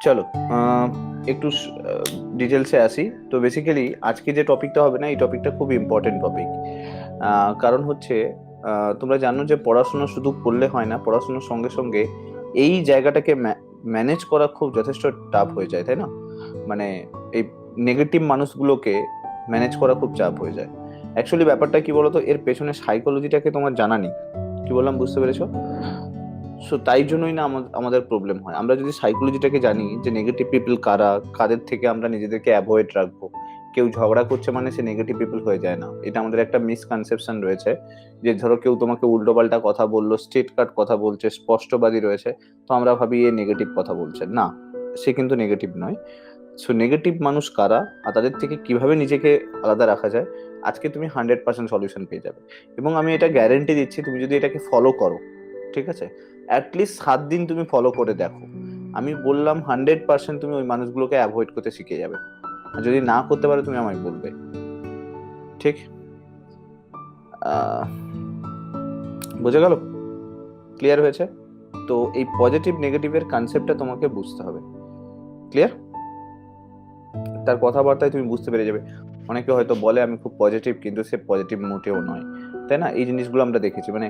চলো, একটু ডিটেলসে আসি। তো বেসিক্যালি আজকে যে টপিকটা হবে না, এই টপিকটা খুব ইম্পর্টেন্ট টপিক। কারণ হচ্ছে, তোমরা জানো যে পড়াশোনা শুধু করলে হয় না, পড়াশোনার সঙ্গে সঙ্গে এই জায়গাটাকে ম্যানেজ করা খুব যথেষ্ট টাফ হয়ে যায়, তাই না? মানে এই নেগেটিভ মানুষগুলোকে ম্যানেজ করা খুব চাপ হয়ে যায়। অ্যাকচুয়ালি ব্যাপারটা কি বলতো, এর পেছনে সাইকোলজিটাকে তোমার জানা নেই। কি বললাম, বুঝতে পেরেছো? সো তাই জন্যই না আমাদের প্রবলেম হয়। আমরা যদি সাইকোলজিটাকে জানি যে নেগেটিভ পিপল কারা, কাদের থেকে আমরা নিজেদেরকে অ্যাভয়েড রাখবো। কেউ ঝগড়া করছে মানে সে নেগেটিভ পিপল হয়ে যায় না, এটা আমাদের একটা মিসকনসেপশন রয়েছে। যে ধরো কেউ তোমাকে উল্টোপাল্টা কথা বললো, স্ট্রেট কাট কথা বলছে, স্পষ্টবাদী রয়েছে, তো আমরা ভাবি এ নেগেটিভ কথা বলছে। না, সে কিন্তু নেগেটিভ নয়। সো নেগেটিভ মানুষ কারা আর তাদের থেকে কিভাবে নিজেকে আলাদা রাখা যায়, আজকে তুমি 100% সলিউশন পেয়ে যাবে। এবং আমি এটা গ্যারেন্টি দিচ্ছি, তুমি যদি এটাকে ফলো করো, ঠিক আছে, অ্যাটলিস্ট 7 দিন তুমি ফলো করে দেখো, আমি বললাম 100% তুমি ওই মানুষগুলোকে অ্যাভয়েড করতে শিখে যাবে। আর যদি না করতে পারো তুমি আমায় বলবে। ঠিক? আহ বোঝা গেল? ক্লিয়ার হয়েছে? তো এই পজিটিভ নেগেটিভের কনসেপ্টটা তোমাকে বুঝতে হবে। ক্লিয়ার? তার কথাবার্তায় তুমি বুঝতে পেরে যাবে। অনেকে হয়তো বলে আমি খুব পজিটিভ, কিন্তু সে পজিটিভ মোটেও নয়, তাই না? এই জিনিসগুলো আমরা দেখেছি। মানে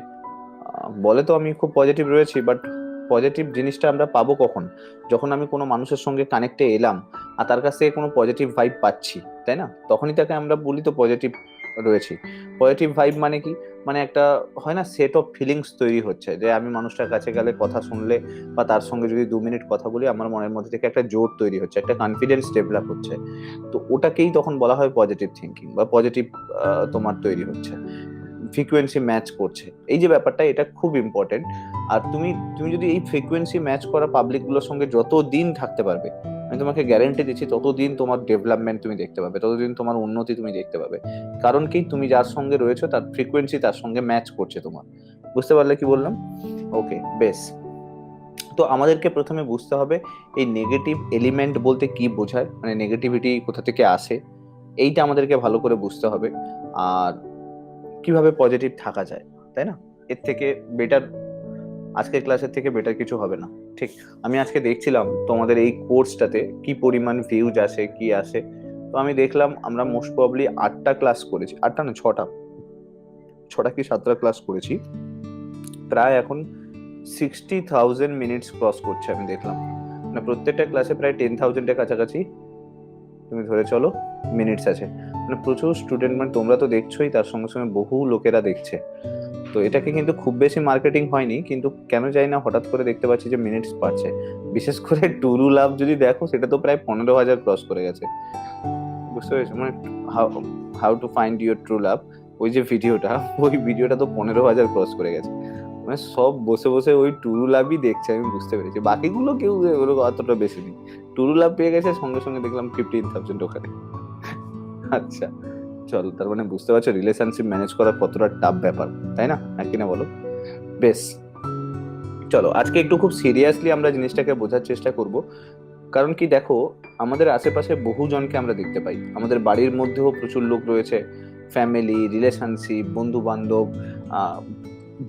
বলে তো আমি খুব পজিটিভ রয়েছি, বাট পজিটিভ জিনিসটা আমরা পাবো কখন? যখন আমি কোনো মানুষের সঙ্গে কানেক্টে এলাম আর তার কাছ থেকে কোনো পজিটিভ ভাইব পাচ্ছি, তাই না? তখনই তাকে আমরা বলি তো পজিটিভ রয়েছি। পজিটিভ ভাইব মানে কি? মানে একটা হয় না, সেট অফ ফিলিংস তৈরি হচ্ছে, যে আমি মানুষটার কাছে গেলে, কথা শুনলে বা তার সঙ্গে যদি 2 মিনিট কথা বলি, আমার মনের মধ্যে থেকে একটা জোর তৈরি হচ্ছে, একটা কনফিডেন্স ডেভেলপ হচ্ছে। তো ওটাকেই তখন বলা হয় পজিটিভ থিঙ্কিং বা পজিটিভ তোমার তৈরি হচ্ছে, ফ্রিকোয়েন্সি ম্যাচ করছে। এই যে ব্যাপারটা, এটা খুব ইম্পর্টেন্ট। আর তুমি তুমি যদি এই ফ্রিকোয়েন্সি ম্যাচ করা পাবলিক গুলোর সঙ্গে যতদিন থাকতে পারবে, আমি তোমাকে গ্যারেন্টি দিচ্ছি ততদিন তোমার ডেভেলপমেন্ট তুমি দেখতে পাবে, ততদিন তোমার উন্নতি তুমি দেখতে পাবে। কারণ কি, তুমি যার সঙ্গে রয়েছো তার ফ্রিকোয়েন্সি তার সঙ্গে ম্যাচ করছে তোমার। বুঝতে পারলে কি বললাম? ওকে, বেশ। তো আমাদেরকে প্রথমে বুঝতে হবে এই নেগেটিভ এলিমেন্ট বলতে কি বোঝায়, মানে নেগেটিভিটি কোথা থেকে আসে, এইটা আমাদেরকে ভালো করে বুঝতে হবে। আর কিভাবে পজিটিভ থাকা যায়, তাই না? এর থেকে বেটার, আজকের ক্লাসের থেকে বেটার কিছু হবে না। ঠিক? আমি আজকে দেখছিলাম তোমাদের এই কোর্সটাতে কি পরিমাণ ভিউজ আসে, কি আসে। তো আমি দেখলাম আমরা মোস্ট প্রবাবলি 8টা ক্লাস করেছি, 8টা না 6টা, 6টা কি 7টা ক্লাস করেছি। প্রায় এখন 60,000 মিনিটস ক্রস করছে আমি দেখলাম। মানে প্রত্যেকটা ক্লাসে প্রায় 10,000-এর কাছাকাছি তুমি ধরে চলো মিনিটস আছে। মানে প্রচুর স্টুডেন্ট, মানে তোমরা তো দেখছোই, তার সঙ্গে সঙ্গে বহু লোকেরা দেখছে। তো এটাকে কিন্তু খুব বেশি মার্কেটিং হয়নি, কিন্তু কেন জানি না হঠাৎ করে দেখতে পাচ্ছি যে মিনিটস বাড়ছে। বিশেষ করে টুরু লাভ যদি দেখো, সেটা তো প্রায় 15,000 ক্রস করে গেছে। বুঝতে পেরেছো? মানে how how to find your true love, ওই যে ভিডিওটা, ওই ভিডিওটা তো 15,000 ক্রস করে গেছে। মানে সব বসে বসে ওই টুরু লাভই দেখছে, আমি বুঝতে পেরেছি। বাকিগুলো কেউ ওরকম অতটা বেশি নেই। টুরু লাভ পেয়ে গেছে, সঙ্গে সঙ্গে দেখলাম 15,000 ওখানে। আচ্ছা, চল, তার মানে বুঝতে পারছো রিলেশনশিপ ম্যানেজ করা কতটা টাফ ব্যাপার, তাই না? হ্যাঁ কিনা বলো? বেশ, চলো আজকে একটু খুব সিরিয়াসলি আমরা জিনিসটাকে বোঝার চেষ্টা করব। কারণ কি দেখো, আমাদের আশেপাশে বহু জনকে আমরা দেখতে পাই, আমাদের বাড়ির মধ্যেও প্রচুর লোক রয়েছে, ফ্যামিলি, রিলেশনশিপ, বন্ধু বান্ধব,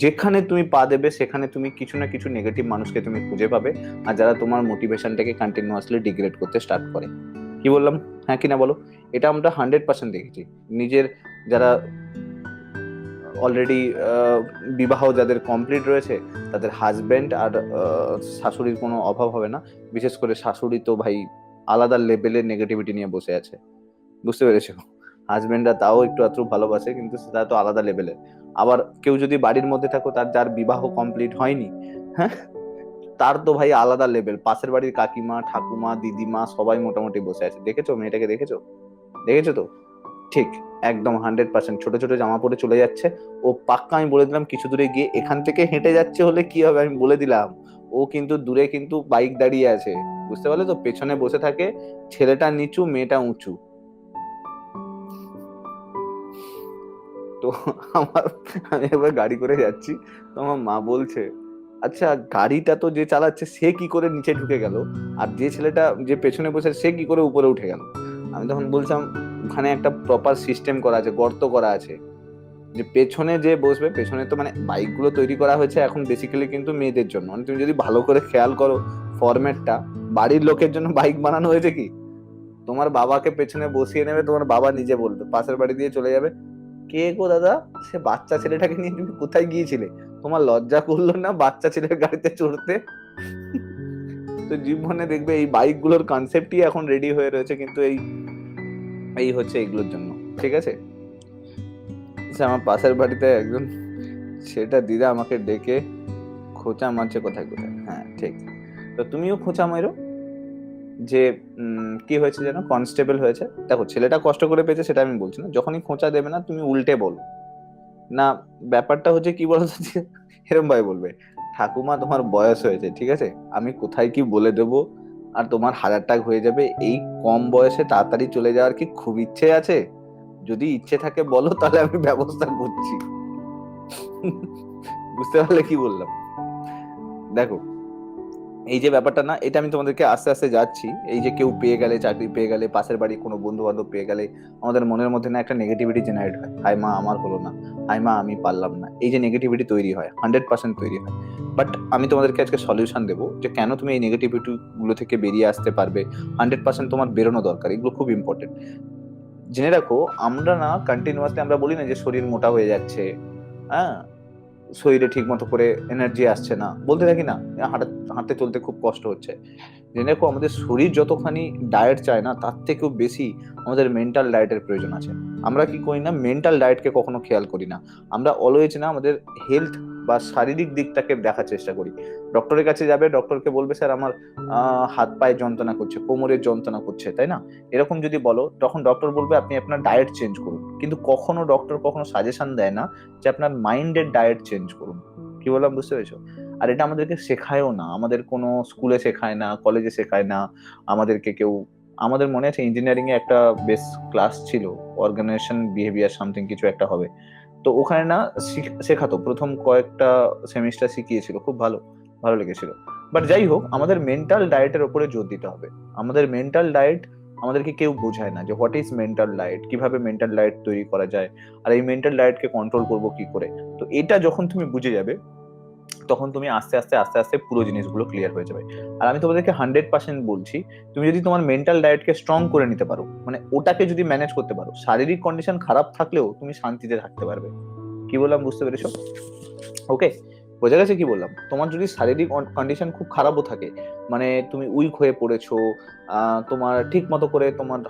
যেখানে তুমি পা দেবে সেখানে তুমি কিছু না কিছু নেগেটিভ মানুষকে তুমি খুঁজে পাবে। আর যারা তোমার মোটিভেশনটাকে কন্টিনিউয়াসলি ডিগ্রেড করতে স্টার্ট করে। কি বললাম? হ্যাঁ কিনা বলো? এটা আমরা 100% দেখেছি। নিজের যারা অলরেডি বিবাহ যাদের কমপ্লিট রয়েছে, তাদের হাজবেন্ড আর শাশুড়ির কোনো অভাব হবে না। বিশেষ করে শাশুড়ি তো ভাই আলাদা লেভেলের নেগেটিভিটি নিয়ে বসে আছে। বুঝতে পেরেছো? হাজবেন্ডরা তাও একটু আধটু ভালোবাসে, কিন্তু সেটা তো আলাদা লেভেলের। আবার কেউ যদি বাড়ির মধ্যে থাকো, তার যার বিবাহ কমপ্লিট হয়নি, হ্যাঁ, তার তো ভাই আলাদা লেভেল। পাশের বাড়ির কাকিমা, ঠাকুমা, দিদিমা সবাই মোটামুটি বসে আছে। দেখেছো মেয়েটাকে? দেখেছো? দেখেছো তো? ঠিক, একদম 100%। ছোট ছোট জামা পরে চলে যাচ্ছে। ও পাক্কা, আমি বলে দিলাম, কিছু দূরে গিয়ে এখান থেকে হেঁটে যাচ্ছে হলে কি হবে আমি বলে দিলাম। ও কিন্তু দূরে কিন্তু বাইক দাঁড়িয়ে আছে। বুঝতে পারলে তো? পেছনে বসে থাকে। ছেলেটা নিচু, মেয়েটা উঁচু। তো আমার, আমি একবার গাড়ি করে যাচ্ছি, তো আমার মা বলছে, আচ্ছা গাড়িটা তো যে চালাচ্ছে সে কি করে নিচে ঢুকে গেল, আর যে ছেলেটা যে পেছনে বসে সে কি করে উপরে উঠে গেল? আমি তখন বলছিলাম, ওখানে একটা প্রপার সিস্টেম করা আছে, গর্ত করা আছে, যে পেছনে যে বসবে, পেছনে তো মানে বাইক গুলো তৈরি করা হয়েছে এখন বেসিক্যালি কিন্তু মেয়েদের জন্য। মানে তুমি যদি ভালো করে খেয়াল করো, ফরম্যাটটা বাড়ির লোকের জন্য বাইক বানানো হয়েছে কি? তোমার বাবাকে পেছনে বসিয়ে নেবে, তোমার বাবা নিজে বলবে, পাশের বাড়ি দিয়ে চলে যাবে, কে গো দাদা, সে বাচ্চা ছেলেটাকে নিয়ে তুমি কোথায় গিয়েছিলে? তোমার লজ্জা করলো না বাচ্চা ছেলের গাড়িতে চড়তে? তো জীবনে দেখবে এই বাইক গুলোর কনসেপ্টই এখন রেডি হয়ে রয়েছে, কিন্তু এই এই হচ্ছে এগুলোর জন্য। ঠিক আছে, আমার পাশের বাড়িতে একজন সেটা দিদা আমাকে ডেকে খোঁচা মারছে কোথায় কোথায়। হ্যাঁ ঠিক, তো তুমিও খোঁচা মারো। যে কি হয়েছে যেন, কনস্টেবল হয়েছে। দেখো ছেলেটা কষ্ট করে পেয়েছে সেটা আমি বলছি না, যখনই খোঁচা দেবে না তুমি উল্টে বলো না। ব্যাপারটা হচ্ছে কি বলতো, এরম ভাই বলবে, ঠাকুমা তোমার বয়স হয়েছে, ঠিক আছে, আমি কোথায় কি বলে দেবো আর তোমার হার্ট অ্যাটাক হয়ে যাবে, এই কম বয়সে তাড়াতাড়ি চলে যাওয়ার কি খুব ইচ্ছে আছে? যদি ইচ্ছে থাকে বলো, তাহলে আমি ব্যবস্থা করছি। বুঝতে পারলে কি বললাম? দেখো এই যে ব্যাপারটা না, এটা আমি তোমাদেরকে আস্তে আস্তে যাচ্ছি। এই যে কেউ পেয়ে গেলে, চাকরি পেয়ে গেলে, পাশের বাড়ি কোনো বন্ধু বান্ধব পেয়ে গেলে, আমাদের মনের মধ্যে না একটা নেগেটিভিটি জেনারেট হয়, হাই মা আমার হলো না, হাই মা আমি পারলাম না, এই যে নেগেটিভিটি তৈরি হয় 100% তৈরি হয়। বাট আমি তোমাদেরকে আজকে সলিউশন দেবো যে কেন তুমি এই নেগেটিভিটি গুলো থেকে বেরিয়ে আসতে পারবে। 100% তোমার বেরোনো দরকার, এগুলো খুব ইম্পর্টেন্ট। জেনে রাখো, আমরা না কন্টিনিউয়াসলি আমরা বলি না যে শরীর মোটা হয়ে যাচ্ছে, হ্যাঁ, শরীরে ঠিক মতো করে এনার্জি আসছে না, বলতে থাকি না, হাঁটতে চলতে খুব কষ্ট হচ্ছে। জেনে রাখো, আমাদের শরীর যতখানি ডায়েট চায় না, তার থেকেও বেশি আমাদের মেন্টাল ডায়েটের প্রয়োজন আছে। আমরা কি করি না, মেন্টাল ডায়েটকে কখনো খেয়াল করি না। আমরা অলওয়েজ না আমাদের হেলথ বা শারীরিক দিকটাকে দেখার চেষ্টা করি। ডক্টরের কাছে যাবে, ডক্টরকে বলবে স্যার আমার হাত পায়ে যন্ত্রণা করছে, কোমরের যন্ত্রণা করছে, তাই না? এরকম যদি বলো, তখন ডক্টর বলবে আপনি আপনার ডায়েট চেঞ্জ করুন। কিন্তু কখনো ডক্টর কখনো সাজেশন দেয় না যে আপনার মাইন্ডের ডায়েট চেঞ্জ করুন। কি বললাম বুঝতে পেরেছো? আর এটা আমাদেরকে শেখায়ও না, আমাদের কোনো স্কুলে শেখায় না, কলেজে শেখায় না। আমাদেরকে কেউ, আমাদের মনে আছে ইঞ্জিনিয়ারিং এ একটা বেস ক্লাস ছিল, অর্গানাইজেশন বিহেভিয়ার সামথিং কিছু একটা হবে। তো ওখানে না শেখাতো, প্রথম কয়েকটা সেমিস্টার শিখিয়েছিল, খুব ভালো ভালো লেগেছিল। বাট যাই হোক, আমাদের মেন্টাল ডায়েটের উপরে জোর দিতে হবে। আমাদের মেন্টাল ডায়েট আমাদেরকে কেউ বোঝায় না যে হোয়াট ইজ মেন্টাল ডায়েট, কিভাবে মেন্টাল ডায়েট তৈরি করা যায়, আর এই মেন্টাল ডায়েটকে কন্ট্রোল করবো কি করে। তো এটা যখন তুমি বুঝে যাবে, তখন তুমি আস্তে আস্তে আস্তে আস্তে পুরো জিনিসগুলো ক্লিয়ার হয়ে যাবে। আর আমি তোমাদেরকে 100% বলছি, তুমি যদি তোমার মেন্টাল ডায়েটকে স্ট্রং করে নিতে পারো, মানে ওটাকে যদি ম্যানেজ করতে পারো, শারীরিক কন্ডিশন খারাপ থাকলেও তুমি শান্তিতে থাকতে পারবে। কি বললাম বুঝতে পেরেছো? ওকে, বোঝা গেছে কি বললাম? তোমার যদি শারীরিক কন্ডিশন খুব খারাপও থাকে, মানে তুমি উইক হয়ে পড়েছো, তোমার ঠিক মতো করে তোমার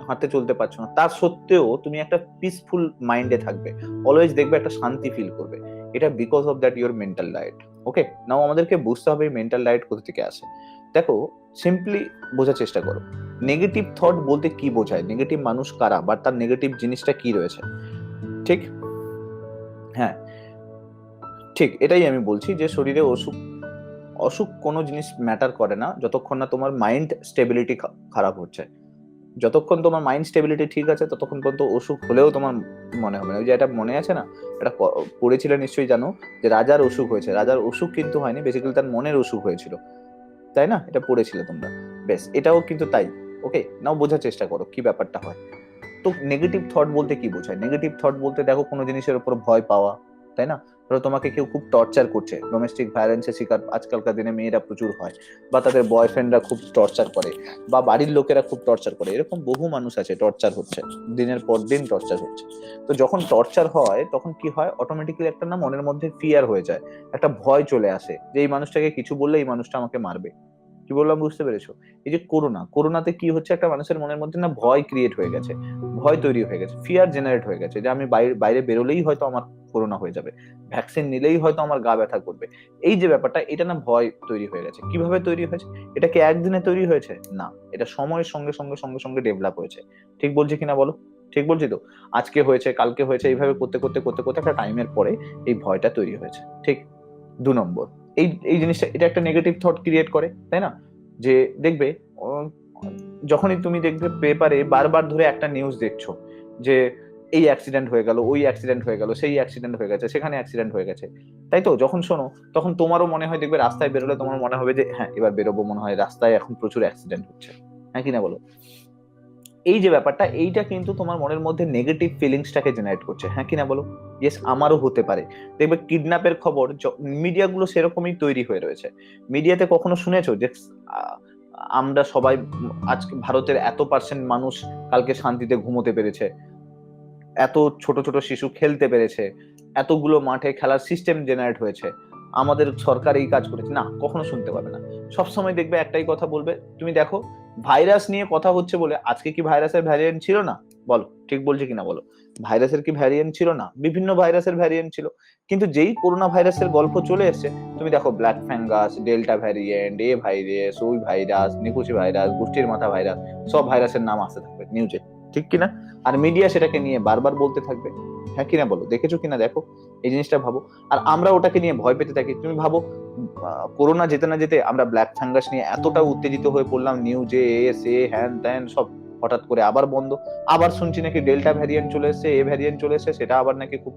হাঁটতে চলতে পারছো না, তার সত্ত্বেও তুমি একটা পিসফুল মাইন্ডে থাকবে, অলওয়েজ দেখবে একটা শান্তি ফিল করবে। এটা because of that your mental diet. Okay, now আমাদেরকে বুঝতে হবে মেন্টাল ডায়েট কোথা থেকে আসে। দেখো, সিম্পলি বোঝার চেষ্টা করো, নেগেটিভ থট বলতে কি বোঝায়, নেগেটিভ মানুষ কারা, বা তার নেগেটিভ জিনিসটা কি রয়েছে। ঠিক, হ্যাঁ ঠিক, এটাই আমি বলছি যে শরীরে অসুখ অসুখ কোনো জিনিস ম্যাটার করে না যতক্ষণ না তোমার মাইন্ড স্টেবিলিটি খারাপ হচ্ছে। যতক্ষণ তোমার মাইন্ড স্টেবিলিটি ঠিক আছে, ততক্ষণ পর্যন্ত অসুখ হলেও তোমার মনে হবে না। ওই যে এটা মনে আছে না, এটা পড়েছিলে নিশ্চয়ই জানো, যে রাজার অসুখ হয়েছে, রাজার অসুখ কিন্তু হয়নি, বেসিক্যালি তার মনের অসুখ হয়েছিল, তাই না? এটা পড়েছিলে তোমরা। বেশ, এটাও কিন্তু তাই। ওকে, নাও বোঝার চেষ্টা করো কি ব্যাপারটা হয়। তো নেগেটিভ থট বলতে কি বোঝায়? নেগেটিভ থট বলতে দেখো, কোনো জিনিসের উপর ভয় পাওয়া, তাই না? ধরো তোমাকে কেউ খুব টর্চার করছে, ডোমেস্টিক ভায়োলেন্সের শিকার আজকালকার দিনে মেয়েরা প্রচুর হয়, বা তাদের বয়ফ্রেন্ডরা খুব টর্চার করে, বা বাড়ির লোকেরা খুব টর্চার করে, এরকম বহু মানুষ আছে টর্চার হচ্ছে, দিনের পর দিন টর্চার হচ্ছে। তো যখন টর্চার হয় তখন কি হয়, অটোমেটিক্যালি একটা না মনের মধ্যে ফিয়ার হয়ে যায়, একটা ভয় চলে আসে যে এই মানুষটাকে কিছু বললে এই মানুষটা আমাকে মারবে। কি বললাম বুঝতে পেরেছো? এই যে করোনাতে কি হচ্ছে, একটা মানুষের মনের মধ্যে না ভয় ক্রিয়েট হয়ে গেছে, ভয় তৈরি হয়ে গেছে, ফিয়ার জেনারেট হয়ে গেছে, যে আমি বাইরে বাইরে বেরোলেই হয়তো আমার করোনা হয়ে যাবে, ভ্যাকসিন নিলেই হয়তো আমার গা ব্যথা করবে। এই যে ব্যাপারটা, এটা না ভয় তৈরি হয়ে গেছে। কিভাবে তৈরি হয়েছে? এটা কি একদিনে তৈরি হয়েছে? না, এটা সময়ের সঙ্গে সঙ্গে সঙ্গে সঙ্গে ডেভেলপ হয়েছে। ঠিক বলছি কিনা বলো? ঠিক বলছি তো? আজকে হয়েছে, কালকে হয়েছে, এইভাবে করতে করতে করতে করতে একটা টাইমের পরে এই ভয়টা তৈরি হয়েছে। ঠিক। 2 নম্বর, এই এই জিনিসটা, এটা একটা নেগেটিভ থট ক্রিয়েট করে, তাই না? যে দেখবে, যখনই তুমি দেখবে পেপারে বারবার ধরে একটা নিউজ দেখছো যে এই অ্যাক্সিডেন্ট হয়ে গেল, ওই অ্যাক্সিডেন্ট হয়ে গেল, সেই অ্যাক্সিডেন্ট হয়ে গেছে, সেখানে অ্যাক্সিডেন্ট হয়ে গেছে, তাই তো? যখন শোনো, তখন তোমারও মনে হয়, দেখবে রাস্তায় বেরোলে তোমার মনে হবে যে হ্যাঁ এবার বেরোবো, মনে হয় রাস্তায় এখন প্রচুর অ্যাক্সিডেন্ট হচ্ছে। হ্যাঁ কিনা বলো? এই যে ব্যাপারটা, এইটা কিন্তু তোমার মনের মধ্যে নেগেটিভ ফিলিংসটাকে জেনারেট করছে, হ্যাঁ কিনা বলো? ইয়েস, আমারও হতে পারে। দেখবে কিডন্যাপের খবর মিডিয়াগুলো সেরকমই তৈরি হয়ে রয়েছে। মিডিয়াতে কখনো শুনেছো যে আহ, আমরা সবাই আজকে ভারতের এত পার্সেন্ট মানুষ কালকে শান্তিতে ঘুমোতে পেরেছে, এত ছোট ছোট শিশু খেলতে পেরেছে, এতগুলো মাঠে খেলার সিস্টেম জেনারেট হয়েছে, আমাদের সরকার এই কাজ করেছে? না, কখনো শুনতে পাবে না। সবসময় দেখবে একটাই কথা বলবে, তুমি দেখো ভাইরাস নিয়ে কথা হচ্ছে বলে আজকে কি ভাইরাসের ভ্যারিয়েন্ট ছিল না? বলো, ঠিক বলছি কিনা বলো? ভাইরাসের কি ভ্যারিয়েন্ট ছিল না? বিভিন্ন ভাইরাসের ভ্যারিয়েন্ট ছিল। কিন্তু যেই করোনা ভাইরাসের গল্প চলে এসছে, তুমি দেখো ব্ল্যাক ফ্যাঙ্গাস, ডেল্টা ভ্যারিয়েন্ট, এ ভাইরাস, ওই ভাইরাস, নিকুচি ভাইরাস, গোষ্ঠীর মাথা ভাইরাস, সব ভাইরাসের নাম আসতে থাকবে নিউজে, ঠিক কিনা? আর মিডিয়া সেটাকে নিয়ে বারবার বলতে থাকবে, হ্যাঁ কিনা বলো? দেখেছো কিনা দেখো, এই জিনিসটা ভাবো। আর আমরা ওটাকে নিয়ে ভয় পেতে থাকি। তুমি ভাবো করোনা যেতে না যেতে আমরা ব্ল্যাক ফাঙ্গাস নিয়ে এতটা উত্তেজিত হয়ে পড়লাম, নিউজে এসে হ্যান ত্যান সব, হঠাৎ করে আবার বন্ধ। আবার শুনছি নাকি ডেল্টা ভ্যারিয়েন্ট চলে এসেছে, এ ভ্যারিয়েন্ট চলে এসেছে, সেটা আবার নাকি খুব,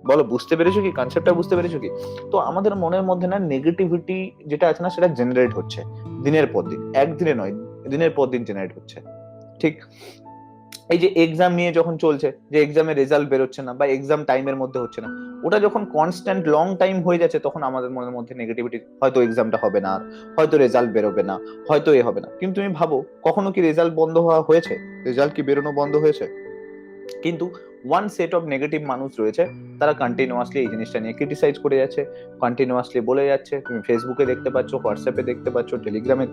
বলো বুঝতে পেরেছো কি? কনসেপ্টটা বুঝতে পেরেছো কি? তো আমাদের মনের মধ্যে না নেগেটিভিটি যেটা আছে না, সেটা জেনারেট হচ্ছে দিনের পর দিন, একদিনে নয়, দিনের পর দিন জেনারেট হচ্ছে, ঠিক? এই যে এক্সাম নিয়ে যখন চলছে, যে এক্সামের রেজাল্ট বেরোচ্ছে না বা এক্সাম টাইমের মধ্যে হচ্ছে না, ওটা যখন কনস্ট্যান্ট লং টাইম হয়ে যাচ্ছে, তখন আমাদের মনের মধ্যে নেগেটিভিটি, হয়তো এক্সামটা হবে না, হয়তো রেজাল্ট বেরোবে না, হয়তো এ হবে না। কিন্তু তুমি ভাবো, কখনো কি রেজাল্ট বন্ধ হওয়া হয়েছে? রেজাল্ট কি বেরোনো বন্ধ হয়েছে? কিন্তু ওয়ান সেট অফ নেগেটিভ মানুষ রয়েছে, তারা কন্টিনিউয়াসলি এই জিনিসটা নিয়ে ক্রিটিসাইজ করে যাচ্ছে, কন্টিনিউয়াসলি বলে যাচ্ছে। তুমি ফেসবুকে দেখতে পাচ্ছ, হোয়াটসঅ্যাপে দেখতে পাচ্ছ, টেলিগ্রামে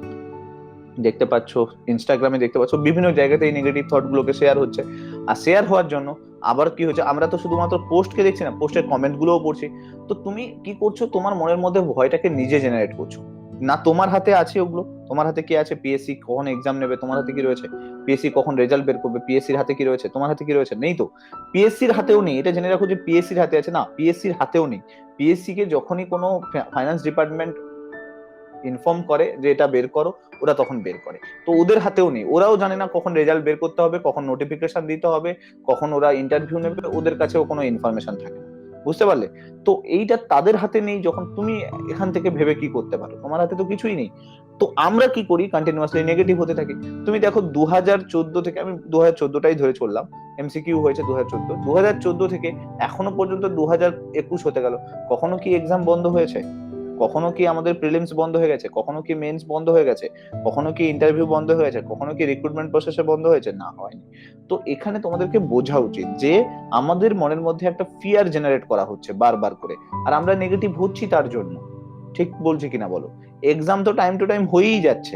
দেখতে পাচ্ছ, ইনস্টাগ্রামে দেখতে পাচ্ছ, বিভিন্ন জায়গাতে এই নেগেটিভ থট গুলোকে শেয়ার হচ্ছে। আর শেয়ার হওয়ার জন্য আবার কি হচ্ছে, আমরা তো শুধুমাত্র পোস্টকে দেখছি না, পোস্টের কমেন্ট গুলোও পড়ছি। তো তুমি কি করছো, তোমার মনের মধ্যে ভয়টাকে নিজে জেনারেট করছো। না তোমার হাতে আছে ওগুলো, তোমার হাতে কি আছে? পিএসসি কখন এক্সাম নেবে, তোমার হাতে কি রয়েছে? পিএসসি কখন রেজাল্ট বের করবে, পিএসসির হাতে কি রয়েছে? তোমার হাতে কি রয়েছে? নেই তো। পিএসসির হাতেও নেই, এটা জেনে রাখো যে পিএসসির হাতে আছে না, পিএসসির হাতেও নেই। পিএসসি কে যখনই কোনো ফাইন্যান্স ডিপার্টমেন্ট ইনফর্ম করে যে এটা বের করো, ওরা তখন বের করে। তো ওদের হাতেও নেই, ওরাও জানে না কখন রেজাল্ট বের করতে হবে, কখন নোটিফিকেশন দিতে হবে, কখন ওরা ইন্টারভিউ নেবে, ওদের কাছেও কোনো ইনফরমেশন থাকে না। বুঝতে পারলে? তো এইটা তাদের হাতে নেই, যখন তুমি এখান থেকে ভেবে কি করতে পারো? তোমার হাতে তো কিছুই নেই। তো আমরা কি করি, কন্টিনিউয়াসলি নেগেটিভ হতে থাকি। তুমি দেখো 2014 থেকে, আমি 2014টাই ধরে চললাম, এমসিকিউ হয়েছে 2014, 2014 থেকে এখনো পর্যন্ত 2021 হতে গেল, কখনো কি এক্সাম বন্ধ হয়েছে? কখনো কি আমাদের প্রিলিমস বন্ধ হয়ে গেছে? কখনো কি মেন্স বন্ধ হয়ে গেছে? কখনো কি ইন্টারভিউ বন্ধ হয়ে গেছে? কখনো কি রিক্রুটমেন্ট প্রসেসে বন্ধ হয়েছে? না, হয়নি। তো এখানে তোমাদেরকে বোঝা উচিত যে আমাদের মনের মধ্যে একটা ফিয়ার জেনারেট করা হচ্ছে বারবার করে, আর আমরা নেগেটিভ হচ্ছি তার জন্য। ঠিক বলছি কিনা বলো? এক্সাম তো টাইম টু টাইম হয়েই যাচ্ছে,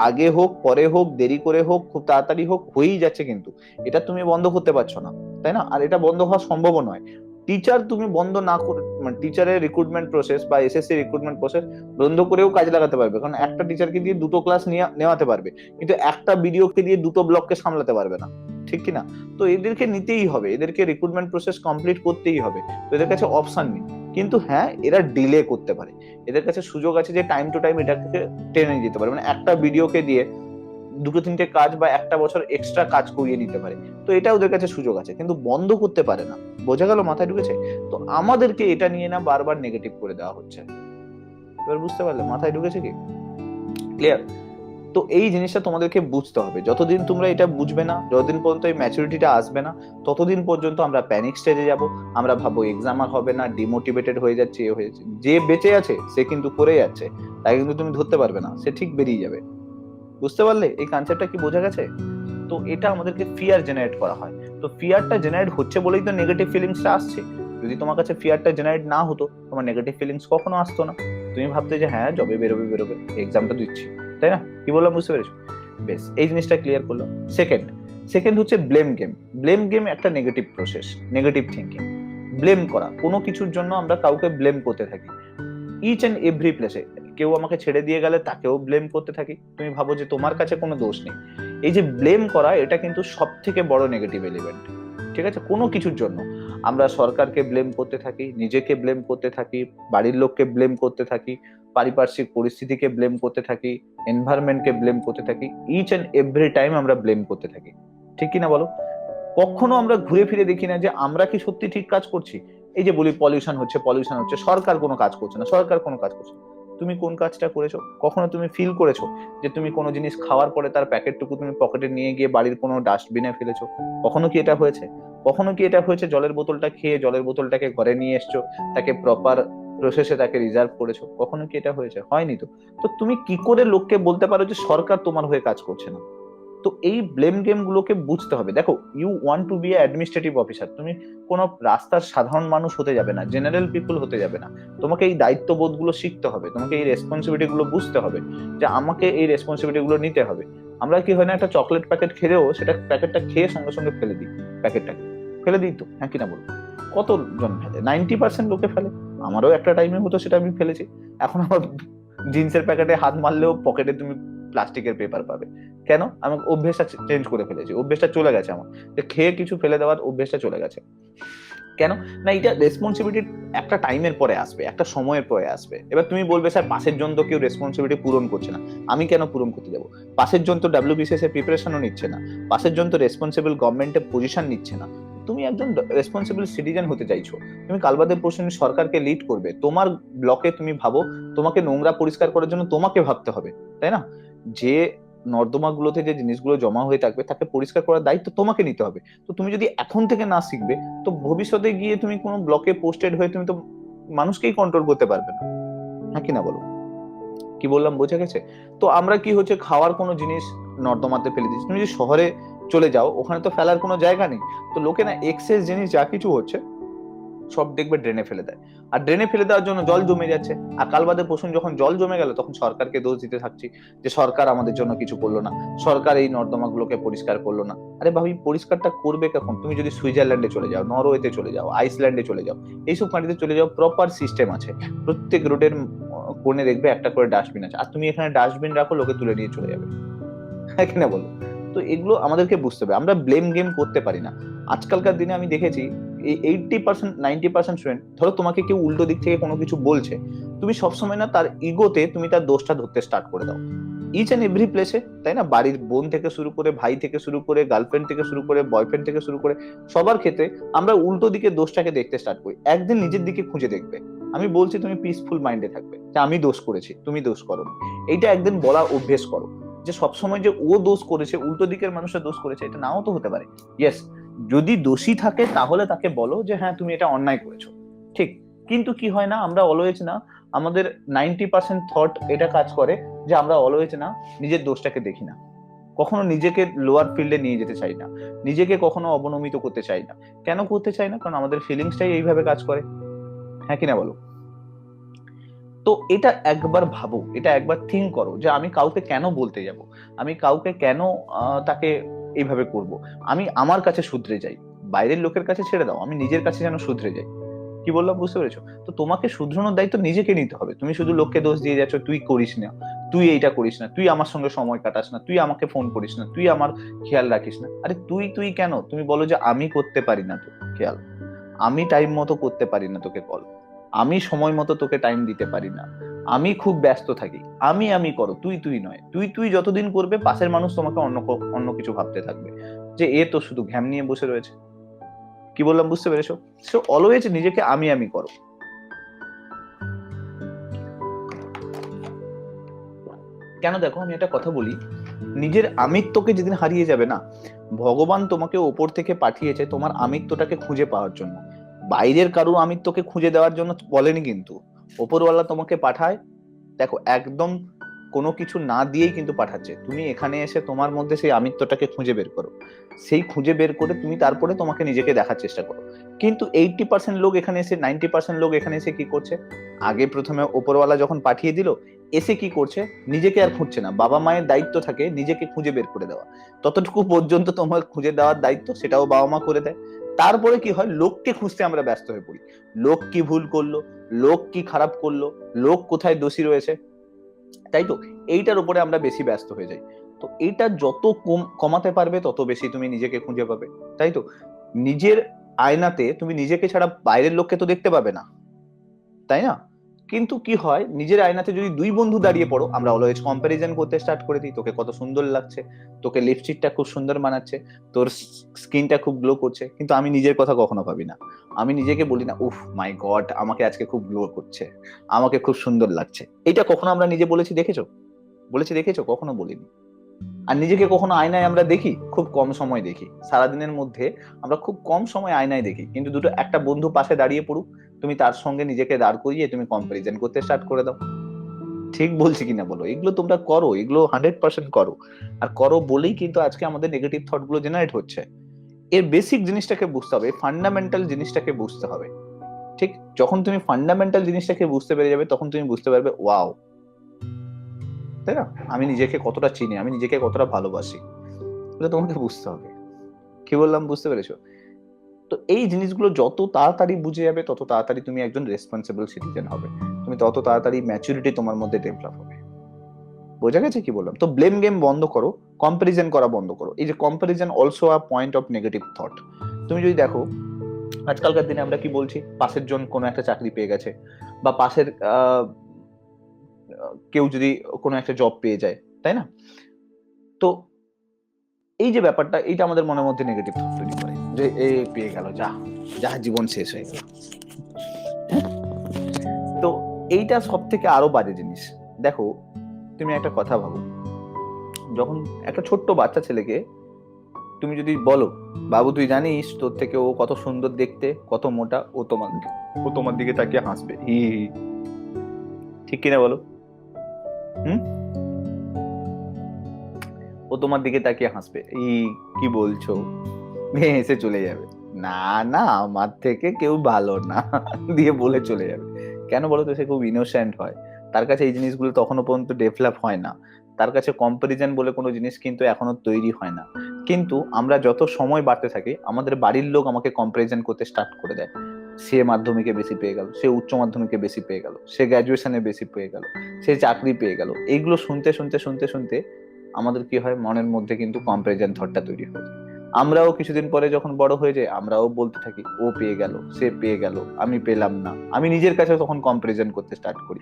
আগে হোক পরে হোক, দেরি করে হোক খুব তাড়াতাড়ি হোক, হয়েই যাচ্ছে, কিন্তু এটা তুমি বন্ধ করতে পারছো না, তাই না? আর এটা বন্ধ হওয়া সম্ভব নয়। টিচার তুমি বন্ধ না করে, মানে টিচারের রিক্রুটমেন্ট প্রসেস বা এসএসসি রিক্রুটমেন্ট প্রসেস বন্ধ করেও কাজে লাগাতে পারবে, কারণ একটা টিচারকে দিয়ে দুটো ক্লাস নেওয়াতে পারবে, কিন্তু একটা ভিডিওকে দিয়ে দুটো ব্লককে সামলাতে পারবে না, ঠিক কিনা? তো এদেরকে নিতেই হবে, এদেরকে রিক্রুটমেন্ট প্রসেস কমপ্লিট করতেই হবে। তো এদের কাছে অপশন নেই। কিন্তু হ্যাঁ, এরা ডিলে করতে পারে, এদের কাছে সুযোগ আছে যে টাইম টু টাইম এটাকে টেনে যেতে পারে, মানে একটা ভিডিওকে দিয়ে দুটো তিনটে কাজ বা একটা বছর এক্সট্রা কাজ করিয়ে নিতে পারে। তো এটা ওদের কাছে সুযোগ আছে, কিন্তু বন্ধ করতে পারে না। বোঝা গেল? মাথায় ঢুকেছে? তো আমাদেরকে এটা নিয়ে না বারবার নেগেটিভ করে দেওয়া হচ্ছে। এবার বুঝতে পারলে? মাথায় ঢুকেছে কি? ক্লিয়ার? তো এই জিনিসটা তোমাদেরকে বুঝতে হবে। যতদিন তোমরা এটা বুঝবে না, যতদিন পর্যন্ত এই ম্যাচুরিটিটা আসবে না, ততদিন পর্যন্ত আমরা প্যানিক স্টেজে যাব। আমরা ভাববো এক্সাম আর হবে না, ডিমোটিভেটেড হয়ে যাচ্ছে, এ হয়েছে। যে বেঁচে আছে সে কিন্তু করে যাচ্ছে, তাই কিন্তু তুমি ধরতে পারবে না, সে ঠিক বেরিয়ে যাবে। বুঝতে পারলে এই কনসেপ্টটা কি? বোঝা গেছে? তো এটা আমাদেরকে ফিয়ার জেনারেট করা হয়। তো ফিয়ারটা জেনারেট হচ্ছে বলেই তো নেগেটিভ ফিলিংসটা আসছে। যদি তোমার কাছে ফিয়ারটা জেনারেট না হতো, তোমার নেগেটিভ ফিলিংস কখনো আসতো না। তুমি ভাবতে যে হ্যাঁ যবে বেরোবে বেরোবে, এক্সামটা দিচ্ছি, তাই না? কি বললাম, বুঝতে পেরেছো? বেশ, এই জিনিসটা ক্লিয়ার করলাম। সেকেন্ড সেকেন্ড হচ্ছে ব্লেম গেম। ব্লেম গেম একটা negative process, negative thinking. Blame করা, কোনো কিছুর জন্য আমরা কাউকে ব্লেম করতে থাকি, ইচ এন্ড এভরি প্লেসে। কেউ আমাকে ছেড়ে দিয়ে গেলে তাকেও ব্লেম করতে থাকি, তুমি ভাবো যে তোমার কাছে কোনো দোষ নেই। এই যে ব্লেম করা, এটা কিন্তু সব থেকে বড় নেগেটিভ এলিমেন্ট। ঠিক আছে? কোনো কিছুর জন্য আমরা সরকারকে ব্লেম করতে থাকি, নিজেকে ব্লেম করতে থাকি, বাড়ির লোককে ব্লেম করতে থাকি, পারিপার্শ্বিক পরিস্থিতিকে ব্লেম করতে থাকি, এনভায়রনমেন্টকে ব্লেম করতে থাকি। ইচ এন্ড এভরি টাইম আমরা ব্লেম করতে থাকি, ঠিক কিনা বলো? কখনো আমরা ঘুরে ফিরে দেখি না যে আমরা কি সত্যি ঠিক কাজ করছি। এই যে বলি পলিউশন হচ্ছে, পলিউশন হচ্ছে, সরকার কোনো কাজ করছে না, সরকার কোনো কাজ করছে না। তুমি কোন কাজটা করেছো? কখনো তুমি ফিল করেছো যে তুমি কোনো জিনিস খাওয়ার পরে তার প্যাকেটটুকু তুমি পকেটে নিয়ে গিয়ে বাড়ির কোনো ডাস্টবিনে ফেলেছো? কখনো কি এটা হয়েছে? কখনো কি এটা হয়েছে জলের বোতলটা খেয়ে জলের বোতলটাকে ঘরে নিয়ে এসছো, তাকে প্রপার প্রসেসে তাকে রিজার্ভ করেছো? কখনো কি এটা হয়েছে? হয়নি তো। তো তুমি কি করে লোককে বলতে পারো যে সরকার তোমার হয়ে কাজ করছে না? তো এই ব্লেম গেম গুলোকে বুঝতে হবে। দেখো, you want to be administrative officer, তুমি কোনো রাস্তার সাধারণ মানুষ হতে যাবে না, জেনারেল পিপল হতে যাবে না। তোমাকে এই দায়িত্ববোধ গুলো শিখতে হবে, তোমাকে এই রেসপন্সিবিলিটি গুলো বুঝতে হবে যে আমাকে এই রেসপন্সিবিলিটি গুলো নিতে হবে। আমরা কি হয় না, একটা চকলেট প্যাকেট খেলেও সেটা প্যাকেটটা খেয়ে সঙ্গে সঙ্গে ফেলে দিই, প্যাকেটটাকে ফেলে দিই তো, হ্যাঁ কিনা বলো? কতজন ফেলে? 90% লোকে ফেলে। আমারও একটা টাইমে হতো, সেটা আমি ফেলেছি। এখন আমার জিন্সের প্যাকেটে হাত মারলেও পকেটে তুমি প্লাস্টিকের পেপার পাবে। কেন? আমি অভ্যেসটা চেঞ্জ করে ফেলেছি, অভ্যেসটা চলে গেছে আমার, যে খেয়ে কিছু ফেলে দেওয়ার অভ্যেসটা চলে গেছে। কেন না? এটা রেসপন্সিবিলিটি একটা টাইমের পরে আসবে, একটা সময়ের পরে আসবে। এবার তুমি বলবে স্যার পাশের জন তো কেউ রেসপন্সিবিলিটি পূরণ করছে না, আমি কেন পূরণ করতে যাবো? পাশের জন তো ডাব্লিউবিসিএস এর প্রিপারেশনও নিচ্ছে না, পাশের জন তো রেসপন্সিবল গভর্নমেন্টের পজিশন নিচ্ছে না। তুমি একজন রেসপন্সিবল সিটিজেন হতে চাইছো, তুমি কাল বাদে পরশু দিন সরকারকে লিড করবে, তোমার ব্লকে তুমি ভাবো তোমাকে নোংরা পরিষ্কার করার জন্য তোমাকে ভাবতে হবে, তাই না? যে নর্দমাগুলোতে যে জিনিসগুলো জমা হয়ে থাকবে তাকে পরিষ্কার করার দায়িত্ব তোমাকে নিতে হবে। তো তুমি যদি এখন থেকে না শিখবে, তো ভবিষ্যতে গিয়ে তুমি কোনো ব্লকে পোস্টেড হয়ে তুমি তো মানুষকেই কন্ট্রোল করতে পারবে না, হ্যাঁ কি না বলো? কি বললাম বোঝা গেছে? তো আমরা কি হচ্ছে, খাওয়ার কোনো জিনিস নর্দমাতে ফেলে দিচ্ছি। তুমি যদি শহরে চলে যাও, ওখানে তো ফেলার কোনো জায়গা নেই। তো লোকে না এক্সেস জিনিস যা কিছু হচ্ছে সব দেখবে ড্রেনে ফেলে দেয়। আর ড্রেনে ফেলে দেওয়ার জন্য জল জমে যাচ্ছে। আর কাল বাদে পরশুদিন যখন জল জমে গেল, তখন সরকারকে দোষ দিতে থাকছি যে সরকার আমাদের জন্য কিছু করলো না, সরকার এই নর্দমাগুলোকে পরিষ্কার করলো না। আরে ভাবি, পরিষ্কারটা করবে কখন? তুমি যদি সুইজারল্যান্ডে চলে যাও, নরওয়েতে চলে যাও, আইসল্যান্ডে চলে যাও, এইসব কান্ট্রিতে চলে যাও, প্রপার সিস্টেম আছে। প্রত্যেক রোডের কোণে দেখবে একটা করে ডাস্টবিন আছে। আর তুমি এখানে ডাস্টবিন রাখো, লোকে তুলে নিয়ে চলে যাবে, হ্যাঁ কিনা বলো? তো এগুলো আমাদেরকে বুঝতে হবে। আমরা ব্লেম গেম করতে পারি না। আজকালকার দিনে আমি দেখেছি, এই 80% 90% স্টুডেন্ট, ধরো তোমাকে কেউ উল্টো দিক থেকে কোনো কিছু বলছে, তুমি সবসময় না তার ইগোতে তুমি তার দোষটা ধরতে স্টার্ট করে দাও। ইচ এন্ড এভরি প্লেসে, তাই না? বাড়ির বোন থেকে শুরু করে, ভাই থেকে শুরু করে, গার্লফ্রেন্ড থেকে শুরু করে, বয়ফ্রেন্ড থেকে শুরু করে, সবার ক্ষেত্রে আমরা উল্টো দিকে দোষটাকে দেখতে স্টার্ট করি। একদিন নিজের দিকে খুঁজে দেখবে। আমি বলছি তুমি পিসফুল মাইন্ডে থাকবে, যে আমি দোষ করেছি, তুমি দোষ করো। এইটা একদিন বলা অভ্যেস করো, যে সবসময় যে ও দোষ করেছে, উল্টো দিকের মানুষের দোষ করেছে, এটা নাও তো হতে পারে। ইয়েস, যদি দোষী থাকে তাহলে তাকে বলো যে হ্যাঁ তুমি এটা অন্যায় করেছো, ঠিক। কিন্তু কি হয় না, আমরা অলওয়েজ না, আমাদের 90% থট এটা কাজ করে যে আমরা অলওয়েজ না নিজের দোষটাকে দেখি না, কখনো নিজেকে লোয়ার ফিল্ডে নিয়ে যেতে চাই না, নিজেকে কখনো অবনমিত করতে চাই না। কেন করতে চাই না? কারণ আমাদের ফিলিংসটাই এইভাবে কাজ করে, হ্যাঁ কিনা বলো? তো এটা একবার ভাবো, এটা একবার থিঙ্ক করো যে আমি কাউকে কেন বলতে যাব, আমি কাউকে কেন তাকে এইভাবে করব। আমি আমার কাছে শুধরে যাই, বাইরের লোকের কাছে ছেড়ে দাও, আমি নিজের কাছে যেন শুধরে যাই। কি বললাম বুঝতে পেরেছো? তো তোমাকে শুধরানোর দায়িত্ব নিজেকে নিতে হবে। তুমি শুধু লোককে দোষ দিয়ে যাচ্ছ, তুই করিস না, তুই এইটা করিস না, তুই আমার সঙ্গে সময় কাটাস না, তুই আমাকে ফোন করিস না, তুই আমার খেয়াল রাখিস না। আরে তুই তুই কেন? তুমি বলো যে আমি করতে পারি না তো খেয়াল, আমি টাইম মতো করতে পারি না তোকে কল, আমি সময় মতো তোকে টাইম দিতে পারি না, আমি খুব ব্যস্ত থাকি, আমি করো, তুই তুই নয়। তুই তুই যতদিন করবে, পাশের মানুষ তোমাকে অন্য অন্য কিছু ভাবতে থাকবে, যে এ তো শুধু ঘ্যাম নিয়ে বসে রয়েছে। কি বললাম বুঝতে পেরেছো? সো অলওয়েজ নিজেকে আমি করো। কেন? দেখো, আমি একটা কথা বলি, নিজের আমিত্বকে যেদিন হারিয়ে যাবে না, ভগবান তোমাকে ওপর থেকে পাঠিয়েছে তোমার আমিত্বটাকে খুঁজে পাওয়ার জন্য, বাইরের কারো আমিত্বকে খুঁজে দেওয়ার জন্য বলেনি কিন্তু। ওপরওয়ালা তোমাকে পাঠায়, দেখো একদম কোনো কিছু না দিয়েই কিন্তু পাঠাচ্ছে। তুমি এখানে এসে তোমার মধ্যে সেই আমিত্বটাকে খুঁজে বের করো, সেই খুঁজে বের করে তুমি তারপরে তোমাকে নিজেকে দেখার চেষ্টা করো। কিন্তু 80% লোক এখানে এসে, 90% লোক এখানে এসে কি করছে, আগে প্রথমে ওপরওয়ালা যখন পাঠিয়ে দিল, এসে কি করছে, নিজেকে আর খুঁজছে না। বাবা মায়ের দায়িত্ব থাকে নিজেকে খুঁজে বের করে দেওয়া, ততটুকু পর্যন্ত তোমার খুঁজে দেওয়ার দায়িত্ব, সেটাও বাবা মা করে দেয়। তারপরে কি হয়, লোককে খুঁজতে আমরা ব্যস্ত হয়ে পড়ি। লোক কি ভুল করলো, লোক কি খারাপ করলো, লোক কোথায় দোষী রয়েছে, তাই তো? এইটার উপরে আমরা বেশি ব্যস্ত হয়ে যাই। তো এইটা যত কমাতে পারবে, তত বেশি তুমি নিজেকে খুঁজে পাবে, তাই তো? নিজের আয়নাতে তুমি নিজেকে ছাড়া বাইরের লোককে তো দেখতে পাবে না, তাই না? কিন্তু কি হয়, নিজের আয়নাতে যদি দুই বন্ধু দাঁড়িয়ে পড়ো, আমরা অলওয়েজ কম্প্যারিজন করতে স্টার্ট করে দিই, তোকে কত সুন্দর লাগছে, তোকে লিপস্টিকটা খুব সুন্দর মানাচ্ছে, তোর স্কিনটা খুব গ্লো করছে, কিন্তু আমি নিজের কথা কখনো ভাবি না। আমি নিজেকে বলি না, উফ মাই গড আমাকে আজকে খুব গ্লো করছে, আমাকে খুব সুন্দর লাগছে। এটা কখনো আমরা নিজে বলেছি দেখেছো? কখনো বলিনি। আর নিজেকে কখনো আয়নায় আমরা দেখি? খুব কম সময় দেখি। সারাদিনের মধ্যে আমরা খুব কম সময় আয়নায় দেখি। কিন্তু একটা বন্ধু পাশে দাঁড়িয়ে পড়ুক, তুমি তার সঙ্গে নিজেকে দাঁড় করিয়ে তুমি কম্পারিজন করতে স্টার্ট করে দাও। ঠিক বলছি কিনা বলো? এগুলো তোমরা করো, এগুলো 100% করো। আর করো বলেই কিন্তু আজকে আমাদের নেগেটিভ থট গুলো জেনারেট হচ্ছে। এর বেসিক জিনিসটাকে বুঝতে হবে, ফান্ডামেন্টাল জিনিসটাকে বুঝতে হবে। ঠিক, যখন তুমি ফান্ডামেন্টাল জিনিসটাকে বুঝতে পেরে যাবে, তখন তুমি বুঝতে পারবে ওয়াও, তাই না, আমি নিজেকে কতটা চিনি, আমি নিজেকে কতটা ভালোবাসি। এটা তোমাকে বুঝতে হবে। কি বললাম, বুঝতে পেরেছো? তো এই জিনিসগুলো যত তাড়াতাড়ি বুঝে যাবে, তত তাড়াতাড়ি তুমি একজন রেসপন্সিবল সিটিজেন হবে, তুমি তত তাড়াতাড়ি ম্যাচুরিটি তোমার মধ্যে ডেভেলপ হবে। বোঝা গেছে কি বললাম? তো ব্লেম গেম বন্ধ করো, কম্পারিজন করা বন্ধ করো। এই যে comparison also a point of negative thought. তুমি যদি দেখো, আজকালকার দিনে আমরা কি বলছি, পাশের জন কোনো একটা চাকরি পেয়ে গেছে, বা পাশের কেউ যদি কোনো একটা জব পেয়ে যায়, তাই না? তো এই যে ব্যাপারটা, এইটা আমাদের মনের মধ্যে নেগেটিভ থট তৈরি করে, যে এ পেয়ে গেল, যা যা জীবন শেষ হয়ে গেল। তো এইটা সব থেকে আরো বাজে জিনিস। দেখো, তুমি একটা কথা ভাবো, যখন একটা ছোট্ট বাচ্চা ছেলেকে তুমি যদি বলো, বাবু তুই জানিস তোর থেকে ও কত সুন্দর দেখতে, কত মোটা, ও তোমার দিকে তাকিয়ে হাসবে, হি হি হি। ঠিক কিনা বলো? হুম? ও তোমার দিকে তাকিয়ে হাসবে, কি বলছো, হেসে চলে যাবে, না না আমার থেকে কেউ ভালো না, দিয়ে বলে চলে যাবে। কেন বলো তো? সে খুব ইনোসেন্ট হয়, তার কাছে এই জিনিসগুলো তখনো পর্যন্ত ডেভেলপ হয় না, তার কাছে কম্পারিজন বলে কোনো জিনিস কিন্তু এখনো তৈরি হয় না। কিন্তু আমরা যত সময় বাড়তে থাকি, আমাদের বাড়ির লোক আমাকে কম্পারিজন করতে স্টার্ট করে দেয়। সে মাধ্যমিকে বেশি পেয়ে গেল, সে উচ্চ মাধ্যমিকে বেশি পেয়ে গেল, সে গ্র্যাজুয়েশনে বেশি পেয়ে গেল, সে চাকরি পেয়ে গেল। এইগুলো শুনতে শুনতে শুনতে শুনতে আমাদের কি হয়, মনের মধ্যে কিন্তু কম্পারিজন থটটা তৈরি হয়ে যায়। আমরাও কিছুদিন পরে যখন বড় হয়ে যাই, আমরাও বলতে থাকি ও পেয়ে গেল, সে পেয়ে গেল, আমি পেলাম না। আমি নিজের কাছে তখন কম্পারিজন করতে স্টার্ট করি।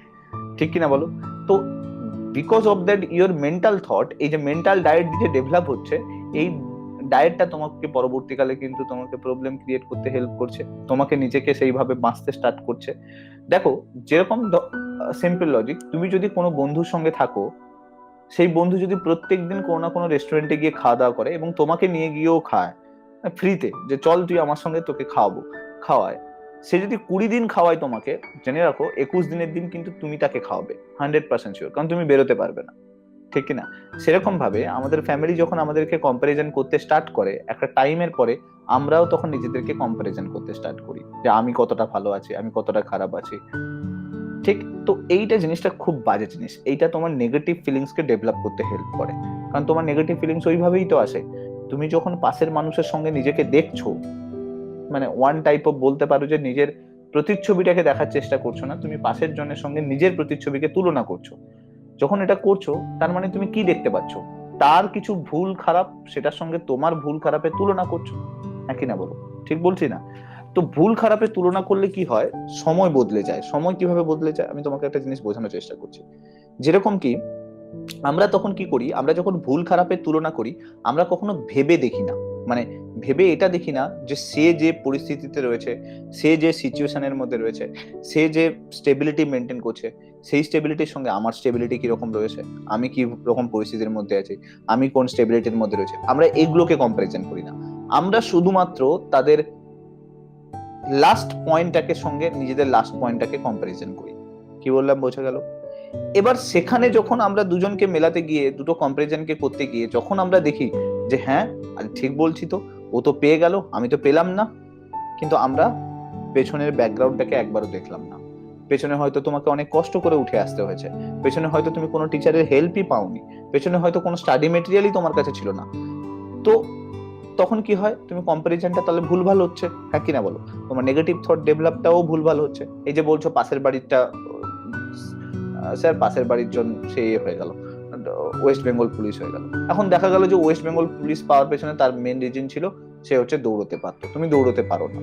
ঠিক কিনা বলো? তো because of that your mental thought, এই যে মেন্টাল ডায়েট যে ডেভেলপ হচ্ছে, এই ডায়েটটা তোমাকে পরবর্তীকালে কিন্তু তোমাকে প্রবলেম ক্রিয়েট করতে হেল্প করছে, তোমাকে নিজেকে সেইভাবে বাঁচতে স্টার্ট করছে। দেখো, যেরকম সিম্পল লজিক, তুমি যদি কোনো বন্ধুর সঙ্গে থাকো, সেই বন্ধু যদি প্রত্যেকদিন কোনো না কোনো রেস্টুরেন্টে গিয়ে খাওয়া দাওয়া করে, এবং তোমাকে নিয়ে গিয়েও খায় ফ্রিতে, যে চল তুই আমার সঙ্গে, তোকে খাওয়াবো, খাওয়ায়, সে যদি 20 দিন খাওয়ায় তোমাকে, জেনে রাখো 21 দিনের দিন কিন্তু তুমি তাকে খাওয়াবে, 100% শিওর, কারণ তুমি বেরোতে পারবে না। ঠিক কিনা? সেরকম ভাবে আমাদের ফ্যামিলি যখন আমাদেরকে কম্পারিজন করতে স্টার্ট করে, একটা টাইমের পরে আমরাও তখন নিজেদেরকে কম্পারিজন করতে স্টার্ট করি, যে আমি কতটা ভালো আছি, আমি কতটা খারাপ আছি। ঠিক, তো এইটা জিনিসটা খুব বাজে জিনিস। এইটা তোমার নেগেটিভ ফিলিংস কে ডেভেলপ করতে হেল্প করে, কারণ তোমার নেগেটিভ ফিলিংস ওইভাবেই তো আসে। তুমি যখন পাশের মানুষের সঙ্গে নিজেকে দেখছো, মানে ওয়ান টাইপ অফ বলতে পারো যে নিজের প্রতিচ্ছবিটাকে দেখার চেষ্টা করছো না, তুমি পাশের জনের সঙ্গে নিজের প্রতিচ্ছবিকে তুলনা করছো। যখন এটা করছো, তার মানে তুমি কি দেখতে পাচ্ছ, তার কিছু ভুল খারাপ, সেটার সঙ্গে তোমার ভুল খারাপের তুলনা করছো। হ্যাঁ কিনা বলো? ঠিক বলছি না? তো ভুল খারাপের তুলনা করলে কি হয়, সময় বদলে যায়। সময় কিভাবে বদলে যায়, আমি তোমাকে একটা জিনিস বোঝানোর চেষ্টা করছি। যেরকম কি, আমরা তখন কি করি, আমরা যখন ভুল খারাপের তুলনা করি, আমরা কখনো ভেবে দেখি না, মানে ভেবে এটা দেখি না যে সে যে পরিস্থিতিতে রয়েছে, সে যে সিচুয়েশনের মধ্যে রয়েছে, সে যে স্টেবিলিটি মেনটেন করছে, সেই স্টেবিলিটির সঙ্গে আমার স্টেবিলিটি কিরকম রয়েছে, আমি কি রকম পরিস্থিতির মধ্যে আছি, আমি কোন স্টেবিলিটির মধ্যে রয়েছে, আমরা এগুলোকে কম্পারিজন করি না। আমরা শুধুমাত্র তাদের লাস্ট পয়েন্টটাকে সঙ্গে নিজেদের লাস্ট পয়েন্টটাকে কম্পারিজন করি। কি বললাম, বোঝা গেল? এবার সেখানে যখন আমরা দুজনকে মেলাতে গিয়ে, দুটো কম্পারিজনকে করতে গিয়ে যখন আমরা দেখি যে হ্যাঁ, ঠিক বলছি তো, ও তো পেয়ে গেল, আমি তো পেলাম না, কিন্তু আমরা পেছনের ব্যাকগ্রাউন্ডটাকে একবারও দেখলাম না। পেছনে হয়তো তোমাকে অনেক কষ্ট করে উঠে আসতে হয়েছে, পেছনে হয়তো তুমি কোনো টিচারের হেল্পই পাওনি, পেছনে হয়তো কোনো স্টাডি মেটেরিয়ালই তোমার কাছে ছিল না। তো তখন কি হয়, তুমি কম্পারিজনটা তাহলে ভুলভাল হচ্ছে। হ্যাঁ কিনা বলো? তোমার নেগেটিভ থট ডেভেলপটাও ভুলভাল হচ্ছে। এই যে বলছো পাশের বাড়িটা, স্যার পাশের বাড়ির জন সে হয়ে গেল, ওয়েস্ট বেঙ্গল পুলিশ হয়ে গেল। এখন দেখা গেল যে ওয়েস্ট বেঙ্গল পুলিশ পাওয়ার পেছনে তার মেন রিজন ছিল সে হচ্ছে দৌড়তে পারতো, তুমি দৌড়তে পারো না।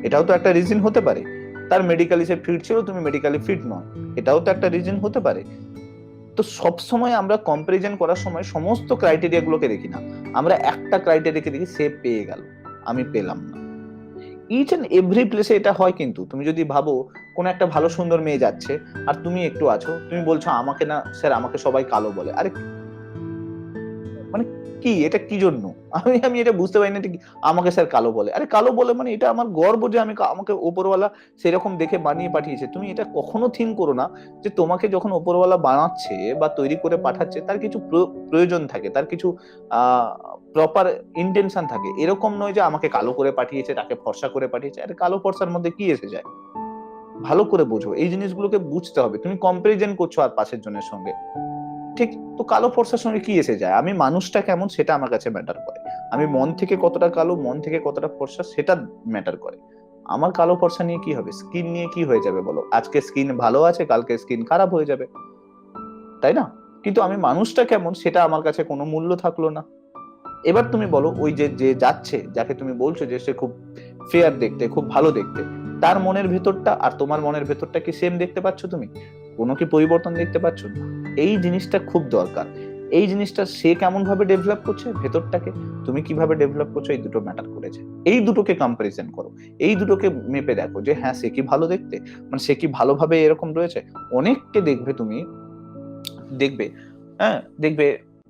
এটাও তো একটা রিজন হতে পারে। তার মেডিকেলি সে ফিট ছিল, তুমি মেডিকেলি ফিট নয়, এটাও তো একটা রিজন হতে পারে। তো সবসময় আমরা কম্পারিজন করার সময় সমস্ত ক্রাইটেরিয়া গুলোকে দেখি না, আমরা একটা ক্রাইটেরিয়াকে দেখি, সে পেয়ে গেল, আমি পেলাম না। ইচ এন্ড এভরি প্লেসে এটা হয়। কিন্তু তুমি যদি ভাবো কোন একটা ভালো সুন্দর মেয়ে যাচ্ছে আর তুমি একটু আছো, তুমি বলছো আমাকে না স্যার, আমাকে সবাই কালো বলে। আরে মানে কি, এটা কি জন্য? আমি আমি এটা বুঝতে পারি না, আমাকে স্যার কালো বলে। আরে কালো বলে মানে এটা আমার গর্ব যে আমি আমাকে ওপরওয়ালা সেরকম দেখে বানিয়ে পাঠিয়েছে। তুমি এটা কখনো থিঙ্ক করো না যে তোমাকে যখন ওপরওয়ালা বানাচ্ছে বা তৈরি করে পাঠাচ্ছে তার কিছু প্রয়োজন থাকে, তার কিছু প্রপার ইন্টেনশন থাকে। এরকম নয় যে আমাকে কালো করে পাঠিয়েছে, তাকে ফর্সা করে পাঠিয়েছে। আরে কালো ফর্সার মধ্যে কি এসে যায়? ভালো করে বোঝো, এই জিনিসগুলোকে বুঝতে হবে। তুমি কম্পারিজন করছো আর পাশের জনের সঙ্গে, ঠিক? তো কালো ফর্সার সঙ্গে কি এসে যায়? আমি মানুষটা কেমন সেটা আমার কাছে ম্যাটার করে। আমি মন থেকে কতটা কালো, মন থেকে কতটা ফর্সা সেটা ম্যাটার করে। আমার কালো ফর্সা নিয়ে কি হবে? স্কিন নিয়ে কি হয়ে যাবে বলো? আজকে স্কিন ভালো আছে, কালকে স্কিন খারাপ হয়ে যাবে, তাই না? কিন্তু আমি মানুষটা কেমন সেটা আমার কাছে কোনো মূল্য থাকলো না। এবার তুমি বলো, ওই যে যে যাচ্ছে, যাকে তুমি বলছো যে সে খুব ফেয়ার দেখতে, খুব ভালো দেখতে, তার মনের ভেতরটা আর তোমার মনের ভেতরটা কি সেম দেখতে পাচ্ছ তুমি? কোনো কি পরিবর্তন দেখতে পাচ্ছ না? এই জিনিসটা খুব দরকার। এই জিনিসটা সে কেমন ভাবে ডেভেলপ করছে ভেতরটাকে, তুমি কিভাবে ডেভেলপ করছো, এই দুটো ম্যাটার করেছে। এই দুটোকে কম্পারিজন করো, এই দুটোকে মেপে দেখো যে হ্যাঁ সে কি ভালো দেখতে, মানে সে কি ভালোভাবে এরকম রয়েছে। অনেককে দেখবে তুমি, দেখবে, হ্যাঁ দেখবে,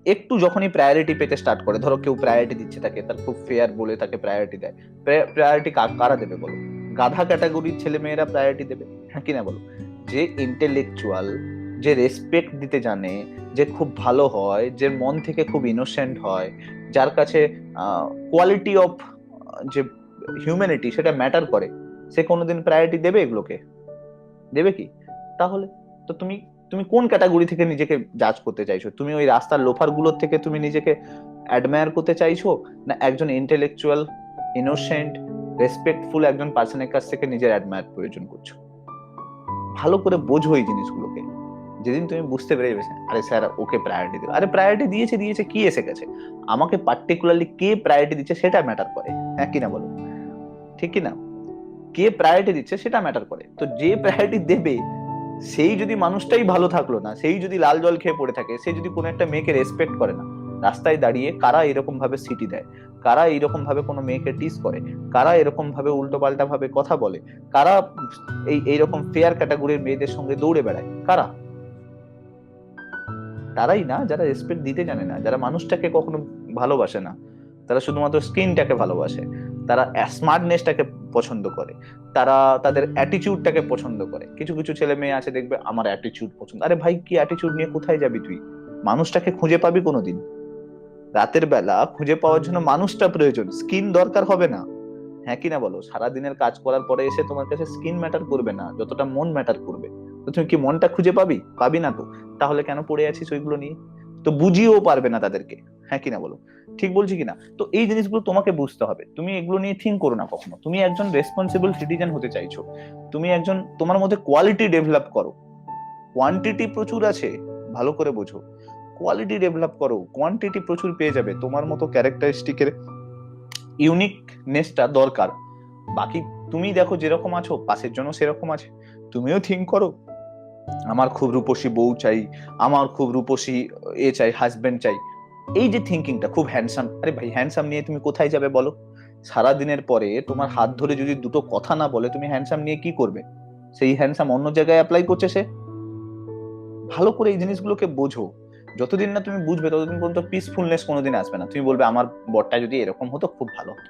একটু যখনই প্রায়োরিটি পেতে স্টার্ট করে, ধরো কেউ প্রায়োরিটি দিচ্ছে তাকে, তার খুব ফেয়ার বলে তাকে প্রায়োরিটি দেয়। প্রায়োরিটি কারা দেবে বলো? গাধা ক্যাটাগরির ছেলে মেয়েরা প্রায়োরিটি দেবে, হ্যাঁ কিনা বলো? যে ইন্টেলেকচুয়াল, যে রেসপেক্ট দিতে জানে, যে খুব ভালো হয়, যে মন থেকে খুব ইনোসেন্ট হয়, যার কাছে কোয়ালিটি অফ যে হিউম্যানিটি সেটা ম্যাটার করে, সে কোনোদিন প্রায়োরিটি দেবে এগুলোকে? দেবে কি? তাহলে তো তুমি তুমি কোন ক্যাটাগরি থেকে নিজেকে জাজ করতে চাইছো? তুমি ওই রাস্তার লোফার গুলোর থেকে তুমি নিজেকে অ্যাডমায়ার করতে চাইছো, না একজন ইন্টেলেকচুয়াল, ইনোসেন্ট, রেসপেক্টফুল একজন পার্সনের কাছ থেকে নিজের অ্যাডমায়ার প্রয়োজন করছো? ভালো করে বোঝো এই জিনিসগুলোকে। যেদিন তুমি বুঝতে পেরে যাবে, আরে স্যার ওকে প্রায়োরিটি দেবে, আরে প্রায়োরিটি দিয়েছে দিয়েছে, কি এসে গেছে? আমাকে পার্টিকুলারলি কে প্রায়োরিটি দিচ্ছে সেটা ম্যাটার করে, হ্যাঁ কিনা বলো? ঠিক কিনা? কে প্রায়োরিটি দিচ্ছে সেটা ম্যাটার করে। তো যে প্রায়োরিটি দেবে সেই যদি মানুষটাই ভালো থাকলো না, সেই যদি লাল জল খেয়ে পড়ে থাকে, সে যদি কোনো একটা মেয়েকে রেসপেক্ট করে না, রাস্তায় দাঁড়িয়ে কারা এরকম ভাবে সিটি দেয়, কারা এইরকম ভাবে কোনো মেয়েকে টিস করে, কারা এরকম ভাবে উল্টো পাল্টা ভাবে কথা বলে, কারা এইরকম ফেয়ার ক্যাটাগরির মেয়েদের সঙ্গে দৌড়ে বেড়ায়, কারা? তারাই না, যারা রেসপেক্ট দিতে জানে না, যারা মানুষটাকে কখনো ভালোবাসে না, তারা শুধুমাত্র স্কিনটাকে ভালোবাসে, তারা স্মার্টনেসটাকে পছন্দ করে, তারা তাদের অ্যাটিটিউডটাকে পছন্দ করে। কিছু কিছু ছেলে মেয়ে আছে দেখবে, আমার অ্যাটিটিউড পছন্দ। আরে ভাই, কি অ্যাটিটিউড নিয়ে কোথায় যাবি তুই? মানুষটাকে খুঁজে পাবি কোনোদিন? রাতের বেলা খুঁজে পাওয়ার জন্য মানুষটা প্রয়োজন, স্কিন দরকার হবে না, হ্যাঁ কিনা বলো? সারাদিনের কাজ করার পরে এসে তোমার কাছে স্কিন ম্যাটার করবে না যতটা মন ম্যাটার করবে। তো তুমি কি মনটা খুঁজে পাবি? পাবি না তো। তাহলে কেন পড়ে আছিস ওইগুলো নিয়ে? তো বুঝিয়েও পারবে না তাদেরকে, হ্যাঁ কিনা বলো? ঠিক বলছি কিনা? তো এই জিনিসগুলো তোমাকে বুঝতে হবে। তুমি এগুলো নিয়ে থিঙ্ক করো না কখনো। তুমি একজন রেসপন্সিবল সিটিজেন হতে চাইছো, তুমি একজন, তোমার মধ্যে কোয়ালিটি ডেভেলপ করো। কোয়ান্টিটি প্রচুর আছে, ভালো করে বোঝো। কোয়ালিটি ডেভেলপ করো, কোয়ান্টিটি প্রচুর পেয়ে যাবে। তোমার মতো ক্যারেক্টারিস্টিকের ইউনিকনেসটা দরকার। বাকি তুমি দেখো যেরকম আছো, পাশের জন্য সেরকম আছে। তুমিও থিঙ্ক করো, আমার খুব রূপসী বউ চাই, আমার খুব রূপসী চাই, হাজবেন্ড চাই। এই যে থিঙ্কিংটা খুব হ্যান্ডসাম, আরে ভাই হ্যান্ডসাম নিয়ে তুমি কোথায় যাবে বলো? সারা দিনের পরে তোমার হাত ধরে যদি দুটো কথা না বলে, তুমি হ্যান্ডসাম নিয়ে কি করবে? সেই হ্যান্ডসাম অন্য জায়গায় অ্যাপ্লাই করছে সে। ভালো করে এই জিনিসগুলোকে বোঝো। যতদিন না তুমি বুঝবে ততদিন পর্যন্ত পিসফুলনেস কোনোদিন আসবে না। তুমি বলবে আমার বরটা যদি এরকম হতো খুব ভালো হতো,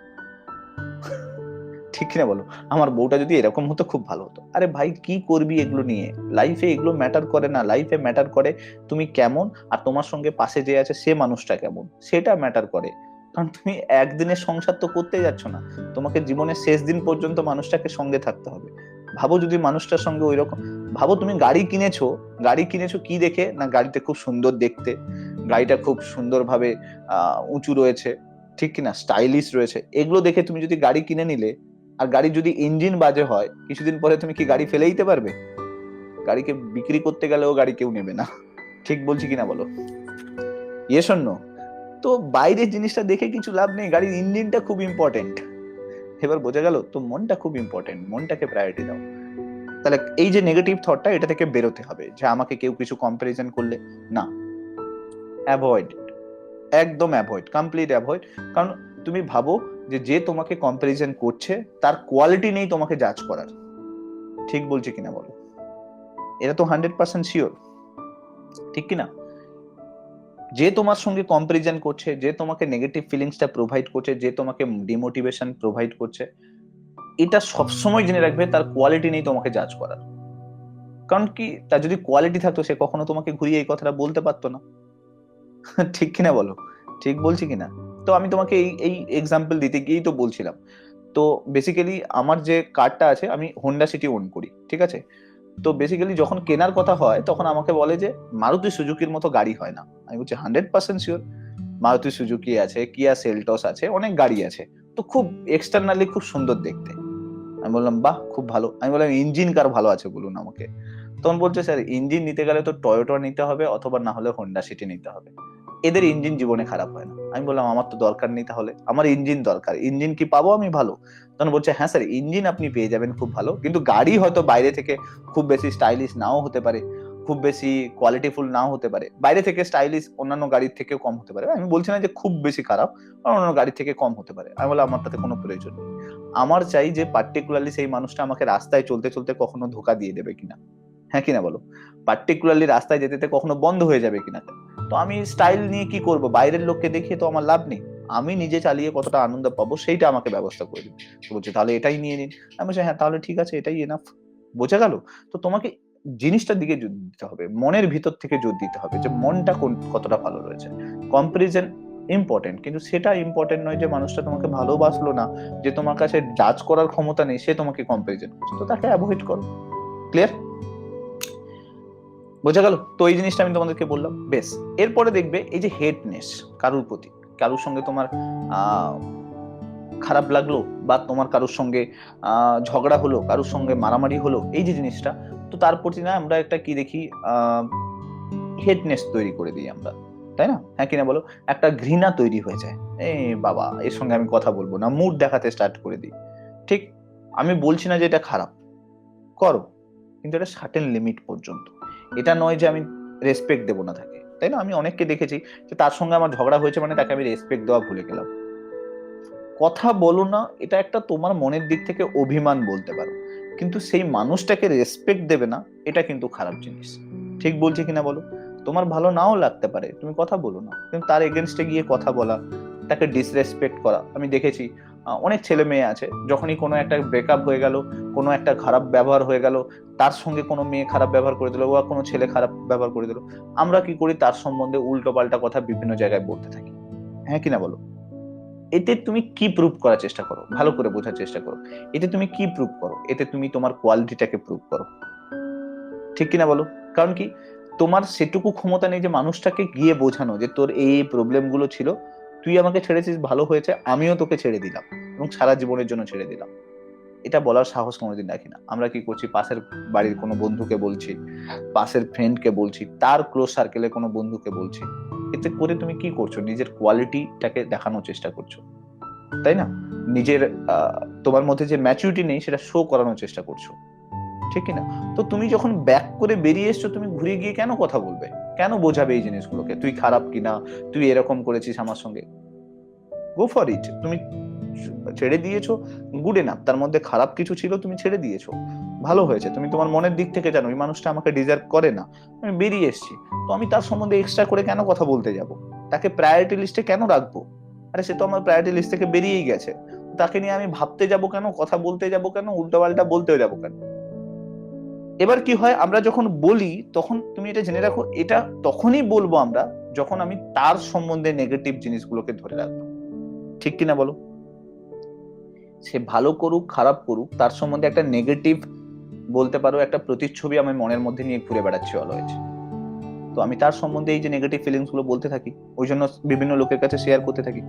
ঠিক কিনা বলো? আমার বউটা যদি এরকম হতো খুব ভালো হতো। আরে ভাই কি করবি এগুলো নিয়ে? লাইফে এগুলো ম্যাটার করে না। লাইফে ম্যাটার করে তুমি কেমন, আর তোমার সঙ্গে পাশে যে আছে সে মানুষটা কেমন, সেটা ম্যাটার করে। কারণ তুমি একদিনের সংসার তো করতে যাচ্ছ না, তোমাকে জীবনের শেষ দিন পর্যন্ত মানুষটাকে সঙ্গে থাকতে হবে। ভাবো যদি মানুষটার সঙ্গে ওইরকম, ভাবো তুমি গাড়ি কিনেছো, গাড়ি কিনেছো কি দেখে? না গাড়িটা খুব সুন্দর দেখতে, গাড়িটা খুব সুন্দরভাবে উঁচু রয়েছে, ঠিক কিনা, স্টাইলিশ রয়েছে, এগুলো দেখে তুমি যদি গাড়ি কিনে নিলে, আর গাড়ির যদি ইঞ্জিন বাজে হয়, কিছুদিন পরে তুমি কি গাড়ি ফেলে দিতে পারবে? গাড়িকে বিক্রি করতে গেলেও গাড়ি কেউ নেবে না, ঠিক বলছি কিনা বলো? ইয়ে শোনো, তো বাইরের জিনিসটা দেখে কিছু লাভ নেই, গাড়ির ইঞ্জিনটা খুব ইম্পর্টেন্ট। এবার বোঝা গেল তো? মনটা খুব ইম্পর্টেন্ট, মনটাকে প্রায়োরিটি দাও। তাহলে এই যে নেগেটিভ থটটা, এটা থেকে বেরোতে হবে যে আমাকে কেউ কিছু কম্পারিজন করলে না, অ্যাভয়েড, একদম অ্যাভয়েড, কমপ্লিট অ্যাভয়েড। কারণ তুমি ভাবো যে তোমাকে কম্পারিজন করছে তার কোয়ালিটি নেই তোমাকে জাজ করার, ঠিক বলছি কিনা বলো? এটা তো 100% শিওর, ঠিক কিনা? যে তোমার সঙ্গে কম্পারিজন করছে, যে তোমাকে নেগেটিভ ফিলিংসটা প্রোভাইড করছে, যে তোমাকে ডিমোটিভেশন প্রোভাইড করছে, এটা সবসময় জেনে রাখবে তার কোয়ালিটি নেই তোমাকে জাজ করার। কারণ কি, তার যদি কোয়ালিটি থাকতো সে কখনো তোমাকে ঘুরিয়ে এই কথাটা বলতে পারতো না। ঠিক কিনা বলো? ঠিক বলছি কিনা? তো আমি তোমাকে এই এই এক্সাম্পল দিতে গিয়েই তো বলছিলাম। তো বেসিক্যালি আমার যে কারটা আছে, আমি হোন্ডা সিটি ওন করি, ঠিক আছে? তো বেসিক্যালি যখন কেনার কথা হয় তখন আমাকে বলে যে মারুতি সুজুকির মতো গাড়ি হয় না। আমি বলছি 100% শিওর, মারুতি সুজুকি আছে, কিয়া সেলটস আছে, অনেক গাড়ি আছে, তো খুব এক্সটার্নালি খুব সুন্দর দেখতে। আমি বললাম বাহ, খুব ভালো। আমি বললাম ইঞ্জিন কার ভালো আছে বলুন আমাকে। তখন বলছে স্যার ইঞ্জিন নিতে গেলে তো টয়োটা নিতে হবে অথবা না হলে হোন্ডা সিটি নিতে হবে, এদের ইঞ্জিন জীবনে খারাপ হয় না। আমি বললাম আমার তো দরকার নেই, তাহলে আমার ইঞ্জিন দরকার, ইঞ্জিন কি পাবো আমি ভালো? তখন বলছে হ্যাঁ স্যার ইঞ্জিন আপনি পেয়ে যাবেন খুব ভালো, কিন্তু গাড়ি হয়তো বাইরে থেকে খুব বেশি স্টাইলিশ নাও হতে পারে, খুব বেশি কোয়ালিটিফুল নাও হতে পারে, বাইরে থেকে স্টাইলিশ অন্যান্য গাড়ির থেকেও কম হতে পারে। আমি বলছি না যে খুব বেশি খারাপ, অন্যান্য গাড়ির থেকে কম হতে পারে। আমি বললাম আমার তাতে কোনো প্রয়োজন নেই, আমার চাই যে পার্টিকুলারলি সেই মানুষটা আমাকে রাস্তায় চলতে চলতে কখনো ধোকা দিয়ে দেবে কিনা, হ্যাঁ কিনা বলো? পার্টিকুলারলি রাস্তায় যেতে যেতে কখনো বন্ধ হয়ে যাবে কিনা। তো আমি স্টাইল নিয়ে কি করব, বাইরের লোককে দেখিয়ে তো আমার লাভ নেই, আমি নিজে চালিয়ে কতটা আনন্দ পাবো সেইটা আমাকে ব্যবস্থা করে দিন। তো বলছে তাহলে এটাই নিয়ে নিন। আমি বলছি হ্যাঁ তাহলে ঠিক আছে, এটাই এনাফ। বোঝা গেল? তো তোমাকে জিনিসটার দিকে জোর দিতে হবে, মনের ভিতর থেকে জোর দিতে হবে যে মনটা কতটা ভালো রয়েছে। কম্পারিজন ইম্পর্টেন্ট, কিন্তু সেটা ইম্পর্টেন্ট নয় যে মানুষটা তোমাকে ভালোবাসলো না, যে তোমার কাছে জাজ করার ক্ষমতা নেই, সে তোমাকে কম্পারিজন করছে, তো তাকে অ্যাভয়েড করো। ক্লিয়ার? বোঝা গেল? তো এই জিনিসটা আমি তোমাদেরকে বললাম। বেশ, এরপরে দেখবে এই যে হেটনেস কারুর প্রতি, কারুর সঙ্গে তোমার খারাপ লাগলো, বা তোমার কারুর সঙ্গে ঝগড়া হলো, কারুর সঙ্গে মারামারি হলো, এই যে জিনিসটা, তো তার প্রতি না আমরা একটা কি দেখি, হেটনেস তৈরি করে দিই আমরা, তাই না? হ্যাঁ কিনা বলো? একটা ঘৃণা তৈরি হয়ে যায়, এই বাবা এর সঙ্গে আমি কথা বলবো না, মুড দেখাতে স্টার্ট করে দিই। ঠিক, আমি বলছি না যে এটা খারাপ, করো, কিন্তু এটা সার্টেন লিমিট পর্যন্ত। এটা নয় যে আমি রেসপেক্ট দেবো না তাকে, তাই না? আমি অনেককে দেখেছি যে তার সঙ্গে আমার ঝগড়া হয়েছে মানে তাকে আমি রেসপেক্ট দেওয়া ভুলে গেলাম। কথা বলো না, এটা একটা তোমার মনের দিক থেকে অভিমান বলতে পারো, কিন্তু সেই মানুষটাকে রেসপেক্ট দেবে না, এটা কিন্তু খারাপ জিনিস। ঠিক বলছি কিনা বলো? তোমার ভালো নাও লাগতে পারে, তুমি কথা বলো না, কিন্তু তার এগেনস্টে গিয়ে কথা বলা, তাকে ডিসরেসপেক্ট করা, আমি দেখেছি অনেক ছেলে মেয়ে আছে, যখনই কোনো একটা ব্রেকআপ হয়ে গেল, কোনো একটা খারাপ ব্যবহার হয়ে গেল, তার সঙ্গে কোনো মেয়ে খারাপ ব্যবহার করে দিল বা কোনো ছেলে খারাপ ব্যবহার করে দিল, আমরা কি করি, তার সম্বন্ধে উল্টো পাল্টা কথা বিভিন্ন জায়গায় বলতে থাকি। হ্যাঁ কিনা বলো? এতে তুমি কি প্রুভ করার চেষ্টা করো, ভালো করে বোঝার চেষ্টা করো। এতে তুমি কি প্রুভ করো? এতে তুমি তোমার কোয়ালিটিটাকে প্রুভ করো, ঠিক কিনা বলো? কারণ কি, তোমার সেটুকু ক্ষমতা নেই যে মানুষটাকে গিয়ে বোঝানো যে তোর এই প্রবলেম গুলো ছিল, তুই আমাকে ছেড়েছিস, ভালো হয়েছে, আমিও তোকে ছেড়ে দিলাম এবং সারা জীবনের জন্য ছেড়ে দিলাম। এটা বলার সাহস কোনোদিন রাখি না। আমরা কি করছি, পাশের বাড়ির কোনো বন্ধুকে বলছি, পাশের ফ্রেন্ডকে বলছি, তার ক্লোজ সার্কেলে কোনো বন্ধুকে বলছি। এতে করে তুমি কি করছো, নিজের কোয়ালিটিটাকে দেখানোর চেষ্টা করছো, তাই না? নিজের তোমার মধ্যে যে ম্যাচুরিটি নেই সেটা শো করানোর চেষ্টা করছো, ঠিক কিনা? তো তুমি যখন ব্যাক করে বেরিয়ে এসছো, তুমি ঘুরে গিয়ে কেন কথা বলবে, কেন বোঝাবে এই জিনিসগুলোকে, তুই খারাপ কিনা, তুই এরকম করেছিস আমার সঙ্গে? Go for it. তুমি ছেড়ে দিয়েছো, গুড এনাফ। তার মধ্যে খারাপ কিছু ছিল, তুমি ছেড়ে দিয়েছো, ভালো হয়েছে। তুমি তোমার মনের দিক থেকে জানো এই মানুষটা আমাকে ডিজার্ভ করে না, আমি বেরিয়ে এসেছি, তো আমি তার সম্বন্ধে এক্সট্রা করে কেন কথা বলতে যাব, তাকে প্রায়োরিটি লিস্টে কেন রাখবো? আরে সে তো আমার প্রায়োরিটি লিস্ট থেকে বেরিয়েই গেছে, তাকে নিয়ে আমি ভাবতে যাব কেন, কথা বলতে যাব কেন, উল্টোপাল্টা বলতে যাব কেন? এবার কি হয়, আমরা যখন বলি তখন তুমি এটা জেনে রাখো, এটা তখনই বলবো আমরা যখন আমি তার সম্বন্ধে নেগেটিভ জিনিসগুলোকে ধরে রাখবো, ঠিক কিনা বলো? সে ভালো করুক খারাপ করুক, তার সম্বন্ধে একটা নেগেটিভ বলতে পারো, একটা প্রতিচ্ছবি আমি মনের মধ্যে নিয়ে ঘুরে বেড়াচ্ছি অলওয়েজ। তো আমি তার সম্বন্ধে এই যে নেগেটিভ ফিলিংস গুলো বলতে থাকি, ওই জন্য বিভিন্ন লোকের কাছে শেয়ার করতে থাকি।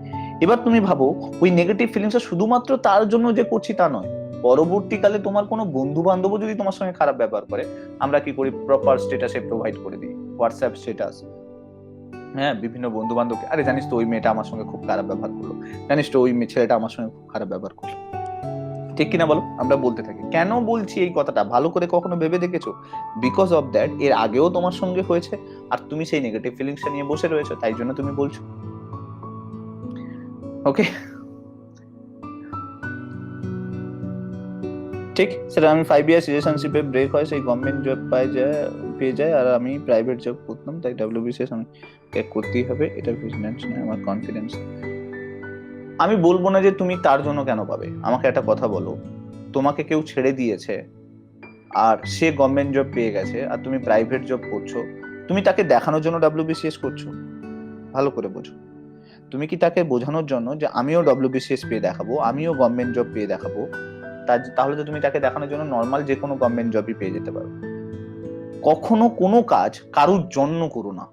এবার তুমি ভাবো, ওই নেগেটিভ ফিলিংসটা শুধুমাত্র তার জন্য যে করছি তা নয়, পরবর্তীকালে তোমার কোনো বন্ধু বান্ধব যদি তোমার সঙ্গে খারাপ ব্যবহার করে, আমরা কি করি, প্রপার স্ট্যাটাসে প্রোভাইড করে দিই, হোয়াটসঅ্যাপ স্ট্যাটাস। হ্যাঁ, বিভিন্ন বন্ধু বান্ধবকে, আরে জানিস তো ওই মেয়েটা আমার সঙ্গে খুব খারাপ ব্যবহার করলো, জানিস তো ওই ছেলেটা আমার সঙ্গে খুব খারাপ ব্যবহার করলো, ঠিক কিনা বলো? আমরা বলতে থাকি। কেন বলছি এই কথাটা ভালো করে কখনো ভেবে দেখেছো? বিকজ অফ দ্যাট এর আগেও তোমার সঙ্গে হয়েছে, আর তুমি সেই নেগেটিভ ফিলিংসটা নিয়ে বসে রয়েছো, তাই জন্য তুমি বলছো। ওকে, ঠিক সেটা আমি 5 ইয়ার্স রিলেশনশিপে ব্রেক হয়, সেই গভর্নমেন্ট জব পেয়ে যায়, আর আমি প্রাইভেট জব করতাম, তাই ডাব্লিউবিসিএস আমাকে করতেই হবে, এটা বিজনেস নয়, আমার কনফিডেন্স। আমি বলবো না যে তুমি তার জন্য কেন পাবে। আমাকে একটা কথা বলো, তোমাকে কেউ ছেড়ে দিয়েছে আর সে গভর্নমেন্ট জব পেয়ে গেছে আর তুমি প্রাইভেট জব করছো, তুমি তাকে দেখানোর জন্য ডাব্লিউবিসিএস করছো? ভালো করে বোঝো। তুমি কি তাকে বোঝানোর জন্য যে আমিও ডাব্লিউবিসিএস পেয়ে দেখাবো, আমিও গভর্নমেন্ট জব পেয়ে দেখাবো? তাহলে তো তুমি তাকে দেখানোর জন্য নর্মাল যে কোনো গভর্নমেন্ট জবই পেয়ে যেতে পারো। কখনো কোনো কাজ কারুর জন্য করো না,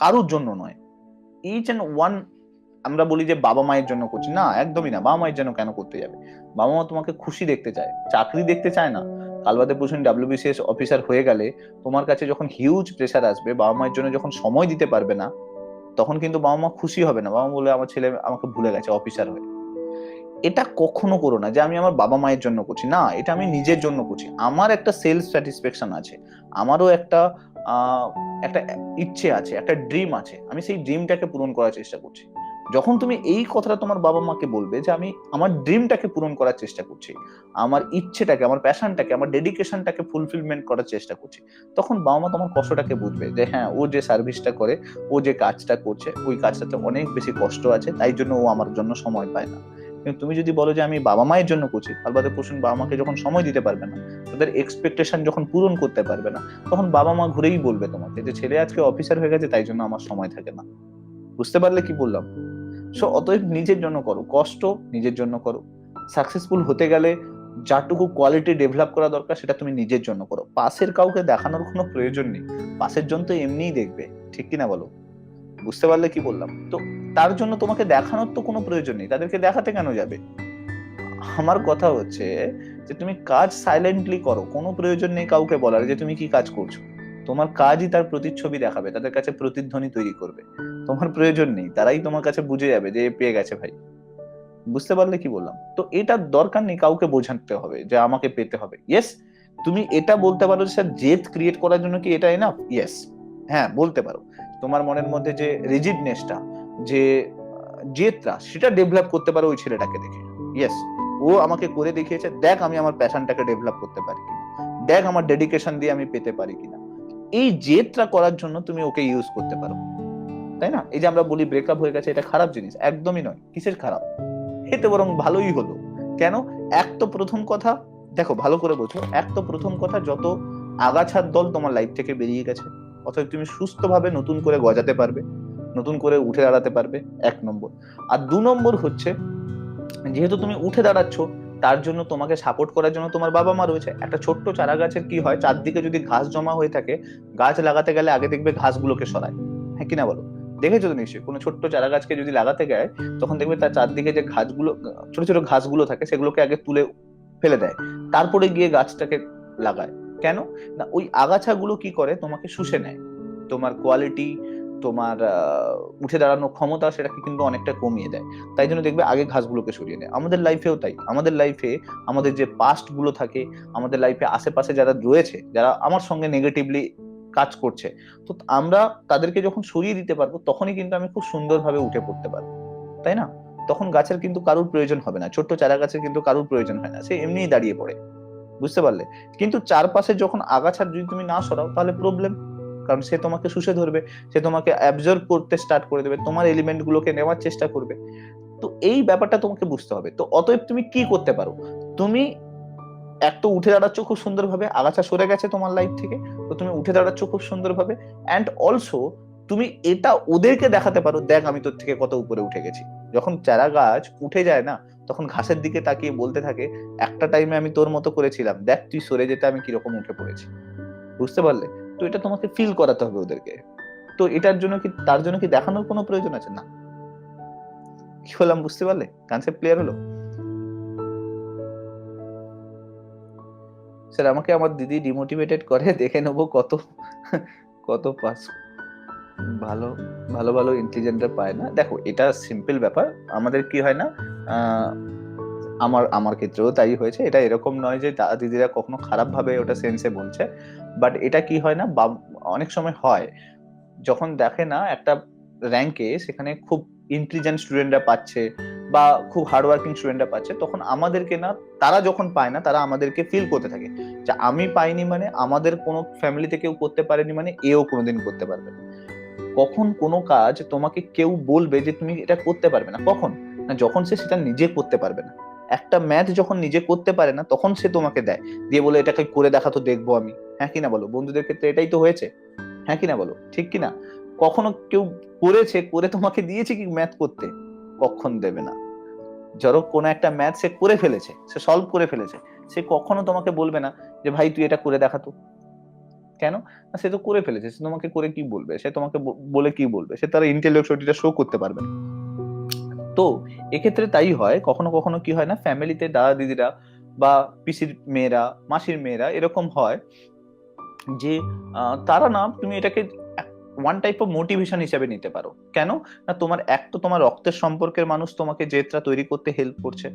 কারুর জন্য নয়। ইচ এন্ড ওয়ান, আমরা বলি যে বাবা মায়ের জন্য করছি, না একদমই না। বাবা মায়ের জন্য কেন করতে যাবে? বাবা মা তোমাকে খুশি দেখতে চায়, চাকরি দেখতে চায় না। কাল বাদে পরশু ডাব্লিউবিসিএস অফিসার হয়ে গেলে তোমার কাছে যখন হিউজ প্রেশার আসবে, বাবা মায়ের জন্য যখন সময় দিতে পারবে না, তখন কিন্তু বাবা মা খুশি হবে না। বাবা মা বলে আমার ছেলে আমাকে ভুলে গেছে অফিসার হয়ে। এটা কখনো করো না যে আমি আমার বাবা মায়ের জন্য করছি, না, এটা আমি নিজের জন্য করছি। আমার একটা সেলফ স্যাটিসফ্যাকশন আছে, আমারও একটা আহ একটা ইচ্ছে আছে, একটা ড্রিম আছে, আমি সেই ড্রিমটাকে পূরণ করার চেষ্টা করছি। যখন তুমি এই কথাটা তোমার বাবা মাকে বলবে যে আমি আমার ড্রিমটাকে পূরণ করার চেষ্টা করছি, আমার ইচ্ছেটাকে, আমার প্যাশনটাকে, আমার ডেডিকেশনটাকে ফুলফিলমেন্ট করার চেষ্টা করছি, তখন বাবা মা তোমার কষ্টটাকে বুঝবে যে হ্যাঁ, ও যে সার্ভিসটা করে, ও যে কাজটা করছে, ওই কাজটাতে অনেক বেশি কষ্ট আছে, তাই জন্য ও আমার জন্য সময় পায় না। কিন্তু তুমি যদি বলো যে আমি বাবা মায়ের জন্য করছি, কাল বাদে পরশু বাবা মাকে যখন সময় দিতে পারবে না, তাদের এক্সপেকটেশন যখন পূরণ করতে পারবে না, তখন বাবা মা ঘুরেই বলবে তোমাকে যে ছেলে আজকে অফিসার হয়ে গেছে, তাই জন্য আমার সময় থাকে না। বুঝতে পারলে কি বললাম? সো অতএব নিজের জন্য করো, কষ্ট নিজের জন্য করো। সাকসেসফুল হতে গেলে যাটুকু কোয়ালিটি ডেভেলপ করা দরকার সেটা তুমি নিজের জন্য করো, পাশের কাউকে দেখানোর কোনো প্রয়োজন নেই। পাশের জন তো এমনিই দেখবে, ঠিক কিনা বলো? বুঝতে পারলে কি বললাম? তো তার জন্য তোমাকে দেখানোর তো কোনো প্রয়োজন নেই, তাদেরকে দেখাতে কেন যাবে? আমার কথা হচ্ছে যে তুমি কাজ সাইলেন্টলি করো, কোনো প্রয়োজন নেই কাউকে বলার যে তুমি কি কাজ করছো। তোমার কাজই তার প্রতিচ্ছবি দেখাবে, তাদের কাছে প্রতিধ্বনি তৈরি করবে। তোমার প্রয়োজন নেই, তারাই তোমার কাছে বুঝে যাবে যে পেয়ে গেছে ভাই। বুঝতে পারলে কি বললাম? তো এটা দরকার নেই কাউকে বোঝাতে হবে যে আমাকে পেতে হবে। ইয়েস, তুমি এটা বলতে পারো স্যার, জেদ ক্রিয়েট করার জন্য কি এটা এনাফ? ইয়েস, হ্যাঁ বলতে পারো। তোমার মনের মধ্যে যে রিজিডনেসটা, যে জেদটা, সেটা ডেভেলপ করতে পারো ওই ছেলেটাকে দেখে। ইয়েস, ও আমাকে করে দেখিয়েছে, দেখ আমি আমার প্যাশনটাকে ডেভেলপ করতে পারি কিনা, দেখ আমার ডেডিকেশন দিয়ে আমি পেতে পারি কিনা। এই জেদটা করার জন্য তুমি ওকে ইউজ করতে পারো, তাই না? এই যে আমরা বলি ব্রেকআপ হয়ে গেছে, এটা খারাপ জিনিস? একদমই নয়। কিসের খারাপ? এতে বরং ভালোই হলো। কেন? এক তো প্রথম কথা, দেখো ভালো করে বোঝো, এক তো প্রথম কথা, যত আগাছার দল তোমার লাইফ থেকে বেরিয়ে গেছে, অতএব তুমি সুস্থভাবে নতুন করে গজাতে পারবে, নতুন করে উঠে দাঁড়াতে পারবে, 1 নম্বর। আর 2 নম্বর হচ্ছে, যেহেতু তুমি উঠে দাঁড়াচ্ছ, তার জন্য তোমাকে সাপোর্ট করার জন্য তোমার বাবা মা রয়েছে। একটা ছোট্ট চারা গাছের কি হয়, চারদিকে যদি ঘাস জমা হয়ে থাকে, গাছ লাগাতে গেলে আগে দেখবে ঘাসগুলোকে সরায়, হ্যাঁ কিনা বলো? দেখেছো তো নিশ্চয়ই, কোনো ছোট্ট চারা গাছকে যদি লাগাতে যায়, তখন দেখবে তার চারদিকে যে ঘাসগুলো, ছোট ছোট ঘাসগুলো থাকে, সেগুলোকে আগে তুলে ফেলে দেয়, তারপরে গিয়ে গাছটাকে লাগায়। কেন? না, ওই আগাছাগুলো কি করে, তোমাকে শুষে নেয়, তোমার কোয়ালিটি, তোমার উঠে দাঁড়ানোর ক্ষমতা, সেটাকে কিন্তু অনেকটা কমিয়ে দেয়। তাই জন্য দেখবে আগে ঘাসগুলোকে সরিয়ে নেয়। আমাদের লাইফেও তাই, আমাদের লাইফে আমাদের যে পাস্ট গুলো থাকে, আমাদের লাইফে আশেপাশে যারা রয়েছে, যারা আমার সঙ্গে নেগেটিভলি কাজ করছে, তো আমরা তাদেরকে যখন সরিয়ে দিতে পারবো, তখনই কিন্তু আমি খুব সুন্দরভাবে উঠে পড়তে পারবো, তাই না? তখন গাছের কিন্তু কারুর প্রয়োজন হবে না, ছোট্ট চারা গাছের কিন্তু কারুর প্রয়োজন হয় না, সে এমনিই দাঁড়িয়ে পড়ে। বুঝতে পারলে? কিন্তু চারপাশে যখন আগাছা যদি তুমি না সরাও, তাহলে প্রবলেম। কারণ সে তোমাকে শুষে ধরবে, সে তোমাকে অ্যাবজর্ব করতে স্টার্ট করে দেবে, তোমার এলিমেন্ট গুলোকে নেওয়ার চেষ্টা করবে। তো এই ব্যাপারটা তোমাকে বুঝতে হবে। তো অতএব তুমি কি করতে পারো? তুমি এক তো উঠে দাঁড়াচ্ছ খুব সুন্দরভাবে, আগাছা সরে গেছে তোমার লাইফ থেকে, তো তুমি উঠে দাঁড়াচ্ছ খুব সুন্দরভাবে। অ্যান্ড অলসো তুমি এটা ওদেরকে দেখাতে পারো, দেখ আমি তোর থেকে কত উপরে উঠে গেছি। যখন চারা গাছ উঠে যায় না, তখন ঘাসের দিকে তাকিয়ে বলতে থাকে, একটা টাইমে আমি তোর মতো করেছিলাম, দেখ তুই সরে যেতে আমি কিরকম উঠে পড়েছি। বুঝতে পারলে? তো এটা তোমাকে ফিল করাতে হবে ওদেরকে। তো এটার জন্য কি, তার জন্য কি দেখানোর কোনো প্রয়োজন আছে? না। কি বললাম, বুঝতে পারলে? কনসেপ্ট ক্লিয়ার হলো? স্যার আমাকে আমার দিদি ডিমোটিভেটেড করে, দেখে নেবো কত কত পাস ভালো ভালো ভালো ইন্টেলিজেন্টরা পায় না। দেখো এটা সিম্পল ব্যাপার। আমাদের কি হয় না, আমার আমার ক্ষেত্রেও তাই হয়েছে। এটা এরকম নয় যে দাদা দিদিরা কখনো খারাপ ভাবে ওটা সেন্সে বলছে, বাট এটা কি হয় না, অনেক সময় হয় যখন দেখে না একটা র্যাঙ্কে সেখানে খুব ইন্টেলিজেন্ট স্টুডেন্টরা পাচ্ছে বা খুব হার্ডওয়ার্কিং স্টুডেন্টরা পাচ্ছে, তখন আমাদেরকে না, তারা যখন পায় না তারা আমাদেরকে ফিল করতে থাকে যে আমি পাইনি মানে আমাদের কোনো ফ্যামিলিতে কেউ করতে পারেনি মানে এও কোনোদিন করতে পারবে না। কখন কোনো কাজ তোমাকে কেউ বলবে যে তুমি এটা করতে পারবে না, কখন না যখন সে সেটা নিজে করতে পারবে না। একটা ম্যাথ যখন নিজে করতে পারে না তখন সে তোমাকে দেয়, দিয়ে বলে এটাকে করে দেখা তো দেখবো আমি। হ্যাঁ কি না বলো? বন্ধুদের ক্ষেত্রে এটাই তো হয়েছে। হ্যাঁ কি না বলো? ঠিক কি না? কখনো কেউ করেছে, করে তোমাকে দিয়েছে কি ম্যাথ করতে? কখন দেবে না। ধরো কোনো একটা ম্যাথ সে করে ফেলেছে, সে সলভ করে ফেলেছে, সে কখনো তোমাকে বলবে না যে ভাই তুই এটা করে দেখাতো। কেন? না, সে তো করে ফেলেছে, সে তোমাকে করে কি বলবে? সে তোমাকে বলে কি বলবে? সে তার ইন্টেলেকচুয়ালিটিটা শো করতে পারবে না। তো এক্ষেত্রে তাই হয়, কখনো কখনো কি হয় না, ফ্যামিলিতে দাদা দিদিরা বা পিসির মেয়েরা, মাসির মেয়েরা এরকম হয় যে তারা না, তুমি এটাকে ওয়ান টাইপ অফ মোটিভেশন হিসেবে নিতে পারো। কেন? না, তোমার এক তো তোমার রক্তের সম্পর্কের মানুষ তোমাকে জেদটা তৈরি করতে হেল্প করছে,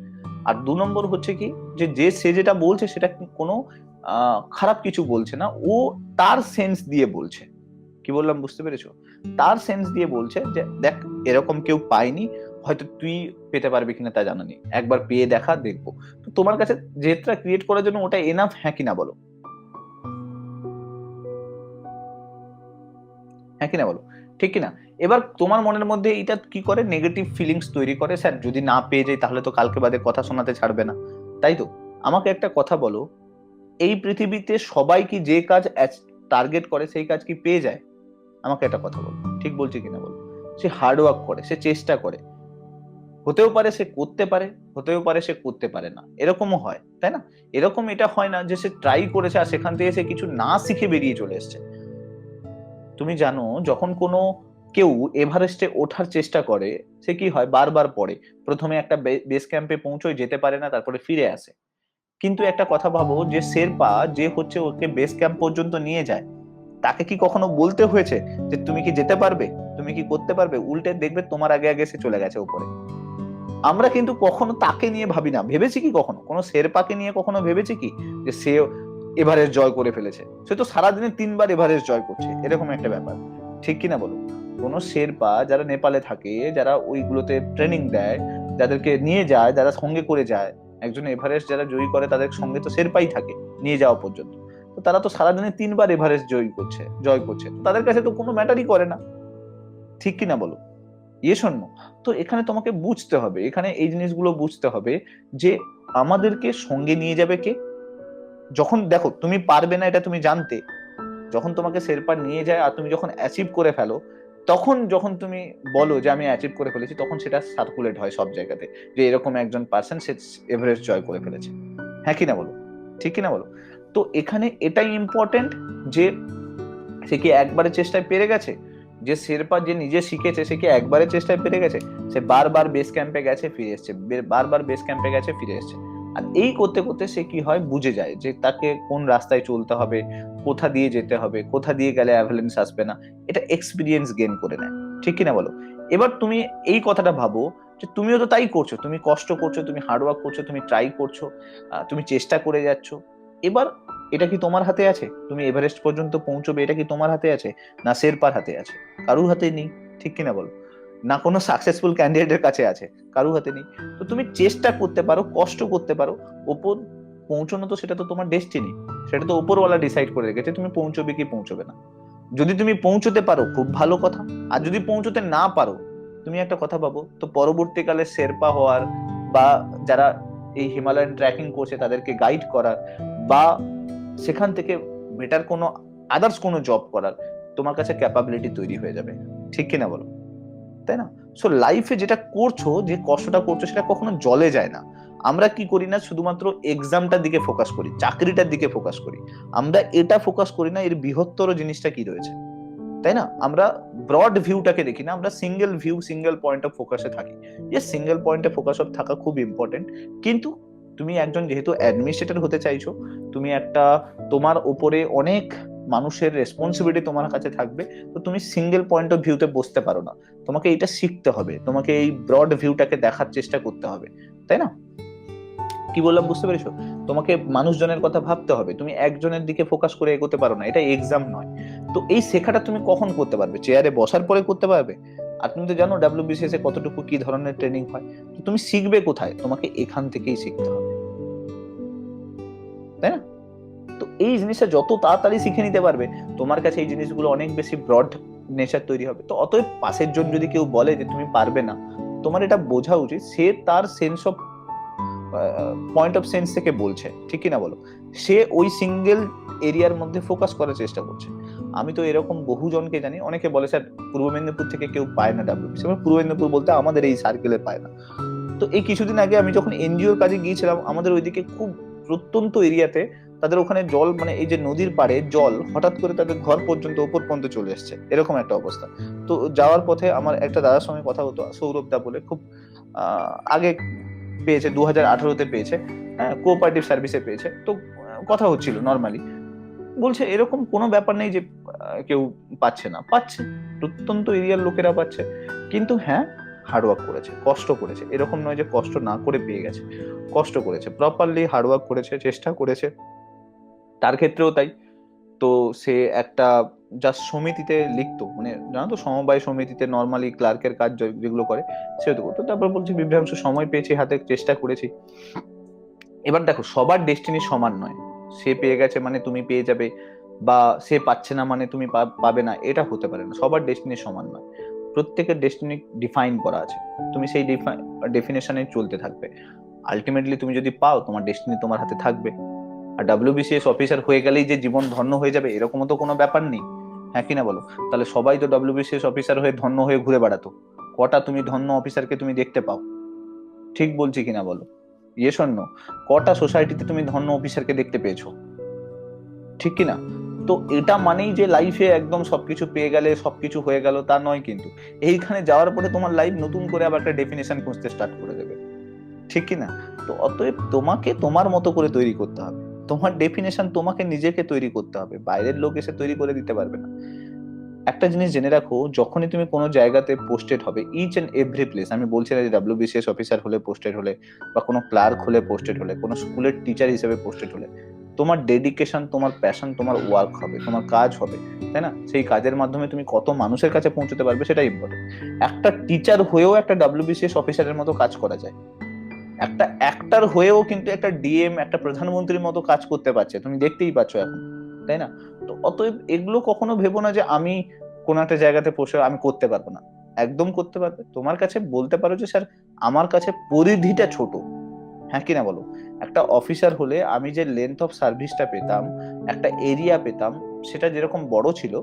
আর দু নম্বর হচ্ছে কি, যে সে যেটা বলছে সেটা কোনো খারাপ কিছু বলছে না, ও তার সেন্স দিয়ে বলছে। কি বললাম বুঝতে পেরেছো? তার সেন্স দিয়ে বলছে যে দেখ, এরকম কেউ পায়নি, হয়তো তুই পেতে পারবি কিনা তা জানা নেই, একবার পেয়ে দেখা, দেখবো। তো তোমার কাছে জেদটা ক্রিয়েট করার জন্য ওটা এনাফ, হ্যাঁ কিনা বলো? হ্যাঁ কিনা বলো? ঠিক কিনা? এবার তোমার মনের মধ্যে এটা কি করে, নেগেটিভ ফিলিংস তৈরি করে, স্যার যদি না পেয়ে যাই তাহলে তো কালকে বাদে কথা শোনাতে ছাড়বে না, তাই তো? আমাকে একটা কথা বলো, এই পৃথিবীতে সবাই কি যে কাজ টার্গেট করে সেই কাজ কি পেয়ে যায়? আমাকে একটা কথা বলো, ঠিক বলছি কিনা বলো? সে হার্ড ওয়ার্ক করে, সে চেষ্টা করে, হতেও পারে সে করতে পারে, হতেও পারে সে করতে পারে না, এরকমও হয়, তাই না? এরকম এটা হয় না যে সে ট্রাই করেছে আর সেখান থেকে সে কিছু না শিখে বেরিয়ে চলে এসেছে। তুমি জানো, যখন কোনো কেউ এভারেস্টে ওঠার চেষ্টা করে, সে কি হয়, বারবার পড়ে, প্রথমে একটা বেস ক্যাম্পে পৌঁছয়, যেতে পারে না, তারপরে ফিরে আসে। কিন্তু একটা কথা ভাবো, যে শেরপা যে হচ্ছে ওকে বেস ক্যাম্প পর্যন্ত নিয়ে যায়, তাকে কি কখনো বলতে হয়েছে যে তুমি কি যেতে পারবে, তুমি কি করতে পারবে? উল্টে দেখবে তোমার আগে আগে সে চলে গেছে উপরে। আমরা কিন্তু কখনো তাকে নিয়ে ভাবি না, ভেবেছি কি কখনো কোনো শেরপাকে নিয়ে কখনো ভেবেছি কি যে সে এভারেস্ট জয় করে ফেলেছে? সে তো সারাদিনে 3বার এভারেস্ট জয় করছে, এরকম একটা ব্যাপার। ঠিক কিনা বলো? কোন শেরপা যারা নেপালে থাকে, যারা ওইগুলোতে ট্রেনিং দেয়, যাদেরকে নিয়ে যায়, যারা সঙ্গে করে যায়, একজন এভারেস্ট যারা জয়ী করে তাদের সঙ্গে তো শেরপাই থাকে নিয়ে যাওয়া পর্যন্ত। তো তারা তো সারাদিনে 3বার এভারেস্ট জয় করছে, তো তাদের কাছে তো কোনো ম্যাটারই করে না। ঠিক কিনা বলো? ইয়ে শোনো, তো এখানে তোমাকে বুঝতে হবে, এখানে এই জিনিসগুলো বুঝতে হবে যে আমাদেরকে সঙ্গে নিয়ে যাবে কে? যখন দেখো তুমি পারবে না এটা তুমি জানতে, যখন তোমাকে শেরপা নিয়ে যায় আর তুমি যখন অ্যাচিভ করে ফেলো, তখন যখন তুমি বলো যে আমি অ্যাচিভ করে ফেলেছি, তখন সেটা সার্কুলেট হয় সব জায়গাতে যে এরকম একজন পার্সন সে এভারেস্ট জয় করে ফেলেছে। হ্যাঁ কি না বলো? ঠিক কি না বলো? তো এখানে এটাই ইম্পর্টেন্ট যে সে কি একবারের চেষ্টায় পেরে গেছে? যে শেরপা যে নিজে শিখেছে সে কি একবারের চেষ্টায় পেরে গেছে? সে বারবার বেস ক্যাম্পে গেছে, ফিরে এসছে, বারবার বেস ক্যাম্পে গেছে, ফিরে এসছে। আর এই করতে করতে সে কি হয়, বুঝে যায় যে তাকে কোন রাস্তায় চলতে হবে, কোথা দিয়ে যেতে হবে, কোথা দিয়ে গেলে অ্যাভেলেন্স আসবে না। এটা এক্সপিরিয়েন্স গেইন করে নেয়। ঠিক কিনা বলো? এবার তুমি এই কথাটা ভাবো যে তুমিও তো তাই করছো, তুমি কষ্ট করছো, তুমি হার্ডওয়ার্ক করছো, তুমি ট্রাই করছো, তুমি চেষ্টা করে যাচ্ছ। এবার এটা কি তোমার হাতে আছে? তুমি এভারেস্ট পর্যন্ত পৌঁছবে এটা কি তোমার হাতে আছে? না শেরপার হাতে আছে? কারুর হাতে নেই। ঠিক কিনা বলো? না কোনো সাকসেসফুল ক্যান্ডিডেটের কাছে আছে, কারুর হাতে নেই। তো তুমি চেষ্টা করতে পারো, কষ্ট করতে পারো, ওপর পৌঁছানো তো সেটা তো তোমার ডেস্টিনি, সেটা তো ওপরওয়ালা ডিসাইড করে রেখেছে তুমি পৌঁছবে কি পৌঁছবে না। যদি তুমি পৌঁছতে পারো খুব ভালো কথা, আর যদি পৌঁছতে না পারো, তুমি একটা কথা ভাবো তো, পরবর্তীকালে শেরপা হওয়ার বা যারা এই হিমালয়ান ট্রেকিং করছে তাদেরকে গাইড করার বা সেখান থেকে বেটার কোনো আদার্স কোনো জব করার তোমার কাছে ক্যাপাবিলিটি তৈরি হয়ে যাবে। ঠিক কিনা বলো? তাই না? সো লাইফে যেটা করছো, যে কষ্টটা করছো, সেটা কখনো জলে যায় না। আমরা কি করি না, শুধুমাত্র এক্সামটার দিকে ফোকাস করি, চাকরিটার দিকে ফোকাস করি, আমরা এটা ফোকাস করি না এর বৃহত্তর জিনিসটা কি রয়েছে। তাই না? আমরা ব্রড ভিউটাকে দেখি না, আমরা single view, single point of ফোকাসে থাকি। যে সিঙ্গেল পয়েন্টে ফোকাস অফ থাকা খুব ইম্পর্টেন্ট, কিন্তু তুমি একজন যেহেতু অ্যাডমিনিস্ট্রেটর হতে চাইছো, তুমি একটা, তোমার উপরে অনেক মানুষের রেসপন্সিবিলিটি তোমার কাছে থাকবে, তো তুমি সিঙ্গেল পয়েন্ট অফ ভিউতে বসতে পারো না। তোমাকে এটা শিখতে হবে, তোমাকে এই ব্রড ভিউটাকে দেখার চেষ্টা করতে হবে, তাই না? কি বললাম বুঝতে পেরেছো? তোমাকে মানুষজনের কথা ভাবতে হবে, তুমি একজনের দিকে ফোকাস করে এগোতে পারো না, এটা এক্সাম নয়। তো এই শেখাটা তুমি কখন করতে পারবে? চেয়ারে বসার পরে করতে পারবে? আর তুমি তো জানো ডাব্লিউবিসিএস এ কতটুকু কি ধরনের ট্রেনিং হয়। তো তুমি শিখবে কোথায়? তোমাকে এখান থেকেই শিখতে হবে, তাই না? তো এই জিনিসটা যত তাড়াতাড়ি শিখে নিতে পারবে, তোমার কাছে এই জিনিসগুলো অনেক বেশি ব্রড নেচার তৈরি হবে। তো অতএব পাশের জন যদি কেউ বলে যে তুমি পারবে না, তোমার এটা বোঝা উচিত সে তার sense of point of sense থেকে বলছে, ঠিক কিনা বলো? সে ওই সিঙ্গেল এরিয়ার মধ্যে ফোকাস করার চেষ্টা করছে। আমি তো এরকম বহু জনকে জানি, অনেকে বলে স্যার পূর্ব মেদিনীপুর থেকে কেউ পায় না ডাব্লিউবিসি। পূর্ব মেদিনীপুর বলতে আমাদের এই সার্কেলে পায় না। তো এই কিছুদিন আগে আমি যখন এনজিওর কাজে গিয়েছিলাম, আমাদের ওইদিকে খুব প্রত্যন্ত এরিয়াতে তাদের ওখানে জল, মানে এই যে নদীর পাড়ে জল হঠাৎ করে তাদের ঘর পর্যন্ত ওপর পর্যন্ত চলে এসছে, এরকম একটা অবস্থা। তো যাওয়ার পথে আমার একটা দাদার সঙ্গে কথা হতো, সৌরভ দা বলে, খুব আগে পেয়েছে, 2018-তে পেয়েছে, হ্যাঁ, কোঅপারেটিভ সার্ভিসে পেয়েছে। তো কথা হচ্ছিল নর্মালি, বলছে এরকম কোনো ব্যাপার নেই যে কেউ পাচ্ছে না, পাচ্ছে, প্রত্যন্ত এরিয়ার লোকেরা পাচ্ছে। কিন্তু হ্যাঁ, হার্ডওয়ার্ক করেছে, কষ্ট করেছে, এরকম নয় যে কষ্ট না করে পেয়ে গেছে, কষ্ট করেছে, প্রপারলি হার্ডওয়ার্ক করেছে, চেষ্টা করেছে। তার ক্ষেত্রেও তাই। তো সে একটা জাস্ট সমিতিতে লিখতো, মানে জানো তো সমবায় সমিতিতে নর্মালি ক্লার্কের কাজ যেগুলো করে সেহেতু করতো। তারপর বলছে বিভ্রাংশ সময় পেয়েছি হাতে, চেষ্টা করেছি। এবার দেখো, সবার ডেস্টিনি সমান নয়। সে পেয়ে গেছে মানে তুমি পেয়ে যাবে, বা সে পাচ্ছে না মানে তুমি পাবে না, এটা হতে পারে না। সবার ডেস্টিনি সমান নয়, প্রত্যেকের ডেস্টিনি ডিফাইন করা আছে। তুমি সেই ডেফিনেশনে চলতে থাকবে। আলটিমেটলি তুমি যদি পাও, তোমার ডেস্টিনি তোমার হাতে থাকবে। আর ডাব্লিউবিসিএস অফিসার হয়ে গেলেই যে জীবন ধন্য হয়ে যাবে, এরকমও তো কোনো ব্যাপার নেই। হ্যাঁ কিনা বলো? তাহলে সবাই তো ডাব্লিউবিসিএস অফিসার হয়ে ধন্য হয়ে ঘুরে বেড়াতো। কটা তুমি ধন্য অফিসারকে তুমি দেখতে পাও? ঠিক বলছি কিনা বলো? ইয়ে শোনো, কটা সোসাইটিতে তুমি ধন্য অফিসারকে দেখতে পেয়েছো? ঠিক কিনা? তো এটা মানেই যে লাইফে একদম সবকিছু পেয়ে গেলে সবকিছু হয়ে গেল, তা নয় কিন্তু। এইখানে যাওয়ার পরে তোমার লাইফ নতুন করে আবার একটা ডেফিনেশন খুঁজতে স্টার্ট করে দেবে, ঠিক কিনা? তো অতএব তোমাকে তোমার মতো করে তৈরি করতে হবে। তোমার ডেফিনেশন তোমাকে নিজেকে তৈরি করতে হবে, বাইরের লোক এসে তৈরি করে দিতে পারবে না। একটা জিনিস জেনে রাখো, যখনই তুমি কোনো জায়গাতে পোস্টেড হবে, ইচ এন্ড এভরি প্লেস, আমি বলছি না যে ডাব্লিউবিসিএস অফিসার হলে পোস্টেড হলে, বা কোনো ক্লার্ক হলে পোস্টেড হলে, কোনো স্কুলের টিচার হিসেবে পোস্টেড হলে, তোমার ডেডিকেশন, তোমার প্যাশন, তোমার ওয়ার্ক হবে, তোমার কাজ হবে, তাই না? সেই কাজের মাধ্যমে তুমি কত মানুষের কাছে পৌঁছতে পারবে, সেটা ইম্পর্টেন্ট। একটা টিচার হয়েও একটা ডাব্লিউবিসিএস অফিসারের মতো কাজ করা যায়। একটা অ্যাক্টর হয়েও কিন্তু একটা ডিএম, একটা প্রধানমন্ত্রীর মতো কাজ করতে পারছে, তুমি দেখতেই পাচ্ছ এখন, তাই না? তো অতএব এগুলো কখনো ভেবো না যে আমি কোন একটা জায়গাতে বসে আমি করতে পারবো না। একদম করতে পারবে। তোমার কাছে বলতে পারো যে স্যার আমার কাছে পরিধিটা ছোট। হ্যাঁ কিনা বলো? একটা অফিসার হলে আমি যে লেন্থ অফ সার্ভিসটা পেতাম, একটা এরিয়া পেতাম, সেটা যেরকম বড় ছিল,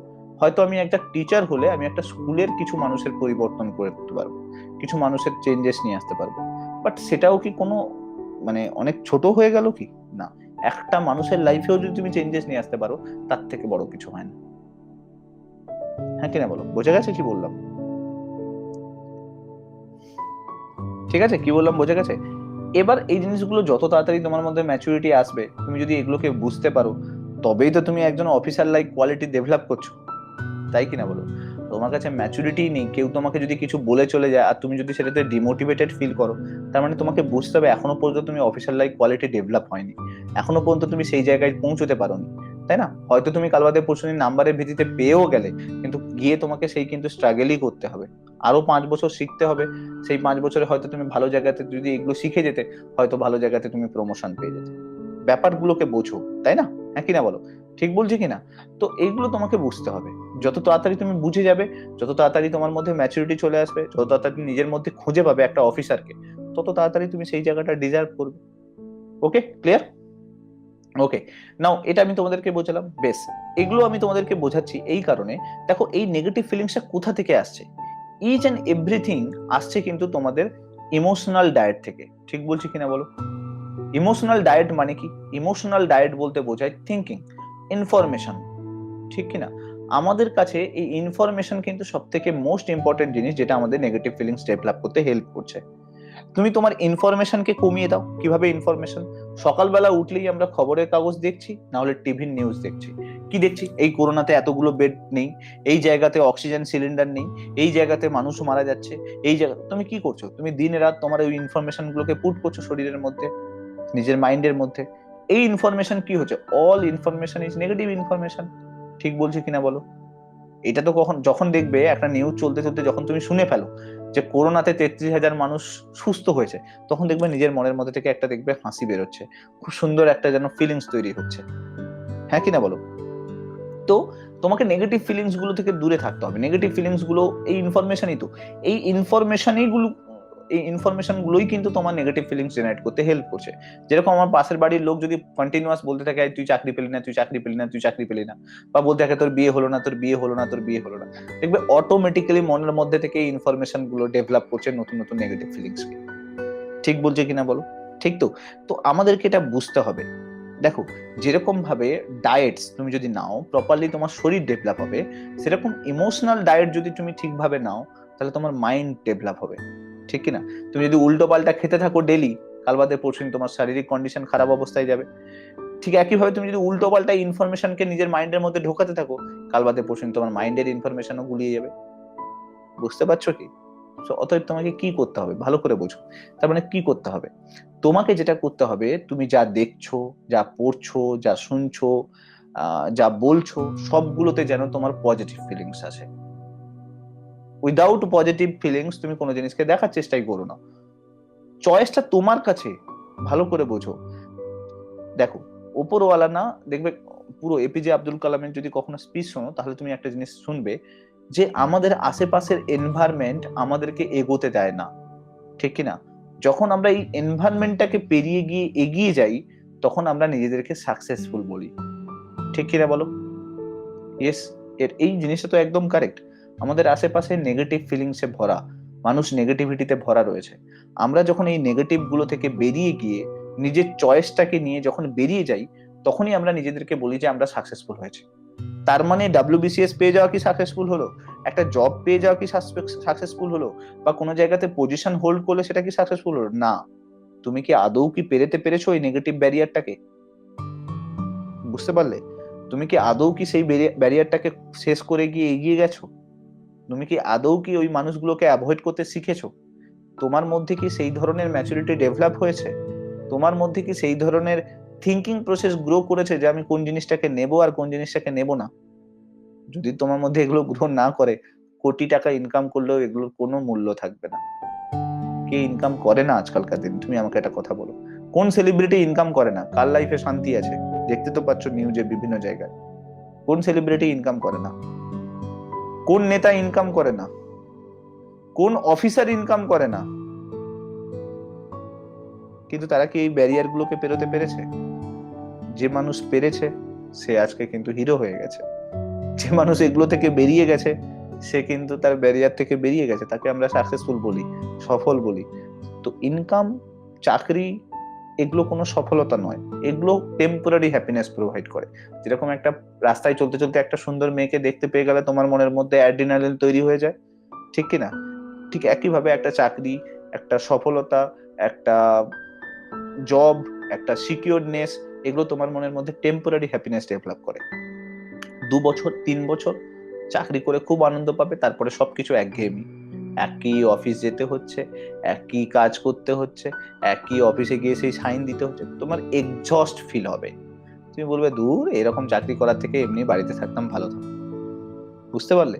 হয়তো আমি একটা টিচার হলে আমি একটা স্কুলের কিছু মানুষের পরিবর্তন করে দিতে পারবো, কিছু মানুষের চেঞ্জেস নিয়ে আসতে পারবো। বাট সেটাও কি কোনো, মানে অনেক ছোট হয়ে গেল কি? না। একটা মানুষের লাইফেও যদি তুমি চেঞ্জেস নিয়ে আসতে পারো, তার থেকে বড় কিছু হয় না। হ্যাঁ কিনা বলো? বোঝা গেছে কি বললাম? ঠিক আছে, কি বললাম বোঝা গেছে? এবার এই জিনিসগুলো যত তাড়াতাড়ি তোমার মধ্যে ম্যাচুরিটি আসবে, তুমি যদি এগুলোকে বুঝতে পারো, তবেই তো তুমি একজন অফিসার লাইক কোয়ালিটি ডেভেলপ করছো, তাই কিনা বলো? তোমার কাছে ম্যাচুরিটি নেই, কেউ তোমাকে যদি কিছু বলে চলে যায় আর তুমি যদি সেটাতে ডিমোটিভেটেড ফিল করো, তার মানে তোমাকে বুঝতে হবে এখনো পর্যন্ত তুমি অফিসার লাইক কোয়ালিটি ডেভেলপ হয়নি, এখনো পর্যন্ত তুমি সেই জায়গায় পৌঁছতে পারোনি, তাই না? হয়তো তুমি কাল বাদে পরশু দিন নাম্বারের ভিত্তিতে পেয়েও গেলে, কিন্তু গিয়ে তোমাকে সেই কিন্তু স্ট্রাগলই করতে হবে। আরো 5 বছর শিখতে হবে। সেই 5 বছরে হয়তো তুমি ভালো জায়গাতে যদি এগুলো শিখে যেতে, হয়তো ভালো জায়গাতে তুমি প্রমোশন পেয়ে যেতে। ব্যাপারগুলোকে বোঝো, তাই না? হ্যাঁ কিনা বলো? ঠিক বলছি কিনা? তো এইগুলো তোমাকে বুঝতে হবে। যত তাড়াতাড়ি তুমি বুঝে যাবে, যত তাড়াতাড়ি তোমার মধ্যে ম্যাচুরিটি চলে আসবে, যত তাড়াতাড়ি নিজের মধ্যে খুঁজে পাবে একটা অফিসারকে, তত তাড়াতাড়ি তুমি সেই জায়গাটা ডিজার্ভ করবে। ওকে, ক্লিয়ার? ওকে। নাও এটা আমি তোমাদেরকে বোঝালাম, বেশ। এগুলো আমি তোমাদেরকে বোঝাচ্ছি এই কারণে, দেখো এই নেগেটিভ ফিলিংসটা কোথা থেকে আসছে। ইচ এন্ড এভরিথিং আসছে কিন্তু তোমাদের ইমোশনাল ডায়েট থেকে। ঠিক বলছি কিনা বলো? ইমোশনাল ডায়েট মানে কি? ইমোশনাল ডায়েট বলতে বোঝায় থিঙ্কিং, ইনফরমেশন, ঠিক কিনা? আমাদের কাছে এই ইনফরমেশন কিন্তু সব থেকে মোস্ট ইম্পর্টেন্ট জিনিস, যেটা আমাদের নেগেটিভ ফিলিংস ডেভেলপ করতে হেল্প করছে। তুমি তোমার ইনফরমেশনকে কমিয়ে দাও। কিভাবে ইনফরমেশন? সকালবেলা উঠলেই আমরা খবরের কাগজ দেখছি, না হলে টিভির নিউজ দেখছি। কি দেখছি? এই করোনাতে এতগুলো বেড নেই, এই জায়গাতে অক্সিজেন সিলিন্ডার নেই, এই জায়গাতে মানুষ মারা যাচ্ছে, এই জায়গা, তুমি কি করছো? তুমি দিন রাত তোমার ওই ইনফরমেশন গুলোকে পুট করছো শরীরের মধ্যে, নিজের মাইন্ডের মধ্যে। এই ইনফরমেশন কি হচ্ছে, all information is negative information. ঠিক বলছি কিনা বলো? এটা তো যখন দেখবে একটা নিউজ চলতে চলতে যখন তুমি শুনে ফেলো যে করোনাতে 33,000 মানুষ সুস্থ হয়েছে, তখন দেখবে নিজের মনের মধ্যে থেকে একটা দেখবে হাসি বেরোচ্ছে, খুব সুন্দর একটা যেন ফিলিংস তৈরি হচ্ছে। হ্যাঁ কিনা বলো? তো তোমাকে নেগেটিভ ফিলিংস গুলো থেকে দূরে থাকতে হবে। নেগেটিভ ফিলিংস গুলো এই ইনফরমেশনই তো, এই ইনফরমেশন গুলোই কিন্তু তোমার নেগেটিভ ফিলিংস জেনারেট করতে হেল্প করছে। যেরকম আমার পাশের বাড়ির লোক যদি কন্টিনিউয়াস বলতে থাকে তুই চাকরি পেলি না, তুই চাকরি পেলি না, তুই চাকরি পেলি না, বা বলতে থাকে তোর বিয়ে হলো না, তোর বিয়ে হলো না, তোর বিয়ে হলো না, দেখবে অটোমেটিক্যালি মনের মধ্যে থেকে এই ইনফরমেশন গুলো ডেভেলপ করছে নতুন নতুন নেগেটিভ ফিলিংস কে। ঠিক বলছে কিনা বলো? ঠিক তো? তো আমাদেরকে এটা বুঝতে হবে। দেখো, যেরকম ভাবে ডায়েটস তুমি যদি নাও প্রপারলি তোমার শরীর ডেভেলপ হবে, সেরকম ইমোশনাল ডায়েট যদি তুমি ঠিকভাবে নাও তাহলে তোমার মাইন্ড ডেভেলপ হবে। ঠিক কিনা? তুমি যদি উল্টো পাল্টা খেতে থাকো ডেলি, কাল বাদে পরশু তোমার শারীরিক কন্ডিশন খারাপ অবস্থায় যাবে। ঠিক একইভাবে তুমি যদি উল্টো পাল্টা ইনফরমেশনকে নিজের মাইন্ডের মধ্যে ঢোকাতে থাকো, কাল বাদে পরশু তোমার মাইন্ডের ইনফরমেশনও গুলিয়ে যাবে। বুঝতে পারছো কি? অতএব তোমাকে কি করতে হবে ভালো করে বোঝো। তার মানে কি করতে হবে? তোমাকে যেটা করতে হবে, তুমি যা দেখছো, যা পড়ছো, যা শুনছো, যা বলছো, সবগুলোতে যেন তোমার পজিটিভ ফিলিংস আছে। উইদাউট পজিটিভ ফিলিংস তুমি কোনো জিনিসকে দেখার চেষ্টাই করো না। চয়েসটা তোমার কাছে, ভালো করে বোঝো। দেখো, ওপরওয়ালা না, দেখবে পুরো এপিজে আব্দুল কালামের যদি কখনো স্পিচ শোনো তাহলে তুমি একটা জিনিস শুনবে যে আমাদের আশেপাশের এনভায়রনমেন্ট আমাদেরকে এগোতে দেয় না। ঠিক কিনা? যখন আমরা এই এনভায়রনমেন্টটাকে পেরিয়ে গিয়ে এগিয়ে যাই তখন আমরা নিজেদেরকে সাকসেসফুল বলি। ঠিক কিনা বলো? ইয়েস, এই জিনিসটা তো একদম কারেক্ট। আমাদের আশেপাশে নেগেটিভ ফিলিংসে ভরা, মানুষ নেগেটিভিটিতে ভরা রয়েছে। আমরা যখন এই নেগেটিভ গুলো থেকে বেরিয়ে গিয়ে নিজের চয়েসটাকে নিয়ে যখন বেরিয়ে যাই, তখনই আমরা নিজেদেরকে বলি যে আমরা সাকসেসফুল হয়েছি। তার মানে WBCS পেয়ে যাওয়া কি সাকসেসফুল হলো? একটা জব পেয়ে যাওয়া কি সাকসেসফুল হলো? বা কোনো জায়গাতে পজিশন হোল্ড করলে সেটা কি সাকসেসফুল হলো? না। তুমি কি আদৌ কি পেরেতে পেরেছো এই নেগেটিভ ব্যারিয়ারটাকে? বুঝতে পারলে? তুমি কি আদৌ কি সেই ব্যারিয়ারটাকে শেষ করে গিয়ে এগিয়ে গেছো? তুমি কি আদৌ কি ওই মানুষগুলোকে অ্যাভয়েড করতে শিখেছো? তোমার মধ্যে কি সেই ধরনের ম্যাচুরিটি ডেভেলপ হয়েছে? তোমার মধ্যে কি সেই ধরনের থিঙ্কিং প্রসেস গ্রো করেছে যে আমি কোন জিনিসটাকে নেব আর কোন জিনিসটাকে নেব না? যদি তোমার মধ্যে এগুলো গ্রো না করে, কোটি টাকা ইনকাম করলেও এগুলোর কোনো মূল্য থাকবে না। কে ইনকাম করে না আজকালকার দিন? তুমি আমাকে একটা কথা বলো। কোন সেলিব্রিটি ইনকাম করে না? কার লাইফে শান্তি আছে? দেখতে তো পাচ্ছ নিউজে বিভিন্ন জায়গায়। কোন সেলিব্রিটি ইনকাম করে না? কোন নেতা ইনকাম করে না? কোন অফিসার ইনকাম করে না? কিন্তু তারা কি এই ব্যারিয়ার গুলোকে পেরোতে পেরেছে? যে মানুষ পেরেছে সে আজকে কিন্তু হিরো হয়ে গেছে। যে মানুষ এগুলো থেকে বেরিয়ে গেছে সে কিন্তু তার ব্যারিয়ার থেকে বেরিয়ে গেছে, তাকে আমরা সাকসেসফুল বলি, সফল বলি। তো ইনকাম, চাকরি, এগুলো কোনো সফলতা নয়। এগুলো টেম্পোরারি হ্যাপিনেস প্রোভাইড করে। যেরকম একটা রাস্তায় চলতে চলতে একটা সুন্দর মেয়েকে দেখতে পেয়ে গেলে তোমার মনের মধ্যে অ্যাড্রিনালিন তৈরি হয়ে যায়। ঠিক কিনা? ঠিক একইভাবে একটা চাকরি, একটা সফলতা, একটা জব, একটা সিকিউরনেস, এগুলো তোমার মনের মধ্যে টেম্পোরারি হ্যাপিনেস ডেভেলপ করে। 2 বছর 3 বছর চাকরি করে খুব আনন্দ পাবে, তারপরে সবকিছু একঘেয়েমি। একই অফিস যেতে হচ্ছে, একই কাজ করতে হচ্ছে, একই অফিসে গিয়ে সেই সাইন দিতে হচ্ছে, তোমার এক্সস্ট ফিল হবে। তুমি বলবে দূর, এরকম চাকরি করার থেকে এমনি বাড়িতে থাকতাম ভালো থাকতো। বুঝতে পারলে?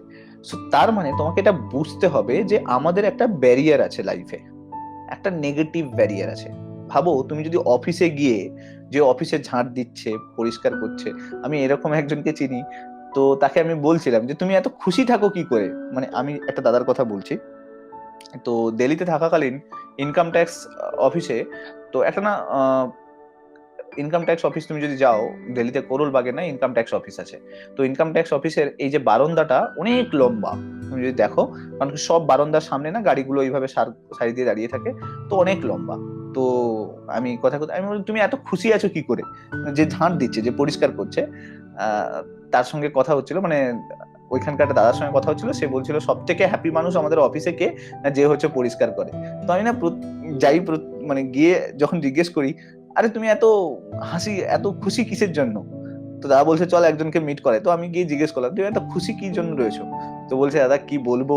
তার মানে তোমাকে এটা বুঝতে হবে যে আমাদের একটা ব্যারিয়ার আছে লাইফে, একটা নেগেটিভ ব্যারিয়ার আছে। ভাবো, তুমি যদি অফিসে গিয়ে, যে অফিসে ঝাঁট দিচ্ছে, পরিষ্কার করছে, আমি এরকম একজনকে চিনি। তো তাকে আমি বলছিলাম যে তুমি এত খুশি থাকো কি করে, মানে আমি একটা দাদার কথা বলছি। তো দিল্লিতে থাকাকালীন ইনকাম ট্যাক্স অফিসে, তো একটা না ইনকাম ট্যাক্স অফিস তুমি যদি যাও, দিল্লিতে করোল বাগে না ইনকাম ট্যাক্স অফিস আছে। তো ইনকাম ট্যাক্স অফিসের এই যে বারান্দাটা অনেক লম্বা, তুমি যদি দেখো, কারণ কি সব বারান্দার সামনে না গাড়িগুলো এইভাবে সারি দিয়ে দাঁড়িয়ে থাকে, তো অনেক লম্বা। তো আমি আমি বলি, তুমি এত খুশি আছো কি করে? যে ঝাঁট দিচ্ছে, যে পরিষ্কার করছে, তার সঙ্গে কথা হচ্ছিল, মানে ওইখানকার একটা দাদার সঙ্গে কথা হচ্ছিল, সে বলছিল সব থেকে হ্যাপি মানুষ আমাদের অফিসে কে না, যে হচ্ছে পরিষ্কার করে। তো আমি না যাই মানে গিয়ে যখন জিজ্ঞেস করি, আরে তুমি এত এত খুশি কিসের জন্য? তো দাদা বলছে চল একজনকে মিট করে। তো আমি গিয়ে জিজ্ঞেস করলাম তুমি এত খুশি কি জন্য রয়েছো? তো বলছে দাদা কি বলবো,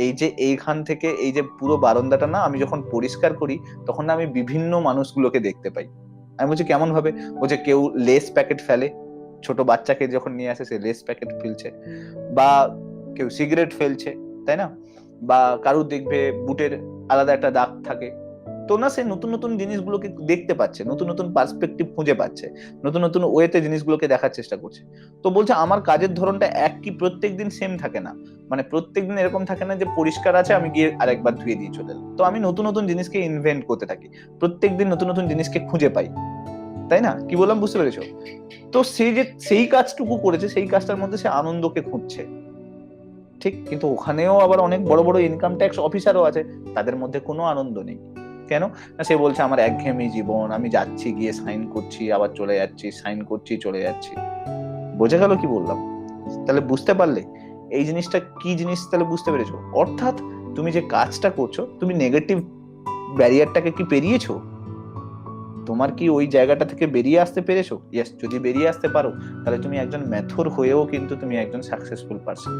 এই যে এইখান থেকে এই যে পুরো বারান্দাটা না আমি যখন পরিষ্কার করি তখন না আমি বিভিন্ন মানুষগুলোকে দেখতে পাই। আমি বলছি কেমন ভাবে? বলছে কেউ লেস প্যাকেট ফেলে, ছোট বাচ্চাকে যখন নিয়ে আসে সে লেস প্যাকেট ফেলছে, বা কেউ সিগারেট ফেলছে, তাই না? বা কারুর দেখবে বুটের আলাদা একটা দাগ থাকে। তো না, সে নতুন নতুন জিনিসগুলোকে দেখতে পাচ্ছে, নতুন নতুন পার্সপেক্টিভ খুঁজে পাচ্ছে, নতুন নতুন ওয়েতে জিনিসগুলোকে দেখার চেষ্টা করছে। তো বলছে আমার কাজের ধরনটা এক কি প্রত্যেকদিন সেম থাকে না, মানে প্রত্যেকদিন এরকম থাকে না যে পরিষ্কার আছে আমি গিয়ে আরেকবার ধুয়ে দিয়ে চলে এলাম। তো আমি নতুন নতুন জিনিসকে ইনভেন্ট করতে থাকি, প্রত্যেকদিন নতুন নতুন জিনিসকে খুঁজে পাই, তাই না? কি বললাম বুঝতে পেরেছো? তো সেই যে সেই কাজটুকু করেছে, সেই কাজটার মধ্যে সে আনন্দকে খুঁজছে, ঠিক। কিন্তু ওখানেও আবার অনেক বড় বড় ইনকাম ট্যাক্স অফিসারও আছে, তাদের মধ্যে কোনো আনন্দ নেই। কেন না? সে বলছে আমার একঘেয়েমি জীবন, আমি যাচ্ছি গিয়ে সাইন করছি আবার চলে যাচ্ছি, সাইন করছি চলে যাচ্ছি। বোঝা গেল কি বললাম? তাহলে বুঝতে পারলে এই জিনিসটা কি জিনিস, তাহলে বুঝতে পেরেছো? অর্থাৎ তুমি যে কাজটা করছো, তুমি নেগেটিভ ব্যারিয়ারটাকে কি পেরিয়েছো? তোমার কি ওই জায়গাটা থেকে বেরিয়ে আসতে পেরেছো? ইয়েস, যদি বেরিয়ে আসতে পারো তাহলে তুমি একজন মেথর হয়েও কিন্তু তুমি একজন সাকসেসফুল পারসন।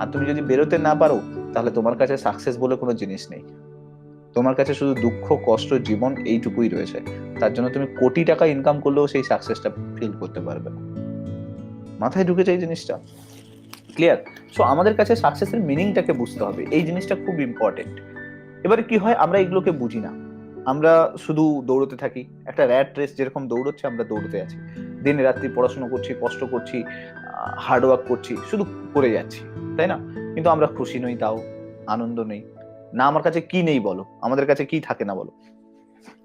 আর তুমি যদি বেরোতে না পারো তাহলে তোমার কাছে সাকসেস বলে কোনো জিনিস নেই, তোমার কাছে শুধু দুঃখ কষ্ট জীবন এইটুকুই রয়েছে। তার জন্য তুমি কোটি টাকা ইনকাম করলেও সেই সাকসেসটা ফিল করতে পারবে না। মাথায় ঢুকেছে এই জিনিসটা? ক্লিয়ার? সো আমাদের কাছে সাকসেসের মিনিংটাকে বুঝতে হবে, এই জিনিসটা খুব ইম্পর্টেন্ট। এবারে কি হয়, আমরা এগুলোকে বুঝি না, আমরা শুধু দৌড়তে থাকি, একটা র্যাট রেস যেরকম দৌড়চ্ছে আমরা দৌড়তে আছি, দিন রাত্রি পড়াশোনা করছি, কষ্ট করছি, হার্ড ওয়ার্ক করছি, শুধু করে যাচ্ছি, তাই না? কিন্তু আমরা খুশি নই, তাও আনন্দ নেই। না আমার কাছে কি নেই বলো, আমাদের কাছে কি থাকে না বলো?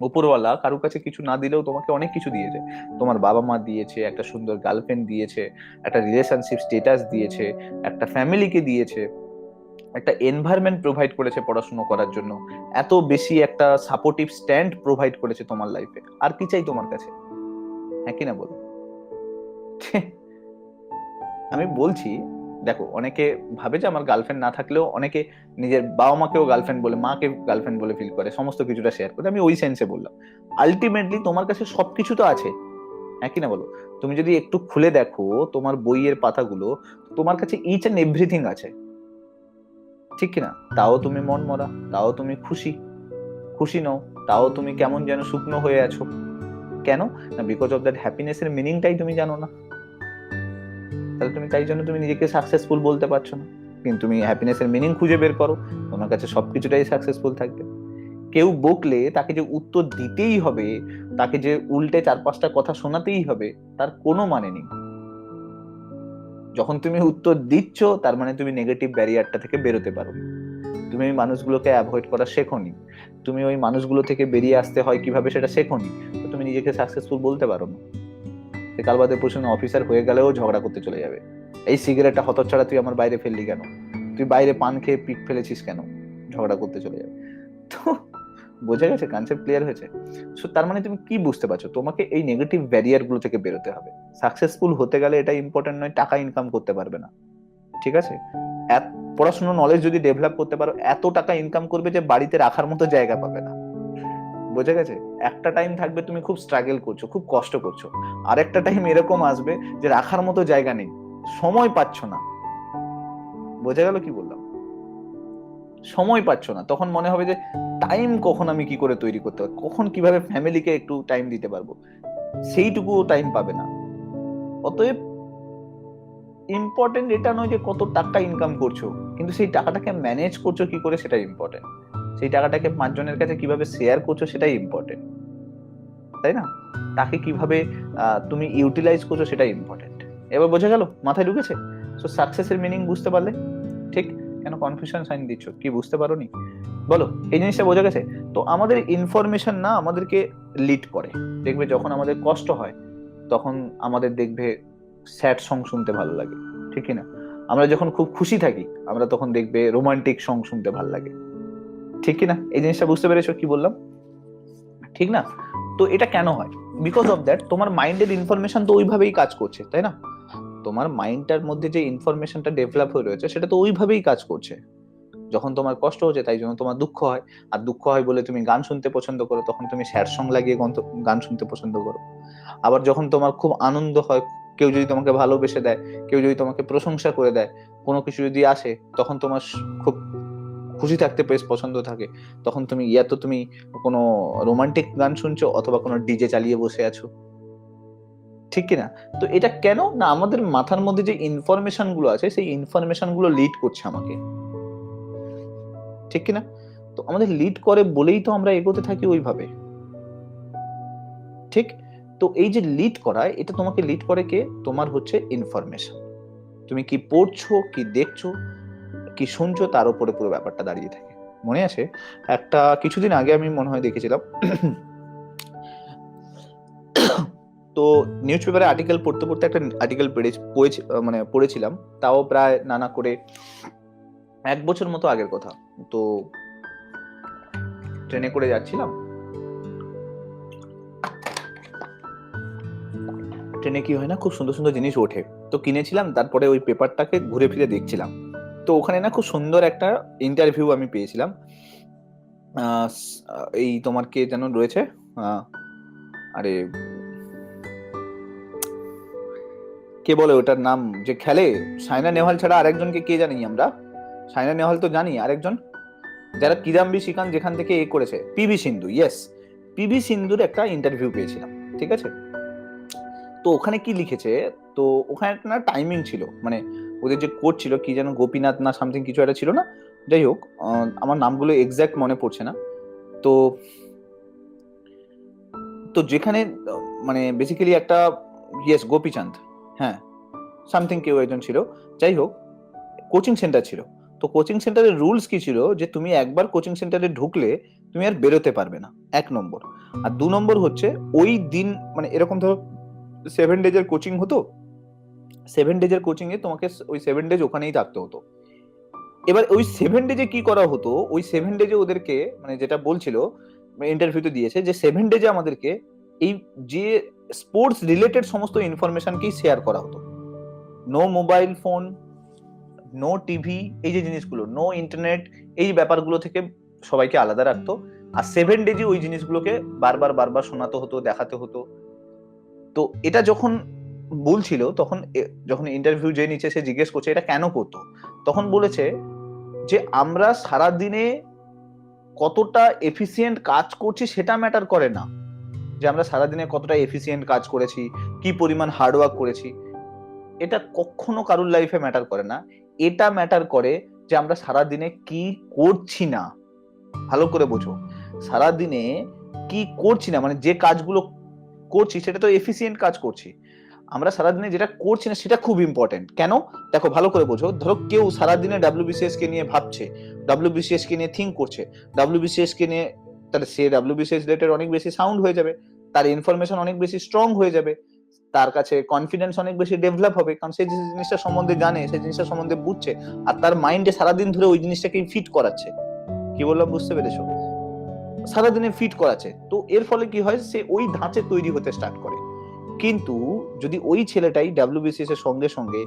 উপরওয়ালা কারোর কাছে কিছু না দিলেও তোমাকে অনেক কিছু দিয়েছে। তোমার বাবা মা দিয়েছে, একটা সুন্দর গার্লফ্রেন্ড দিয়েছে, একটা রিলেশনশিপ স্টেটাস দিয়েছে, একটা ফ্যামিলিকে দিয়েছে, একটা এনভায়রনমেন্ট প্রোভাইড করেছে পড়াশোনা করার জন্য, এত বেশি একটা সাপোর্টিভ স্ট্যান্ড প্রোভাইড করেছে তোমার লাইফে। আর কি চাই তোমার কাছে? হ্যাঁ কি না বলো? আমি বলছি, দেখো অনেকে ভাবে যে আমার গার্লফ্রেন্ড না থাকলেও অনেকে নিজের বাবা মাকেও গার্লফ্রেন্ড বলে, মাকে গার্লফ্রেন্ড বলে ফিল করে, সমস্ত কিছুটা শেয়ার করে। আমি ওই সেন্সে বললাম, আলটিমেটলি তোমার কাছে সবকিছু তো আছে, হ্যাঁ কি না বলো? তুমি যদি একটু খুলে দেখো তোমার বইয়ের পাতাগুলো, তোমার কাছে ইচ এন্ড এভরিথিং আছে, ঠিক কিনা? তাও তুমি মন মরা, তাও তুমি খুশি খুশি নও, তাও তুমি কেমন যেন শুকনো হয়ে আছো। কেন না? বিকজ অফ দ্যাট হ্যাপিনেস এর মিনিংটাই তুমি জানো না। তাহলে তুমি তাই জন্য তুমি নিজেকে সাকসেসফুল বলতে পারছো না। কিন্তু তুমি হ্যাপিনেস এর মিনিং খুঁজে বের করো, তোমার কাছে সবকিছুটাই সাকসেসফুল থাকবে। কেউ বকলে তাকে যে উত্তর দিতেই হবে, তাকে যে উল্টে চার পাঁচটা কথা শোনাতেই হবে, তার কোনো মানে নেই। যখন তুমি উত্তর দিচ্ছ তার মানে তুমি নেগেটিভ ব্যারিয়ারটা থেকে বেরোতে পারো, তুমি ওই মানুষগুলোকে অ্যাভয়েড করা শেখোনি, তুমি ওই মানুষগুলো থেকে বেরিয়ে আসতে হয় কিভাবে সেটা শেখোনি, তো তুমি নিজেকে সাকসেসফুল বলতে পারো না। সে কাল বাদে পরশু অফিসার হয়ে গেলেও ঝগড়া করতে চলে যাবে, এই সিগারেটটা হতচ্ছাড়া তুই আমার বাইরে ফেললি কেন, তুই বাইরে পান খেয়ে পিক ফেলেছিস কেন, ঝগড়া করতে চলে যাবে। তো বোঝা গেছে, কনসেপ্ট ক্লিয়ার হয়েছে? সো তার মানে তুমি কি বুঝতে পারছো, তোমাকে এই নেগেটিভ ব্যারিয়ার গুলো থেকে বেরোতে হবে। সাকসেসফুল হতে গেলে এটা ইম্পর্টেন্ট নয় টাকা ইনকাম করতে পারবে না, ঠিক আছে? এত পড়াশোনা নলেজ যদি ডেভেলপ করতে পারো, এত টাকা ইনকাম করবে যে বাড়িতে রাখার মতো জায়গা পাবে না। বোঝা গেছে? একটা টাইম থাকবে তুমি খুব স্ট্রাগল করছো, খুব কষ্ট করছো, আর একটা টাইম এরকম আসবে যে রাখার মতো জায়গা নেই, সময় পাচ্ছ না। বোঝা গেল কি বললাম? সময় পাচ্ছ না, তখন মনে হবে যে টাইম কখন আমি কি করে তৈরি করতে পারবো, কখন কিভাবে ফ্যামিলিকে একটু টাইম দিতে পারবো, সেইটুকুও টাইম পাবে না। অতএব ইম্পর্টেন্ট এটা নয় যে কত টাকা ইনকাম করছো, কিন্তু সেই টাকাটাকে ম্যানেজ করছো কি করে সেটা ইম্পর্টেন্ট, সেই টাকাটাকে পাঁচজনের কাছে কিভাবে শেয়ার করছো সেটাই ইম্পর্টেন্ট, তাই না? তাকে কিভাবে তুমি ইউটিলাইজ করছো সেটাই ইম্পর্টেন্ট। এবার বোঝা গেল, মাথায় ঢুকেছে? সো সাকসেসের মিনিং বুঝতে পারলে, ঠিক? কেন কনফিউশন সাইন দিচ্ছ, কি বুঝতে পারোনি বলো? এই জিনিসটা বোঝা গেছে? তো আমাদের ইনফরমেশন না আমাদেরকে লিড করে। দেখবে যখন আমাদের কষ্ট হয় তখন আমাদের দেখবে স্যাড সং শুনতে ভালো লাগে, ঠিক কি না? আমরা যখন খুব খুশি থাকি আমরা তখন দেখবে রোমান্টিক সং শুনতে ভালো লাগে, ঠিক কি না? এই জিনিসটা বুঝতে পেরেছো কি বললাম, ঠিক না? তো এটা কেন হয়? বিকজ অফ দ্যাট তোমার মাইন্ডের ইনফরমেশন তো ওইভাবেই কাজ করছে, তাই না? তোমার মাইন্ডটার মধ্যে যে ইনফরমেশনটা ডেভেলপ হয়ে রয়েছে সেটা তো ওইভাবেই কাজ করছে। যখন তোমার কষ্ট হচ্ছে তাই জন্য তোমার দুঃখ হয়, আর দুঃখ হয় বলে তুমি গান শুনতে পছন্দ করো, তখন তুমি স্যাড সং লাগিয়ে গান শুনতে পছন্দ করো। আবার যখন তোমার খুব আনন্দ হয়, কেউ যদি তোমাকে ভালোবেসে দেয়, কেউ যদি তোমাকে প্রশংসা করে দেয়, কোনো কিছু যদি আসে, তখন তোমার খুব খুশি থাকতে বেশ পছন্দ থাকে, তখন তুমি তো তুমি কোনো রোমান্টিক গান শুনছো অথবা কোনো ডিজে চালিয়ে বসে আছো, ঠিক কিনা? তো এটা কেন না, আমাদের মাথার মধ্যে যে ইনফরমেশন গুলো আছে সেই ইনফরমেশন গুলো লিড করছে আমাকে, ঠিক কিনা? তো আমাদের লিড করে বলেই তো আমরা এগোতে থাকি ওইভাবে, ঠিক? তো এই যে লিড করা, এটা তোমাকে লিড করে কে? তোমার হচ্ছে ইনফরমেশন। তুমি কি পড়ছো, কি দেখছো, কি শুনছো, তার উপরে পুরো ব্যাপারটা দাঁড়িয়ে থাকে। মনে আছে একটা কিছুদিন আগে আমি মনে হয় দেখেছিলাম, তো নিউজ পেপারে আর্টিকেল পড়তে পড়তে একটা আর্টিকেল পড়েছিলাম, তাও প্রায় নানা করে 1 বছর মতো আগের কথা। তো ট্রেনে করে যাচ্ছিলাম, ট্রেনে কি হয় না, খুব সুন্দর সুন্দর জিনিস ওঠে, তো কিনেছিলাম, তারপরে ওই পেপারটাকে ঘুরে ফিরে দেখছিলাম। তো ওখানে না খুব সুন্দর একটা ইন্টারভিউ আমি পেয়েছিলাম। এই তোমার কে যেন রয়েছে, আরে কে বলে ওটার নাম, যে খেলে, সাইনা নেহওয়াল ছাড়া আরেকজনকে কে জানি আমরা? সাইনা নেহওয়াল তো জানি, আরেকজন যারা কিদাম্বি শ্রীকান্ত যেখান থেকে করেছে, পিভি সিন্ধু, ইয়েস, পিভি সিন্ধুর একটা ইন্টারভিউ পেয়েছিলাম, ঠিক আছে? তো ওখানে কি লিখেছে, তো ওখানে একটা না টাইমিং ছিল, মানে ওদের যে কোচ ছিল কি যেন, গোপীনাথ না সামথিং কিছু একটা ছিল না, যাই হোক, আমার নামগুলো এক্সাক্ট মনে পড়ছে না। তো তো যেখানে মানে বেসিক্যালি একটা, ইয়েস গোপীচাঁদ, হ্যাঁ সামথিং কেউ একজন ছিল, যাই হোক, কোচিং সেন্টার ছিল। তো কোচিং সেন্টারের রুলস কি ছিল, যে তুমি একবার কোচিং সেন্টারে ঢুকলে তুমি আর বেরোতে পারবে না, 1 নম্বর। আর 2 নম্বর হচ্ছে, ওই দিন মানে এরকম ধরো 7 ডেজের কোচিং হতো, 7 ডেজের কোচিং এ তোমাকে ওই 7 ডেজ ওখানেই থাকতে হতো। এবার ওই 7 ডেজে কি করা হতো, ওই 7 ডেজে ওদেরকে মানে যেটা বলছিল, ইন্টারভিউতে দিয়েছে, যে 7 ডেজে আমাদেরকে এই যে স্পোর্টস রিলেটেড সমস্ত ইনফরমেশনকেই শেয়ার করা হতো। No mobile phone, no TV, এই যে জিনিসগুলো, নো ইন্টারনেট, এই ব্যাপারগুলো থেকে সবাইকে আলাদা রাখতো। আর 7 ডেজে ওই জিনিসগুলোকে বারবার বারবার শোনাতে হতো, দেখাতে হতো। তো এটা যখন বলছিল, তখন যখন ইন্টারভিউ যে নিচে সে জিজ্ঞেস করছে এটা কেন করতো, তখন বলেছে যে আমরা সারা দিনে কতটা এফিসিয়েন্ট কাজ করছি সেটা ম্যাটার করে না, যে আমরা সারাদিনে কতটা এফিসিয়েন্ট কাজ করেছি, কি পরিমাণ হার্ডওয়ার্ক করেছি, এটা কখনো কারুর লাইফে ম্যাটার করে না। এটা ম্যাটার করে যে আমরা সারাদিনে কি করছি না। ভালো করে বোঝো, সারাদিনে কি করছি না, মানে যে কাজগুলো করছি সেটা তো এফিসিয়েন্ট কাজ করছি, আমরা সারাদিনে যেটা করছি না সেটা খুব ইম্পর্টেন্ট। কেন? দেখো ভালো করে বোঝো, ধরো কেউ সারাদিনে ডাব্লিউবিসিএস কে নিয়ে ভাবছে, ডাব্লিউবিসিএস কে নিয়ে থিঙ্ক করছে, ডাব্লিউবিসিএস কে নিয়ে, তাহলে সে ডাব্লিউবিসিএস রিলেটেড অনেক বেশি সাউন্ড হয়ে যাবে, তার ইনফরমেশন অনেক বেশি স্ট্রং হয়ে যাবে, তার কাছে কনফিডেন্স অনেক বেশি ডেভেলপ হবে, কারণ সে যে জিনিসটা সম্বন্ধে জানে, সেই জিনিসটা সম্বন্ধে বুঝছে, আর তার মাইন্ডে সারাদিন ধরে ওই জিনিসটাকে ফিট করাচ্ছে। কি বললাম বুঝতে পেরেছো? সারাদিনে ফিট করাচ্ছে, তো এর ফলে কি হয়, সে ওই ধাঁচে তৈরি হতে স্টার্ট করে। কিন্তু যদি ওই ছেলেটাই ডাব্লিউবিসিএস এর সঙ্গে সঙ্গে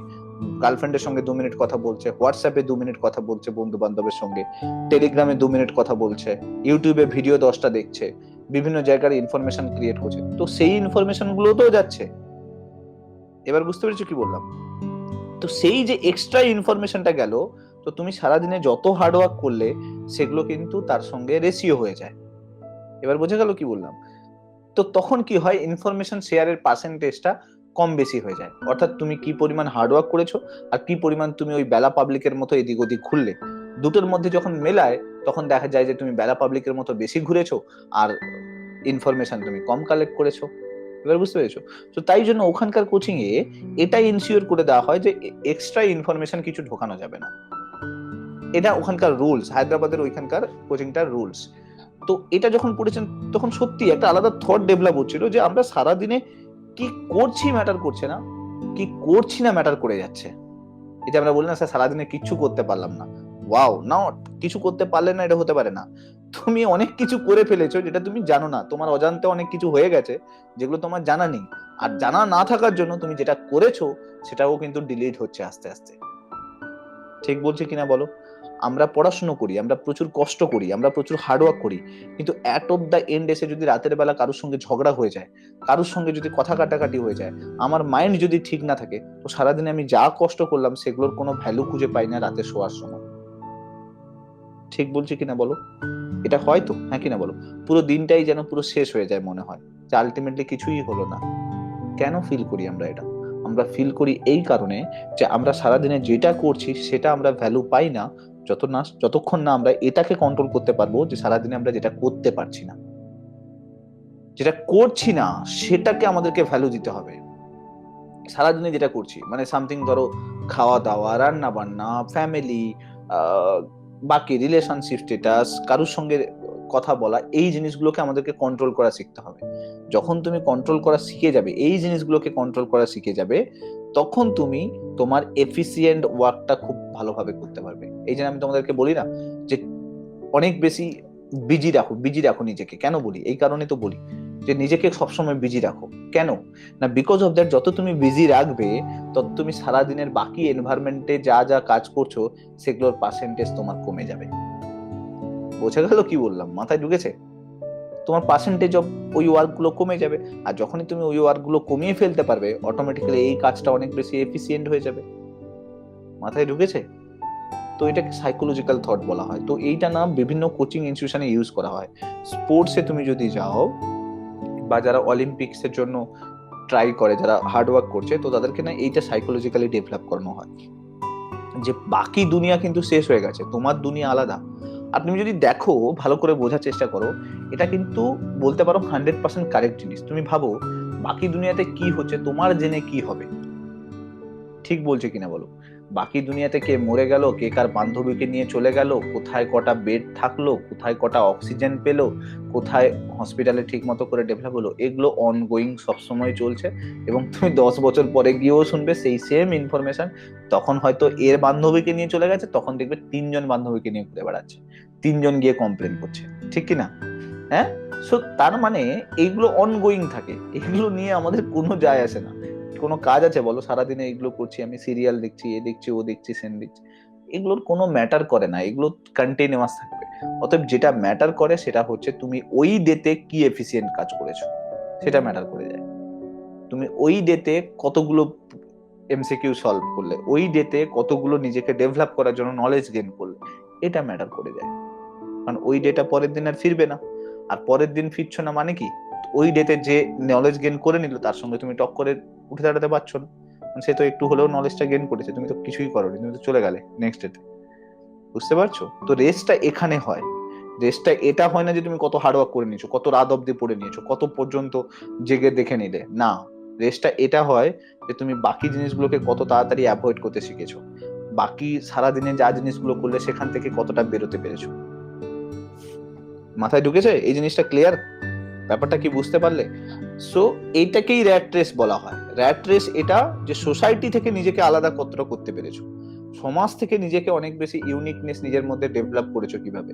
গার্লফ্রেন্ডের সঙ্গে 2 মিনিট কথা বলছে, হোয়াটসঅ্যাপে 2 মিনিট কথা বলছে বন্ধু বান্ধবের সঙ্গে, টেলিগ্রামে 2 মিনিট কথা বলছে, ইউটিউবে ভিডিও 10টা দেখছে, বিভিন্ন জায়গার ইনফরমেশন ক্রিয়েট করছে, তো সেই ইনফরমেশন গুলো তো যাচ্ছে। এবার বুঝতে পেরেছো কি বললাম? তো সেই যে এক্সট্রা ইনফরমেশনটা গেল, তো তুমি সারাদিনে যত হার্ডওয়ার্ক করলে সেগুলো কিন্তু তার সঙ্গে রেশিও হয়ে যায়। এবার বোঝা গেল কি বললাম? তো তখন কি হয়, ইনফরমেশন শেয়ারের পার্সেন্টেজটা কম বেশি হয়ে যায়, অর্থাৎ তুমি কি পরিমাণ হার্ডওয়ার্ক করেছো আর কি পরিমাণ তুমি ওই বেলা পাবলিকের মতো এদিক ওদিক ঘুরলে, দুটোর মধ্যে যখন মেলায় তখন দেখা যায় যে তুমি বেলা পাবলিকের মতো বেশি ঘুরেছো আর ইনফরমেশন তুমি কম কালেক্ট করেছো। এবার বুঝতে পেরেছো? তো তাই জন্য ওখানকার কোচিং এ এটা ইনসিওর করে দেওয়া হয় যে এক্সট্রা ইনফরমেশন কিছু ঢোকানো যাবে না। এটা ওখানকার রুলস, হায়দ্রাবাদের ওইখানকার কোচিংটার রুলস। তো এটা যখন পড়েছেন তখন সত্যি একটা আলাদা থট ডেভেলপ হচ্ছিল, যে আমরা সারাদিনে কি করছি ম্যাটার করছে না, কি করছি না ম্যাটার করে যাচ্ছে। এই যে আমরা বলি না স্যার সারাদিনে কিচ্ছু করতে পারলাম না, ওয়াও, না কিছু করতে পারলে না, এটা হতে পারে না। তুমি অনেক কিছু করে ফেলেছো যেটা তুমি জানো না, তোমার অজান্তে অনেক কিছু হয়ে গেছে যেগুলো তোমার জানা নেই, আর জানা না থাকার জন্য তুমি যেটা করেছো সেটাও কিন্তু ডিলিট হচ্ছে আস্তে আস্তে। ঠিক বলছি কিনা বলো? আমরা পড়াশুনো করি, আমরা প্রচুর কষ্ট করি, আমরা প্রচুর হার্ডওয়ার্ক করি, কিন্তু অ্যাট অফ দ্য এন্ড এসে যদি রাতের বেলা কারোর সঙ্গে ঝগড়া হয়ে যায়, কারোর সঙ্গে যদি কথা কাটাকাটি হয়ে যায়, আমার মাইন্ড যদি ঠিক না থাকে, তো সারাদিনে আমি যা কষ্ট করলাম সেগুলোর কোনো ভ্যালু খুঁজে পাই না রাতে শোয়ার সময়। ঠিক বলছি কিনা বলো? এটা হয় তো, হ্যাঁ কিনা বলো? পুরো দিনটাই যেন পুরো শেষ হয়ে যায়, মনে হয় যে আলটিমেটলি কিছুই হলো না। কেন ফিল করি আমরা এটা? আমরা ফিল করি এই কারণে যে আমরা সারাদিনে যেটা করছি সেটা আমরা ভ্যালু পাই না যতক্ষণ না আমরা এটাকে কন্ট্রোল করতে পারবো যে সারাদিনে আমরা যেটা করতে পারছি না, যেটা করছি না সেটাকে আমাদেরকে ভ্যালু দিতে হবে। সারাদিনে যেটা করছি মানে সামথিং, ধরো খাওয়া দাওয়া, রান্না বান্না, ফ্যামিলি, বাকি রিলেশনশিপ স্ট্যাটাস, কারোর সঙ্গে কথা বলা, এই জিনিসগুলোকে আমাদেরকে কন্ট্রোল করা শিখতে হবে। যখন তুমি কন্ট্রোল করা শিখে যাবে, এই জিনিসগুলোকে কন্ট্রোল করা শিখে যাবে, তখন তুমি তোমার এফিসিয়েন্ট ওয়ার্কটা খুব ভালোভাবে করতে পারবে। এই যে আমি তোমাদেরকে বলি না যে অনেক বেশি বিজি রাখো নিজেকে। কেন বলি? এই কারণে তো বলি যে নিজেকে সবসময় বিজি রাখো। কেন না? বিকজ অফ দ্যাট, যত তুমি বিজি রাখবে তত তুমি সারাদিনের বাকি এনভায়রনমেন্টে যা যা কাজ করছো সেগুলোর পার্সেন্টেজ তোমার কমে যাবে। বোঝা গেল কি বললাম? মাথায় ঢুকেছে? তোমার পার্সেন্টেজ অফ ওই ওয়ার্ক গুলো কমে যাবে। আর যখনই তুমি ওই ওয়ার্ক গুলো কমিয়ে ফেলতে পারবে, অটোমেটিক্যালি এই কাজটা অনেক বেশি এফিসিয়েন্ট হয়ে যাবে। মাথায় ঢুকেছে? তো এটাকে সাইকোলজিক্যাল থট বলা হয়। তো এইটা না বিভিন্ন কোচিং ইনস্টিটিউশনে ইউজ করা হয়। স্পোর্টসে তুমি যদি যাও, বা যারা অলিম্পিক্স এর জন্য ট্রাই করে, যারা হার্ড ওয়ার্ক করছে, তো তাদেরকে না এইটা সাইকোলজিক্যালি ডেভেলপ করানো হয় যে বাকি দুনিয়া কিন্তু শেষ হয়ে গেছে, তোমার দুনিয়া আলাদা। আর তুমি যদি দেখো, ভালো করে বোঝার চেষ্টা করো, এটা কিন্তু বলতে পারো 100% কারেক্ট জিনিস। তুমি ভাবো বাকি দুনিয়াতে কি হচ্ছে, তোমার জেনে কি হবে? ঠিক বলছে কিনা বলো? বাকি দুনিয়াতে কে মরে গেল, কে কার বান্ধবীকে নিয়ে চলে গেল, কোথায় কটা বেড থাকলো, কোথায় কটা অক্সিজেন পেলো, কোথায় হসপিটালে ঠিক মতো করে ডেভেলপ হলো, এগুলো অনগোয়িং সবসময় চলছে। এবং তুমি 10 বছর পরে গিয়েও শুনবে সেই সেম ইনফরমেশন। তখন হয়তো এর বান্ধবীকে নিয়ে চলে গেছে, তখন দেখবে 3জন বান্ধবীকে নিয়ে ঘুরে বেড়াচ্ছে, 3জন গিয়ে কমপ্লেন করছে। ঠিক কিনা? হ্যাঁ। সো তার মানে এইগুলো অনগোয়িং থাকে, এগুলো নিয়ে আমাদের কোনো যায় আসে না। কোনো কাজ আছে বলো? সারাদিনে এগুলো করছি, আমি সিরিয়াল দেখছি, এ দেখছি, ও দেখছি, সেন দেখছি, এগুলোর কোনো ম্যাটার করে না, এগুলো কন্টিনিউয়াস থাকবে। অতএব যেটা ম্যাটার করে সেটা হচ্ছে তুমি ওই ডেতে কি এফিসিয়েন্ট কাজ করেছো, সেটা ম্যাটার করে যায়। তুমি ওই ডেতে কতগুলো এমসিকিউ সলভ করলে, ওই ডেতে কতগুলো নিজেকে ডেভেলপ করার জন্য নলেজ গেইন করলে, এটা ম্যাটার করে যায়। কারণ ওই ডেটা পরের দিন আর ফিরবে না। আর পরের দিন ফিরছো না মানে কি? ওই ডেতে যে নলেজ গেইন করে নিল তার সঙ্গে তুমি টক করে উঠে দাঁড়াতে পারছো না। সে তো একটু হলেও নলেজটা গেইন করেছে, তুমি তো কিছুই করোনি, তুমি তো চলে গেলে নেক্সট ডেতে। বুঝতে পারছো? তো রেসটা এখানে হয়। রেসটা এটা হয় না যে তুমি কত হার্ডওয়ার্ক করে নিয়েছো, কত রাত অব্দি পড়ে নিয়েছো, কত পর্যন্ত জেগে দেখে নিলে, না। রেসটা এটা হয় যে তুমি বাকি জিনিসগুলোকে কত তাড়াতাড়ি অ্যাভয়েড করতে শিখেছো, বাকি সারাদিনে যা জিনিসগুলো করলে সেখান থেকে কতটা বেরোতে পেরেছো। মাথায় ঢুকেছে এই জিনিসটা? ক্লিয়ার? ব্যাপারটা কি বুঝতে পারলে? সো এইটাকেই র্যাট রেস বলা হয়। র্যাট রেস এটা যে সোসাইটি থেকে নিজেকে আলাদা কতটা করতে পেরেছো, সমাজ থেকে নিজেকে অনেক বেশি ইউনিকনেস নিজের মধ্যে ডেভেলপ করেছো কিভাবে,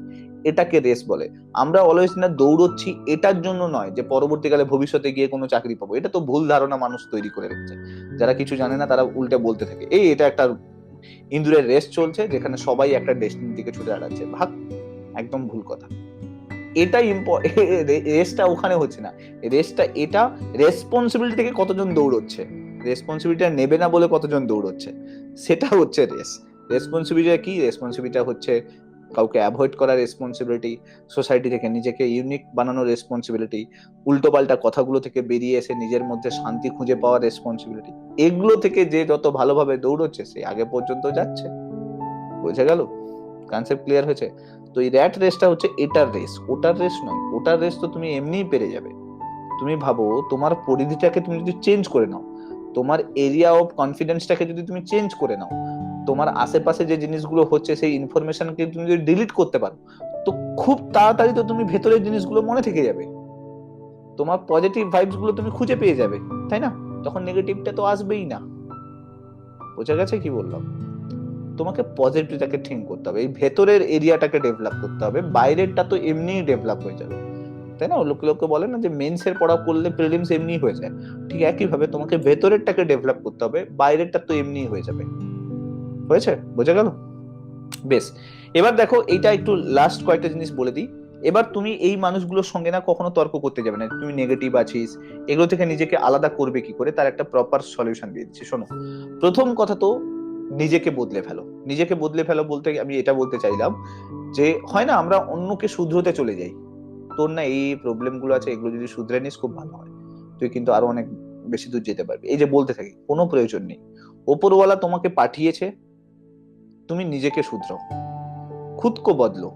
এটাকে রেস বলে। আমরা অলওয়েজ না দৌড়চ্ছি এটার জন্য নয় যে পরবর্তীকালে ভবিষ্যতে গিয়ে কোনো চাকরি পাবো, এটা তো ভুল ধারণা মানুষ তৈরি করে রেখেছে। যারা কিছু জানে না তারা উল্টে বলতে থাকে এই এটা একটা ইঁদুরের রেস চলছে যেখানে সবাই একটা ডেস্টিনির দিকে ছুটে দাঁড়াচ্ছে। ভাগ, একদম ভুল কথা। এটা রেসটা ওখানে হচ্ছে না, রেসটা এটা রেসপন্সিবিলিটি থেকে কতজন দৌড়চ্ছে, রেসপন্সিবিলিটি নেবে না বলে কতজন দৌড়চ্ছে, সেটা হচ্ছে রেস। রেসপন্সিবিলিটি কি? রেসপন্সিবিলিটি হচ্ছে কাউকে অ্যাভয়েড করার রেসপন্সিবিলিটি, সোসাইটি থেকে নিজেকে ইউনিক বানানোর রেসপন্সিবিলিটি, উল্টো পাল্টা কথাগুলো থেকে বেরিয়ে এসে নিজের মধ্যে শান্তি খুঁজে পাওয়ার রেসপন্সিবিলিটি। এগুলো থেকে যে যত ভালোভাবে দৌড়চ্ছে সে আগে পর্যন্ত যাচ্ছে। বোঝা গেল? কনসেপ্ট ক্লিয়ার হয়েছে? তো এই র্যাট রেসটা হচ্ছে এটার রেস, ওটার রেস নয়। ওটার রেস তো তুমি এমনিই পেরে যাবে। তুমি ভাবো তোমার পরিধিটাকে তুমি যদি চেঞ্জ করে নাও, তোমার এরিয়া অফ কনফিডেন্সটাকে যদি তুমি চেঞ্জ করে নাও, তোমার আশেপাশে যে জিনিসগুলো হচ্ছে সেই ইনফরমেশনকে তুমি যদি ডিলিট করতে পারো, তো খুব তাড়াতাড়ি তো তুমি ভেতরের জিনিসগুলো মনে থেকে যাবে, তোমার পজিটিভ ভাইবস গুলো তুমি খুঁজে পেয়ে যাবে, তাই না? তখন নেগেটিভটা তো আসবেই না। বোঝা গেছে কি বললাম? তোমাকে পজিটিভটাকে থিঙ্ক করতে হবে, এই ভেতরের এরিয়াটাকে ডেভেলপ করতে হবে, বাইরেরটা তো এমনিই ডেভেলপ হয়ে যাবে, তাই না? লোকে লোকে বলে না যে মেন্সের পড়া করলে প্রিলিমস এমনি হয়ে যায়, ঠিক একই ভাবে তোমাকে ভেতরেরটাকে ডেভেলপ করতে হবে, বাইরেরটা তো এমনি হয়ে যাবে। হয়েছে? বোঝা গেল? বেশ। এবার দেখো এইটা একটু লাস্ট কয়েকটা জিনিস বলে দিই। এবার তুমি এই মানুষগুলোর সঙ্গে না কখনো তর্ক করতে যাবে না, তুমি নেগেটিভ আছিস, এগুলো থেকে নিজেকে আলাদা করবে কি করে তার একটা প্রপার সলিউশন দিয়ে দিচ্ছি, শোনো। প্রথম কথা তো নিজেকে বদলে ফেলো। নিজেকে বদলে ফেলো বলতে আমি এটা বলতে চাইলাম যে হয় না আমরা অন্যকে শুধরোতে চলে যাই, তোর না এই প্রবলেম গুলো আছে, এগুলো যদি শুধরে নিস খুব ভালো হয়, তুই কিন্তু আরো অনেক বেশি দূর যেতে পারবি, এই যে বলতে থাকি, কোনো প্রয়োজন নেই। ওপরওয়ালা তোমাকে পাঠিয়েছে, তুমি নিজেকে শুধরাও, खुद को बदलो,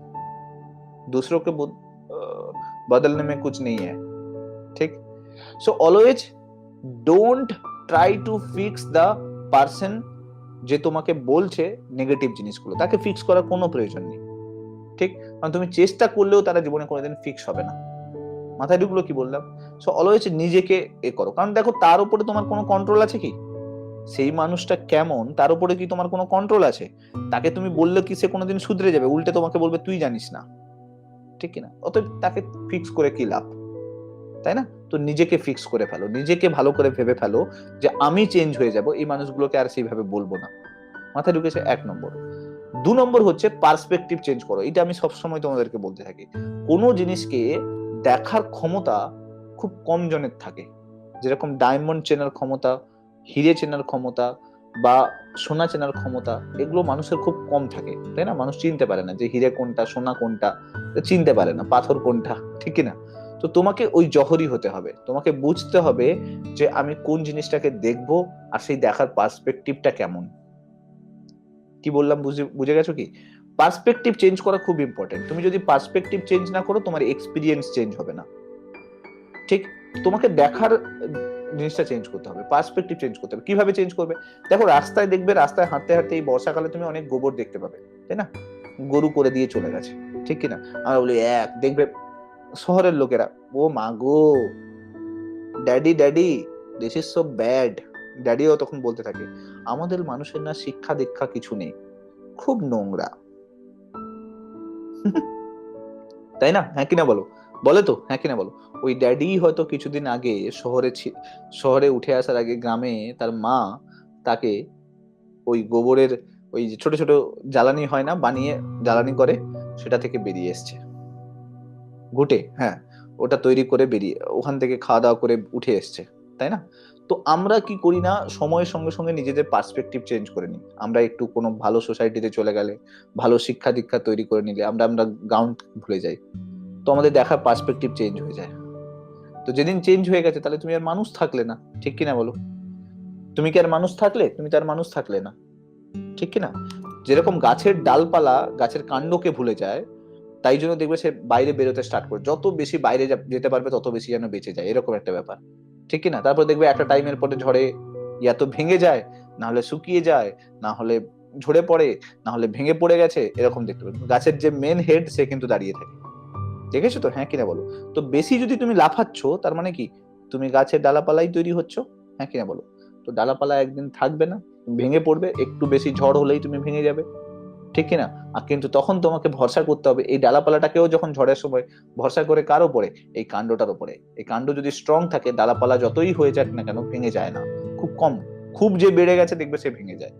दूसरों के बदलने में कुछ नहीं है, ठीक। So always don't try to fix the person যে তোমাকে বলছে নেগেটিভ জিনিসগুলো, তাকে ফিক্স করার কোনো প্রয়োজন নেই, ঠিক। কারণ তুমি চেষ্টা করলেও তারা জীবনে কোনোদিন ফিক্স হবে না। মাথায় ঢুকলো কি বললাম? সো অলওয়েজ নিজেকে এ করো, কারণ দেখো তার উপরে তোমার কোনো কন্ট্রোল আছে কি? সেই মানুষটা কেমন তার উপরে কি তোমার কোনো কন্ট্রোল আছে? তাকে তুমি বললে কি সে কোনোদিন শুধরে যাবে? উল্টে তোমাকে বলবে তুই জানিস না, ঠিক কিনা? অতএব তাকে ফিক্স করে কি লাভ, তাই না? তো নিজেকে ফিক্স করে ফেলো, নিজেকে ভালো করে ভেবে ফেলো যে আমি চেঞ্জ হয়ে যাব, এই মানুষগুলোকে আর সেইভাবে বলবো না। মাথায় ঢুকেছে? 1 নম্বর। 2 নম্বর হচ্ছে পার্সপেক্টিভ চেঞ্জ করো। এটা আমি সবসময় তোমাদেরকে বলতে থাকি, কোনো জিনিসকে দেখার ক্ষমতা খুব কম জনের থাকে। যেরকম ডায়মন্ড চেনার ক্ষমতা, হিরে চেনার ক্ষমতা বা সোনা চেনার ক্ষমতা, এগুলো মানুষের খুব কম থাকে, তাই না? মানুষ চিনতে পারে না যে হিরে কোনটা, সোনা কোনটা, চিনতে পারে না, পাথর কোনটা, ঠিক কিনা? তো তোমাকে ওই জহরি হতে হবে, তোমাকে বুঝতে হবে যে আমি কোন জিনিসটাকে দেখবো আর সেই দেখার পার্সপেক্টিভটা কেমন। কি বললাম বুঝে গেছো কি? পার্সপেক্টিভ চেঞ্জ করা খুব ইম্পর্টেন্ট। তুমি যদি পার্সপেক্টিভ চেঞ্জ না করো তোমার এক্সপিরিয়েন্স চেঞ্জ হবে না, ঠিক। তোমাকে দেখার জিনিসটা চেঞ্জ করতে হবে, পার্সপেক্টিভ চেঞ্জ করতে হবে। কিভাবে চেঞ্জ করবে? দেখো রাস্তায় দেখবে, রাস্তায় হাঁটতে হাঁটতে এই বর্ষাকালে তুমি অনেক গোবর দেখতে পাবে, তাই না? গরু করে দিয়ে চলে গেছে, ঠিক কিনা? আমরা বলি দেখবে শহরের লোকেরা, ও মা গো, daddy daddy this is so bad. ড্যাডিও তখন বলতে থাকে আমাদের মানুষের না শিক্ষা দীক্ষা কিছু নেই, খুব নোংরা। তাই না? হ্যাঁ কিনা বলো? বলে তো, হ্যাঁ কিনা বলো? ওই ড্যাডি হয়তো কিছুদিন আগে শহরে উঠে আসার আগে গ্রামে তার মা তাকে ওই গোবরের ওই যে ছোট ছোট জ্বালানি হয় না, বানিয়ে জ্বালানি করে, সেটা থেকে বেরিয়ে এসছে ঘুটে, হ্যাঁ, ওটা তৈরি করে বেরিয়ে ওখান থেকে খাওয়া দাওয়া করে উঠে এসছে, তাই না? তো আমরা কি করি না, সময়ের সঙ্গে সঙ্গে নিজেদের পার্সপেক্টিভ চেঞ্জ করে নিই। আমরা একটু কোনো ভালো সোসাইটিতে চলে গেলে, ভালো শিক্ষা দীক্ষা তৈরি করে নিলে আমরা আমরা গ্রাউন্ড ভুলে যাই, তো আমাদের দেখার পার্সপেক্টিভ চেঞ্জ হয়ে যায়। তো যেদিন চেঞ্জ হয়ে গেছে তাহলে তুমি আর মানুষ থাকলে না, ঠিক কিনা বলো? তুমি কি আর মানুষ থাকলে? তুমি তো আর মানুষ থাকলে না, ঠিক কিনা? যেরকম গাছের ডালপালা গাছের কাণ্ডকে ভুলে যায়, তাই জন্য দেখবে সে বাইরে বেরোতে স্টার্ট করে, যত বেশি বাইরে যেতে পারবে তত বেশি যেন বেঁচে যায়, এরকম একটা ব্যাপার, ঠিক কিনা? তারপর দেখবে একটা টাইমের পরে ঝড়ে ইয়া তো ভেঙে যায়, না হলে শুকিয়ে যায়, না হলে ঝরে পড়ে, না হলে ভেঙে পড়ে গেছে, এরকম দেখতে পাবে। গাছের যে মেন হেড সে কিন্তু দাঁড়িয়ে থাকে, দেখেছো তো? হ্যাঁ কিনা বলো? তো বেশি যদি তুমি লাফাচ্ছ তার মানে কি তুমি গাছের ডালাপালাই তৈরি হচ্ছ, হ্যাঁ কিনা বলো? তো ডালাপালা একদিন থাকবে না, ভেঙে পড়বে, একটু বেশি ঝড় হলেই তুমি ভেঙে যাবে, ঠিক কিনা? আর কিন্তু তখন তোমাকে ভরসা করতে হবে এই ডালাপালাটাকেও, যখন ঝড়ের সময় ভরসা করে কার উপরে? এই কাণ্ডটার উপরে। এই কাণ্ড যদি স্ট্রং থাকে, ডালাপালা যতই হয়ে যাক না কেন ভেঙে যায় না, খুব কম। খুব যে বেড়ে গেছে দেখবে সে ভেঙে যায়,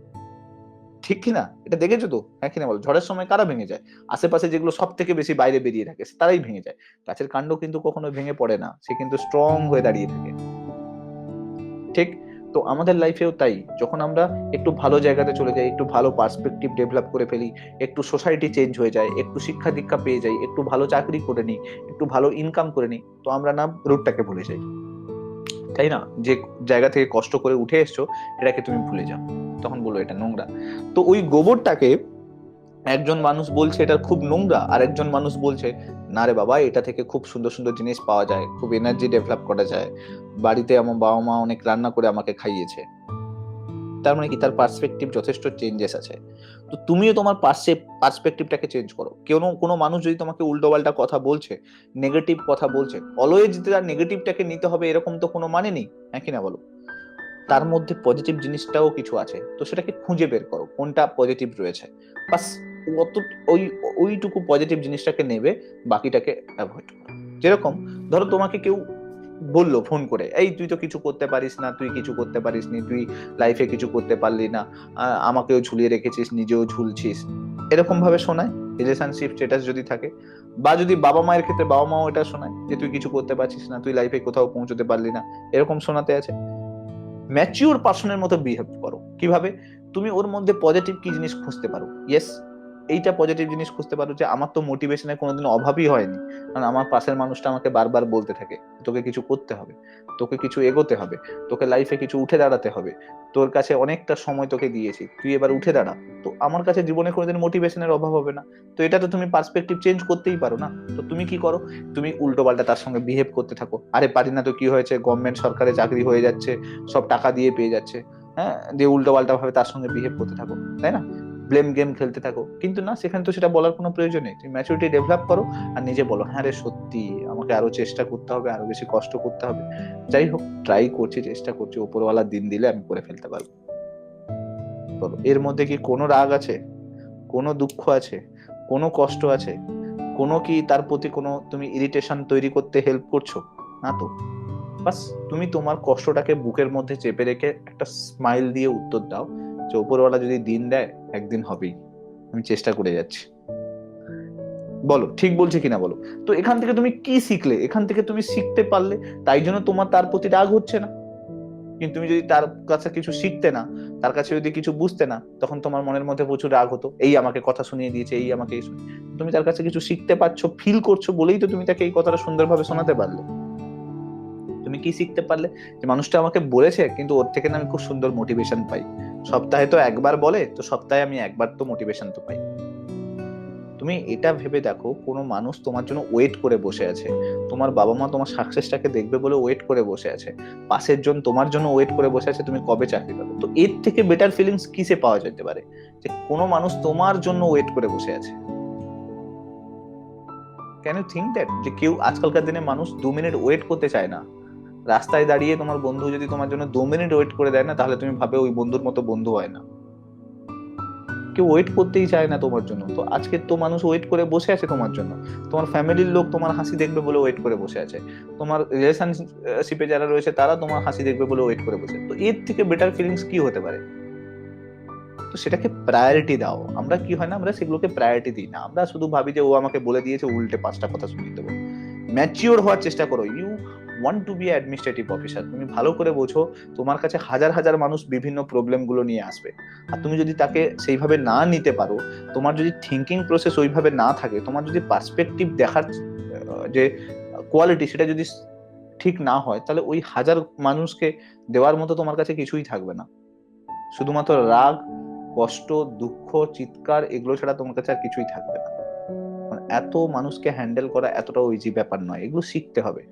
ঠিক কিনা? এটা দেখেছো তো? হ্যাঁ কিনা বলো? ঝড়ের সময় কারা ভেঙে যায়? আশেপাশে যেগুলো সব থেকে বেশি বাইরে বেরিয়ে থাকে তারাই ভেঙে যায়। গাছের কাণ্ড কিন্তু কখনো ভেঙে পড়ে না, সে কিন্তু স্ট্রং হয়ে দাঁড়িয়ে থাকে, ঠিক। তো আমাদের লাইফেও তাই, যখন আমরা একটু ভালো জায়গাতে চলে যাই, একটু ভালো পার্সপেক্টিভ ডেভেলপ করে ফেলি, একটু সোসাইটি চেঞ্জ হয়ে যায়, একটু শিক্ষা দীক্ষা পেয়ে যাই, একটু ভালো চাকরি করে নিই, একটু ভালো ইনকাম করে নিই, তো আমরা না রুটটাকে ভুলে যাই, তাই না? যে জায়গা থেকে কষ্ট করে উঠে এসছো এটাকে তুমি ভুলে যাও, তখন বলো এটা নোংরা। তো ওই গোবরটাকে একজন মানুষ বলছে এটা খুব নোংরা, আর একজন মানুষ বলছে না রে বাবা, এটা থেকে খুব সুন্দর সুন্দর জিনিস পাওয়া যায়, খুব এনার্জি ডেভেলপ করা যায়, বাড়িতে আমার বাবা মা অনেক রান্না করে আমাকে খাইয়েছে। তার মানে কি তার পার্সপেক্টিভ যথেষ্ট চেঞ্জেস আছে। তো তুমিও তোমার পার্সপেক্টিভটাকে চেঞ্জ করো। কোনো মানুষ যদি তোমাকে উল্টোপাল্টা কথা বলছে, নেগেটিভ কথা বলছে, অলওয়েজ তার নেগেটিভটাকে নিতে হবে এরকম তো কোনো মানে নেই, হ্যাঁ কিনা বলো? তার মধ্যে পজিটিভ জিনিসটাও কিছু আছে, তো সেটাকে খুঁজে বের করো কোনটা পজিটিভ রয়েছে, বাস। অত ওই ওইটুকু পজিটিভ জিনিসটাকে নেবে, বাকিটাকে অ্যাভয়েড করো। যেরকম ধরো তোমাকে কেউ বললো ফোন করে, এই তুই তো কিছু করতে পারিস না, তুই কিছু করতে পারিস নি, তুই লাইফে কিছু করতে পারলি না, আমাকেও ঝুলিয়ে রেখেছিস, নিজেও ঝুলছিস, এরকম ভাবে শোনায় রিলেশনশিপ স্ট্যাটাস যদি থাকে। বা যদি বাবা মায়ের ক্ষেত্রে বাবা মাও এটা শোনায় যে তুই কিছু করতে পারছিস না, তুই লাইফে কোথাও পৌঁছতে পারলি না, এরকম শোনাতে আছে। ম্যাচিওর পার্সনের মতো বিহেভ করো। কিভাবে? তুমি ওর মধ্যে পজিটিভ কি জিনিস খুঁজতে পারো। ইয়েস, এইটা পজিটিভ জিনিস খুঁজতে পারো যে আমার তো মোটিভেশনের কোনোদিন অভাবই হয়নি, কারণ আমার পাশের মানুষটা আমাকে বারবার বলতে থাকে তোকে কিছু করতে হবে, তোকে কিছু এগোতে হবে, তোকে লাইফে কিছু উঠে দাঁড়াতে হবে, তোর কাছে অনেকটা সময় তোকে দিয়েছি, তুই এবার উঠে দাঁড়া। তো আমার কাছে জীবনে কোনোদিন মোটিভেশনের অভাব হবে না। তো এটা তো তুমি পার্সপেক্টিভ চেঞ্জ করতেই পারো না। তো তুমি কি করো, তুমি উল্টো পাল্টা তার সঙ্গে বিহেভ করতে থাকো, আরে পারি না তো কি হয়েছে, গভর্নমেন্ট সরকারে চাকরি হয়ে যাচ্ছে, সব টাকা দিয়ে পেয়ে যাচ্ছে, হ্যাঁ, দিয়ে উল্টো পাল্টা ভাবে তার সঙ্গে বিহেভ করতে থাকো, তাই না, ব্লেম গেম খেলতে থাকো। কিন্তু না, সেখানে তো সেটা বলার কোনো প্রয়োজন নেই। তুমি ম্যাচুরিটি ডেভেলপ করো আর নিজে বলো, হ্যাঁ রে সত্যি আমাকে আরো চেষ্টা করতে হবে, আরো বেশি কষ্ট করতে হবে, যাই হোক ট্রাই করছি, চেষ্টা করছি, উপরওয়ালা দিন দিলে আমি করে ফেলতে পারবো। বলো, এর মধ্যে কি কোনো রাগ আছে, কোনো দুঃখ আছে, কোনো কষ্ট আছে, কোনো কি তার প্রতি কোনো তুমি ইরিটেশন তৈরি করতে হেল্প করছো? না তো। বাস তুমি তোমার কষ্টটাকে বুকের মধ্যে চেপে রেখে একটা স্মাইল দিয়ে উত্তর দাও যে উপরওয়ালা যদি দিন দেয় একদিন হবেই, আমি চেষ্টা করে যাচ্ছি। বলো ঠিক বলছি কিনা বলো। তো এখান থেকে তুমি কি শিখলে, এখান থেকে তুমি শিখতে পারলে, তাই জন্য তোমার তার প্রতি রাগ হচ্ছে না। কিন্তু তুমি যদি তার কাছে কিছু শিখতে না, তার কাছে যদি কিছু বুঝতে না, তখন তোমার মনের মধ্যে প্রচুর রাগ হতো, এই আমাকে কথা শুনিয়ে দিয়েছে, এই আমাকে এই তুমি তার কাছে কিছু শিখতে পারছো, ফিল করছো বলেই তো তুমি তাকে এই কথাটা সুন্দরভাবে শোনাতে পারলে। তুমি কি শিখতে পারলে, যে মানুষটা আমাকে বলেছে কিন্তু ওর থেকে না আমি খুব সুন্দর মোটিভেশন পাই, সপ্তাহে তো একবার বলে, তো সপ্তাহে আমি একবার তো মোটিভেশন তো পাই। তুমি এটা ভেবে দেখো, কোনো মানুষ তোমার জন্য ওয়েট করে বসে আছে, তোমার বাবা মা তোমার সাকসেসটাকে দেখবে বলে ওয়েট করে বসে আছে, পাশের জন তোমার জন্য ওয়েট করে বসে আছে তুমি কবে চাকরি পাবে। তো এর থেকে বেটার ফিলিংস কিসে পাওয়া যেতে পারে, যে কোনো মানুষ তোমার জন্য ওয়েট করে বসে আছে। ক্যান ইউ থিঙ্ক দ্যাট, যে কেউ আজকালকার দিনে মানুষ 2 মিনিট ওয়েট করতে চায় না। রাস্তায় দাঁড়িয়ে তোমার বন্ধু যদি তোমার জন্য 2 মিনিট ওয়েট করে দেয় না, তাহলে তুমি ভাবে ওই বন্ধুর মতো বন্ধু হয় না। কেউ ওয়েট করতেই চায় না তোমার জন্য। তো আজকে তো মানুষ ওয়েট করে বসে আছে তোমার জন্য, তোমার ফ্যামিলির লোক তোমার হাসি দেখবে বলে ওয়েট করে বসে আছে, তোমার রিলেশনশিপে যারা রয়েছে তারা তোমার হাসি দেখবে বলে ওয়েট করে বসে। তো এর থেকে বেটার ফিলিংস কি হতে পারে? তো সেটাকে প্রায়োরিটি দাও। আমরা কি হয় না, আমরা সেগুলোকে প্রায়োরিটি দিই না, আমরা শুধু ভাবি যে ও আমাকে বলে দিয়েছে, উল্টে 5টা কথা শুনিয়ে দেবো। ম্যাচিওর হওয়ার চেষ্টা করো। You want to be administrative officer, তুমি ভালো করে বোঝো তোমার কাছে হাজার হাজার মানুষ বিভিন্ন প্রবলেম গুলো নিয়ে আসবে, আর তুমি যদি তাকে সেইভাবে না নিতে পারো, তোমার যদি থিঙ্কিং প্রসেস ওইভাবে না থাকে, তোমার যদি পার্সপেক্টিভ দেখার যে কোয়ালিটি সেটা যদি ঠিক না হয়, তাহলে ওই হাজার মানুষকে দেওয়ার মতো তোমার কাছে কিছুই থাকবে না। শুধুমাত্র রাগ, কষ্ট, দুঃখ, চিৎকার, এগুলো ছাড়া তোমার কাছে আর কিছুই থাকবে না। মানে এত মানুষকে হ্যান্ডেল করা এতটা ইজি ব্যাপার নয়, এগুলো শিখতে হবে।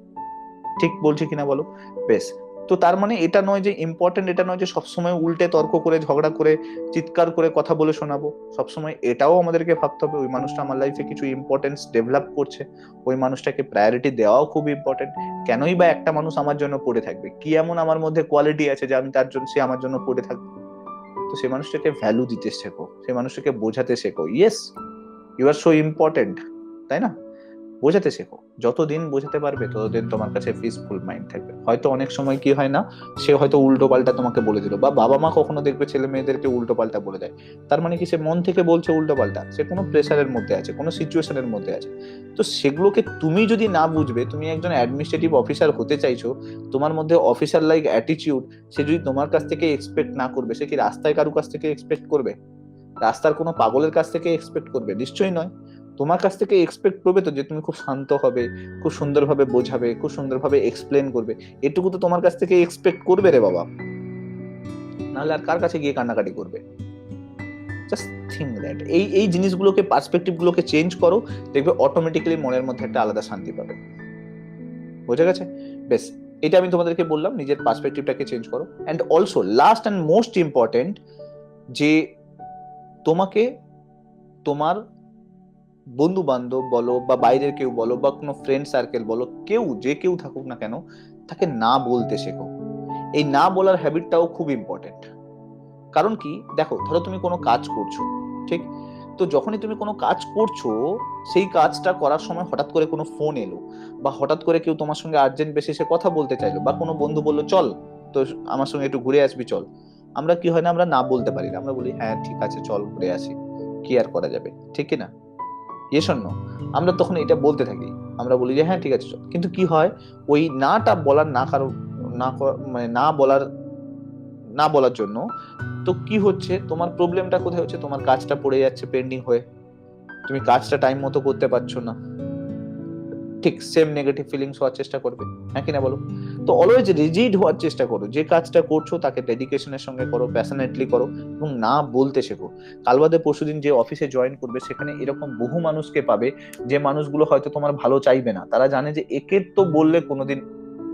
ঠিক বলছি কিনা বলো। বেশ, তো তার মানে এটা নয় যে ইম্পর্টেন্ট, এটা নয় যে সবসময় উল্টে তর্ক করে, ঝগড়া করে, চিৎকার করে কথা বলে শোনাবো। সবসময় এটাও আমাদেরকে ভাবতে হবে ওই মানুষটা আমার লাইফে কিছু ইম্পর্টেন্স ডেভেলপ করছে, ওই মানুষটাকে প্রায়োরিটি দেওয়াও খুব ইম্পর্টেন্ট। কেনই বা একটা মানুষ আমার জন্য পড়ে থাকবে, কি এমন আমার মধ্যে কোয়ালিটি আছে যে আমি তার জন্য, সে আমার জন্য পড়ে থাকবে। তো সে মানুষটাকে ভ্যালু দিতে শেখো, সে মানুষটাকে বোঝাতে শেখো, yes you are so important, তাই না। বোঝাতে শেখো, যতদিন বোঝাতে পারবে ততদিন তোমার কাছে পিসফুল মাইন্ড থাকবে। হয়তো অনেক সময় কি হয় না, সে হয়তো উল্টো পাল্টা তোমাকে বলে দিল, বা বাবা মা কখনো দেখবে ছেলে মেয়েদেরকে উল্টো পাল্টা বলে দেয়, তার মানে কি সে মন থেকে বলছে উল্টো পাল্টা, সে কোনো প্রেসারের মধ্যে আছে, কোনো সিচুয়েশনের মধ্যে আছে। তো সেগুলোকে তুমি যদি না বুঝবে, তুমি একজন অ্যাডমিনিস্ট্রেটিভ অফিসার হতে চাইছো, তোমার মধ্যে অফিসার লাইক অ্যাটিটিউড, সে যদি তোমার কাছ থেকে এক্সপেক্ট না করবে, সে কি রাস্তায় কারো কাছ থেকে এক্সপেক্ট করবে? রাস্তার কোনো পাগলের কাছ থেকে এক্সপেক্ট করবে? নিশ্চয়ই নয়। তোমার কাছ থেকে এক্সপেক্ট করবে তো যে তুমি খুব শান্ত হবে, খুব সুন্দরভাবে বোঝাবে, খুব সুন্দরভাবে এক্সপ্লেন করবে। এটুকু তো তোমার কাছ থেকে এক্সপেক্ট করবে রে বাবা, নাহলে আর কার কাছে গিয়ে কান্নাকাটি করবে? জাস্ট থিঙ্ক দ্যাট, এই এই জিনিসগুলোকে, পার্সপেক্টিভ গুলোকে চেঞ্জ করো, দেখবে অটোমেটিক্যালি মনের মধ্যে একটা আলাদা শান্তি পাবে। বোঝা গেছে? বেশ, এটা আমি তোমাদেরকে বললাম, নিজের পার্সপেক্টিভটাকে চেঞ্জ করো। And also last and most important, যে তোমাকে তোমার বন্ধু বান্ধব বলো, বা বাইরের কেউ বলো, বা কোনো ফ্রেন্ড সার্কেল বলো, কেউ যে কেউ থাকুক না কেন, তাকে না বলতে শেখো। এই না বলার হ্যাবিটটাও খুব ইম্পর্টেন্ট। কারণ কি, দেখো ধরো তুমি কোনো কাজ করছো, ঠিক, তো যখনই তুমি কোনো কাজ করছো, সেই কাজটা করার সময় হঠাৎ করে কোনো ফোন এলো, বা হঠাৎ করে কেউ তোমার সঙ্গে আর্জেন্ট বেসিসে কথা বলতে চাইলো, বা কোনো বন্ধু বললো চল তো আমার সঙ্গে একটু ঘুরে আসবি চল, আমরা কি হয় না, আমরা না বলতে পারি না, আমরা বলি হ্যাঁ ঠিক আছে চল ঘুরে আসি, কি আর করা যাবে, ঠিক কি না? Yes or no? আমরা তখন এটা বলতে থাকি, আমরা বলি যে হ্যাঁ ঠিক আছে চল। কিন্তু কি হয়, ওই নাটা বলার, না কারো, না মানে না বলার, না বলার জন্য তো কি হচ্ছে, তোমার প্রবলেমটা কোথায় হচ্ছে, তোমার কাজটা পড়ে যাচ্ছে পেন্ডিং হয়ে, তুমি কাজটা টাইম মতো করতে পারছো না, ঠিক সেম নেগেটিভ ফিলিংস হওয়ার চেষ্টা করবে, হ্যাঁ কিনা বলো? তো অলওয়েজ রিজিড হওয়ার চেষ্টা করো, যে কাজটা করছো তাকে ডেডিকেশনের সঙ্গে করো, প্যাশনেটলি করো, এবং না বলতে শেখো। কাল বাদে পরশুদিন যে অফিসে জয়েন করবে সেখানে এরকম বহু মানুষকে পাবে, যে মানুষগুলো হয়তো তোমার ভালো চাইবে না, তারা জানে যে একে তো বললে কোনোদিন,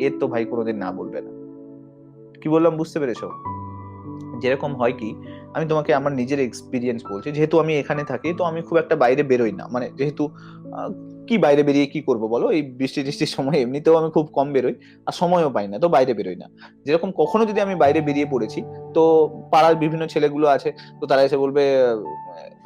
এর তো ভাই কোনোদিন না বলবে না। কি বললাম বুঝতে পেরেছো? যেরকম হয় কি, আমি তোমাকে আমার নিজের এক্সপিরিয়েন্স বলছি, যেহেতু আমি এখানে থাকি তো আমি খুব একটা বাইরে বেরোই না, মানে যেহেতু কি বাইরে বেরিয়ে কি করব বলো, এই বৃষ্টি টিষ্টির সময় এমনিতেও আমি খুব কম বেরোই, আর সময়ও পাই না, তো বাইরে বেরোই না। যেরকম কখনো যদি আমি বাইরে বেরিয়ে পড়েছি, তো পাড়ার বিভিন্ন ছেলেগুলো আছে, তো তারা এসে বলবে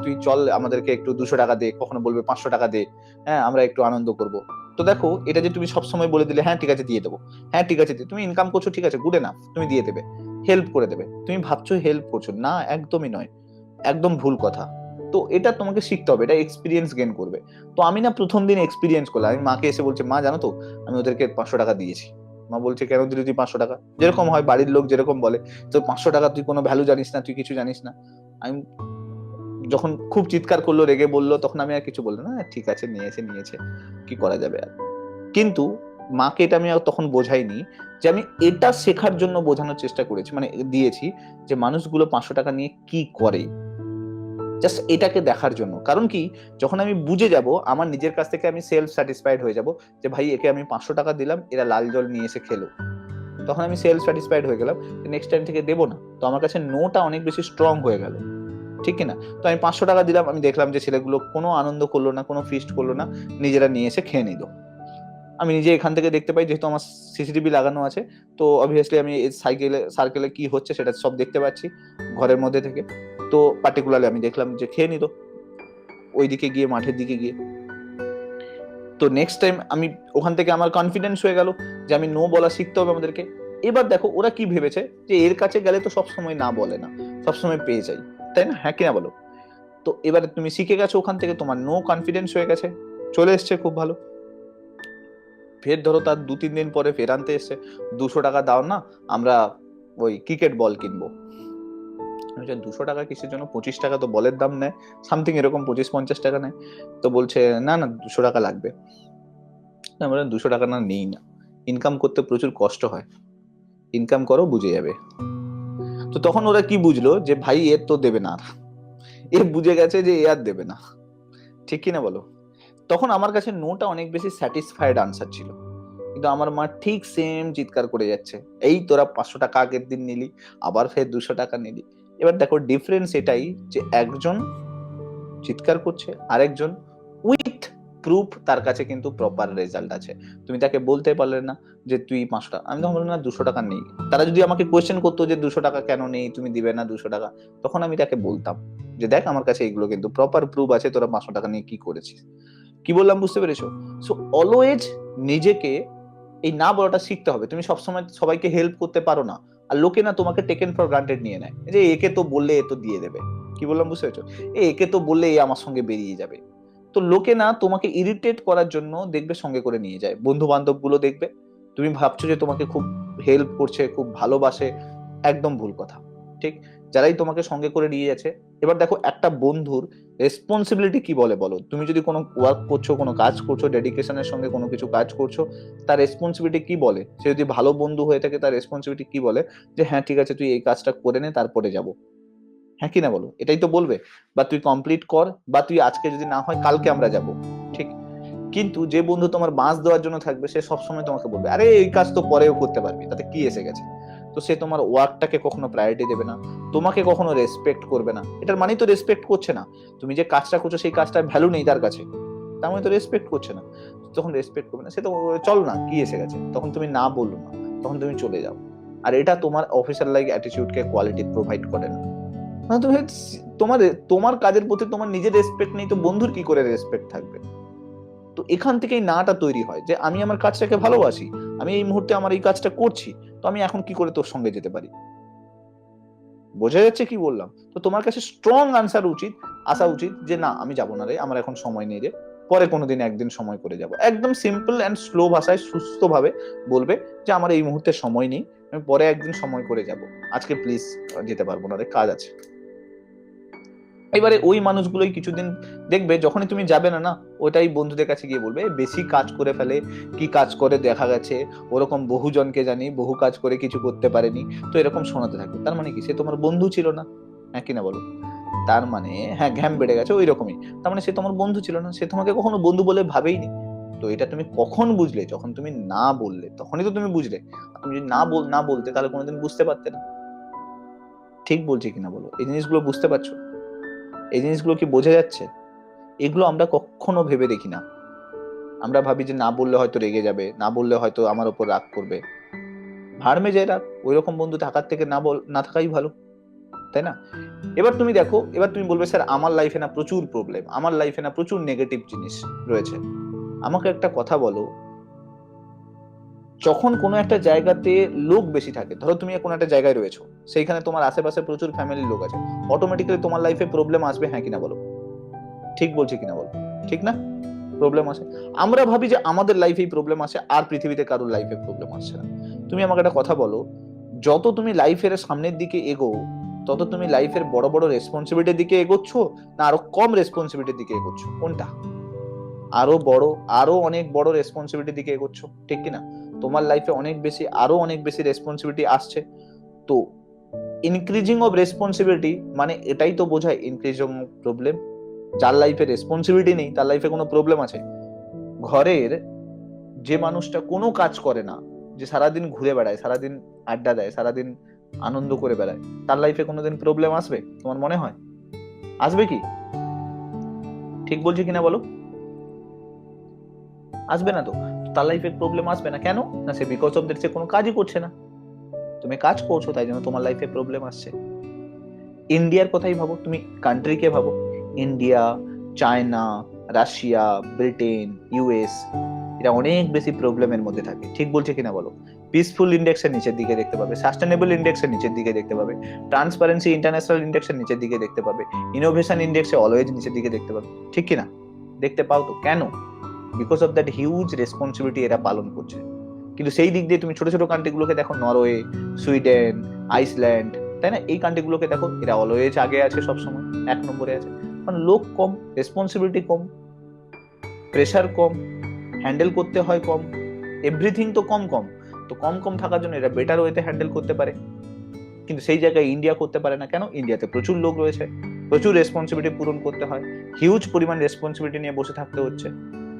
তুই চল আমাদেরকে একটু 200 টাকা দে, কখনো বলবে 500 টাকা দে, হ্যাঁ আমরা একটু আনন্দ করব। তো দেখো, এটা যে তুমি সবসময় বলে দিলে হ্যাঁ ঠিক আছে দিয়ে দেবো, হ্যাঁ ঠিক আছে তুমি ইনকাম করছো ঠিক আছে গুড এনাফ, তুমি দিয়ে দেবে, হেল্প করে দেবে, তুমি ভাবছো হেল্প করছো, না একদমই নয়, একদম ভুল কথা। তো এটা তোমাকে শিখতে হবে, এটা এক্সপিরিয়েন্স গেইন করবে। তো আমি না প্রথম দিন এক্সপিরিয়েন্স করলাম, আমি মাকে এসে বলছি মা জানো তো আমি ওদেরকে 500 টাকা দিয়েছি। মা বলছে কেন দিলি তুই 500 টাকা? যেরকম হয় বাড়ির লোক যেরকম বলে, তো 500 টাকা তুই কোনো ভ্যালু জানিস না, তুই কিছু জানিস না। আমি যখন খুব চিৎকার করলো, রেগে বললো, তখন আমি আর কিছু বললাম না, ঠিক আছে নিয়েছে নিয়েছে, কি করা যাবে আর। কিন্তু মাকে এটা আমি তখন বোঝাইনি, যে আমি এটা শেখার জন্য বোঝানোর চেষ্টা করেছি, মানে দিয়েছি, যে মানুষগুলো 500 টাকা নিয়ে কি করে, জাস্ট এটাকে দেখার জন্য। কারণ কি, যখন আমি বুঝে যাব, আমার নিজের কাছ থেকে আমি সেলফ স্যাটিসফাইড হয়ে যাব, যে ভাই একে আমি 500 টাকা দিলাম, এরা লাল জল নিয়ে এসে খেলো, তখন আমি সেলফ স্যাটিসফাইড হয়ে গেলাম, নেক্সট টাইম থেকে দেবো না। তো আমার কাছে নোটা অনেক বেশি স্ট্রং হয়ে গেল, ঠিক কিনা? তো আমি 500 টাকা দিলাম, আমি দেখলাম যে ছেলেগুলো কোনো আনন্দ করলো না, কোনো ফিস্ট করলো না, নিজেরা নিয়ে এসে খেয়ে নিল। আমি নিজে এখান থেকে দেখতে পাই, যেহেতু আমার সিসিটিভি লাগানো আছে, তো অবভিয়াসলি আমি সার্কেলে কি হচ্ছে সেটা সব দেখতে পাচ্ছি ঘরের মধ্যে থেকে। তো পার্টিকুলারলি আমি দেখলাম যে খেয়ে নিল ওইদিকে গিয়ে, মাঠের দিকে গিয়ে। তো নেক্সট টাইম আমি ওখান থেকে আমার কনফিডেন্স হয়ে গেল যে আমি নো বলা শিখতে হবে আমাদেরকে। এবার দেখো ওরা কি ভেবেছে, যে এর কাছে গেলে তো সবসময় না বলে না, সবসময় পেয়ে যাই, তাই না? হ্যাঁ কিনা বলো? তো এবারে তুমি শিখে গেছো ওখান থেকে, তোমার নো কনফিডেন্স হয়ে গেছে, চলে এসছে, খুব ভালো। ফের ধরো তার 2-3 দিন পরে ফের আনতে এসছে, 200 টাকা দাও না, আমরা ওই ক্রিকেট বল কিনবো। 200 টাকা কিসের জন্য, 25 টাকা তো বলের দাম নেয়, সামথিং এরকম 25-50 টাকা নেয়। তো বলছে না না 200 টাকা লাগবে। আমরা 200 টাকা না নেই না, ইনকাম করতে প্রচুর কষ্ট হয়, ইনকাম করো বুঝে যাবে। তো তখন ওরা কি বুঝলো, যে ভাই এর তো দেবে না আর, এ বুঝে গেছে যে এ আর দেবে না, ঠিক কিনা বলো? তখন আমার কাছে নোটা অনেক বেশি স্যাটিসফাইড আনসার ছিল, কিন্তু আমার মা ঠিক সেম চিৎকার করে যাচ্ছে, এই তোরা 500 টাকা আগের দিন নিলি, আবার ফের 200 টাকা নিলি। এবার দেখো ডিফারেন্স এটাই, যে একজন চিৎকার করছে, আরেকজন উইথ প্রুফ তার কাছে কিন্তু প্রপার রেজাল্ট আছে। তুমি তাকে বলতে পারলে না যে তুই 500 টাকা, আমি তখন বললাম না 200 টাকা নেই। তারা যদি আমাকে কোয়েশ্চেন করতো যে 200 টাকা কেন নেই, তুমি দিবে না 200 টাকা, তখন আমি তাকে বলতাম যে দেখ আমার কাছে এগুলো কিন্তু প্রপার প্রুফ আছে, তোরা 500 টাকা নিয়ে কি করেছিস। কি বললাম বুঝতে পেরেছো? সো অলওয়েজ নিজেকে এই না বলাটা শিখতে হবে। তুমি সবসময় সবাইকে হেল্প করতে পারো না, আর লোকে না তোমাকে টেকেন ফর গ্রান্টেড নিয়ে নেয়, যে একে তো বললে এ তো দিয়ে দেবে। কি বললাম বুঝতে পেরেছো? একে তো বললে এ আমার সঙ্গে বেরিয়ে যাবে। তো লোকে না তোমাকে ইরিটেট করার জন্য দেখবে সঙ্গে করে নিয়ে যায়, বন্ধু বান্ধব গুলো দেখবে তুমি ভাবছো যে তোমাকে খুব হেল্প করছে, খুব ভালোবাসে, একদম ভুল কথা। ঠিক, যারাই তোমাকে সঙ্গে করে নিয়ে যাচ্ছে। এবার দেখো একটা বন্ধুর রেসপন্সিবিলিটি কি বলে বলো, তুমি যদি কোনো ওয়ার্ক করছো, কোনো কাজ করছো, ডেডিকেশনের সঙ্গে কোনো কিছু কাজ করছো, তার রেসপন্সিবিলিটি কি বলে? সে যদি ভালো বন্ধু হয়ে থাকে তার রেসপন্সিবিলিটি কি বলে, যে হ্যাঁ ঠিক আছে তুই এই কাজটা করে নে তারপরে যাব, হ্যাঁ কি না বলো? এটাই তো বলবে, বা তুই কমপ্লিট কর, বা তুই আজকে যদি না হয় কালকে আমরা যাব, ঠিক। কিন্তু যে বন্ধু তোমার বাঁশ দেওয়ার জন্য থাকবে, সে সবসময় তোমাকে বলবে আরে এই কাজ তো পরেও করতে পারবি, তাতে কি এসে গেছে। তো সে তোমার ওয়ার্কটাকে কখনো প্রায়োরিটি দেবে না, তোমাকে কখনো রেসপেক্ট করবে না। এটার মানেই তো রেসপেক্ট করছে না। তুমি যে কাজটা করছো সেই কাজটার ভ্যালু নেই তার কাছে, তার মানে তো রেসপেক্ট করছে না। যখন রেসপেক্ট করবে না, সে তো চল না কি এসে গেছে, তখন তুমি না বললো না, তখন তুমি চলে যাও। আর এটা তোমার অফিসার লাইক অ্যাটিটিউডকে কোয়ালিটি প্রোভাইড করে না। মানে তুমি তোমার তোমার কাজের প্রতি তোমার নিজের রেসপেক্ট নেই, তো বন্ধুর কি করে রেসপেক্ট থাকবে? তো এখান থেকেই নাটা তৈরি হয়, যে আমি আমার কাজটাকে ভালোবাসি, আমি এই মুহূর্তে আমার এই কাজটা করছি, তো আমি এখন কি করে তোর সঙ্গে যেতে পারি? বোঝা যাচ্ছে কি বললাম? তো তোমার কাছে স্ট্রং আনসার আসা উচিত, যে না আমি যাবো না রে, আমার এখন সময় নেই রে, পরে কোনোদিন একদিন সময় করে যাব। একদম সিম্পল এন্ড স্লো ভাষায় সুস্থ ভাবে বলবে যে আমার এই মুহূর্তে সময় নেই, আমি পরে একদিন সময় করে যাব, আজকে প্লিজ যেতে পারবো না রে, কাজ আছে। এবারে ওই মানুষগুলোই কিছুদিন দেখবে যখনই তুমি যাবে না, না ওটাই বন্ধুদের কাছে গিয়ে বলবে, বেশি কাজ করে ফেলে, কি কাজ করে দেখা গেছে, ওরকম বহু জনকে জানি বহু কাজ করে কিছু করতে পারেনি, তো এরকম শোনাতে থাকবে। তার মানে কি, সে তোমার বন্ধু ছিল না? হ্যাঁ কিনা বলো? তার মানে হ্যাঁ, ঘ্যাম বেড়ে গেছে ওই রকমই, তার মানে সে তোমার বন্ধু ছিল না, সে তোমাকে কখনো বন্ধু বলে ভাবেইনি। তো এটা তুমি কখন বুঝলে? যখন তুমি না বললে, তখনই তো তুমি বুঝলে। আর তুমি যদি না বলতে, তাহলে কোনোদিন বুঝতে পারতে না। ঠিক বলছি কিনা বলো? এই জিনিসগুলো বুঝতে পারছো? এই জিনিসগুলো কি বোঝা যাচ্ছে? এগুলো আমরা কখনো ভেবে দেখি না। আমরা ভাবি যে না বললে হয়তো রেগে যাবে, না বললে হয়তো আমার উপর রাগ করবে। ভাড়মে যায় রাগ, ওই রকম বন্ধু থাকার থেকে না থাকাই ভালো, তাই না? এবার তুমি দেখো, এবার তুমি বলবে স্যার আমার লাইফে না প্রচুর প্রবলেম, আমার লাইফে না প্রচুর নেগেটিভ জিনিস রয়েছে। আমাকে একটা কথা বলো, যখন কোনো একটা জায়গাতে লোক বেশি থাকে, ধরো তুমি কোনো একটা জায়গায় রয়েছো, সেইখানে তোমার আশেপাশে প্রচুর ফ্যামিলির লোক আছে, অটোমেটিক্যালি তোমার লাইফে প্রবলেম আসবে, হ্যাঁ কিনা বলো? ঠিক বলছি কিনা বলো? ঠিক না? প্রবলেম আসে। আমরা ভাবি যে আমাদের লাইফেই প্রবলেম আসে, আর পৃথিবীতে কারোর লাইফে প্রবলেম আসছে না। তুমি আমাকে একটা কথা বলো, যত তুমি লাইফের সামনের দিকে এগো, তত তুমি লাইফের বড় বড় রেসপন্সিবিলিটির দিকে এগোচ্ছ, না আরো কম রেসপন্সিবিলিটির দিকে এগোচ্ছ? কোনটা? আরো বড়, আরো অনেক বড় রেসপন্সিবিলিটির দিকে এগোচ্ছ, ঠিক কিনা? তোমার লাইফে অনেক বেশি, আরো অনেক বেশি রেসপন্সিবিলিটি আসছে। তো ইনক্রিজিং অফ রেসপন্সিবিলিটি মানে এটাই তো বোঝায় ইনক্রিজিং অফ প্রবলেম। যার লাইফে রেসপন্সিবিলিটি নেই, তার লাইফে কোনো প্রবলেম আছে? ঘরের যে মানুষটা কোনো কাজ করে না, যে সারাদিন ঘুরে বেড়ায়, সারাদিন আড্ডা দেয়, সারাদিন আনন্দ করে বেড়ায়, তার লাইফে কোনোদিন প্রবলেম আসবে তোমার মনে হয়? আসবে কি? ঠিক বলছি কিনা বলো? আসবে না তো। তার লাইফে প্রবলেম আসবে না কেন? না সে বিকজ অফ দ্যাট সে কোনো কাজই করছে না। তুমি কাজ করছো, তাই জন্য তোমার লাইফে প্রবলেম আসছে। ইন্ডিয়ার কথাই ভাবো, তুমি কান্ট্রিকে ভাবো, India, China, Russia, Britain, US, এরা অনেক বেশি প্রবলেমের মধ্যে থাকে। ঠিক বলছে কিনা বলো? পিসফুল ইন্ডেক্সের নিচের দিকে দেখতে পাবে, সাস্টেনেবল ইন্ডেক্সের নিচের দিকে দেখতে পাবে, ট্রান্সপারেন্সি ইন্টারন্যাশনাল ইন্ডেক্সের নিচের দিকে দেখতে পাবে, ইনোভেশন ইন্ডেক্সে অলওয়েজ নিচের দিকে দেখতে পাবে। ঠিক কিনা? দেখতে পাও তো কেন? Because of that huge responsibility এরা পালন করছে। কিন্তু সেই দিক দিয়ে তুমি ছোট ছোট কান্ট্রিগুলোকে দেখো, নরওয়ে, সুইডেন, আইসল্যান্ড, তাই না? এই কান্ট্রিগুলোকে দেখো, এরা অলওয়েজ আগে আছে, সবসময় 1 নম্বরে আছে। কারণ লোক কম, রেসপন্সিবিলিটি কম, প্রেশার কম, হ্যান্ডেল করতে হয় কম, এভরিথিং তো কম কম। তো কম কম থাকার জন্য এরা বেটার ওয়েতে হ্যান্ডেল করতে পারে। কিন্তু সেই জায়গায় ইন্ডিয়া করতে পারে না কেন? ইন্ডিয়াতে প্রচুর লোক রয়েছে, প্রচুর রেসপন্সিবিলিটি পূরণ করতে হয়, হিউজ পরিমাণ রেসপন্সিবিলিটি নিয়ে বসে থাকতে হচ্ছে,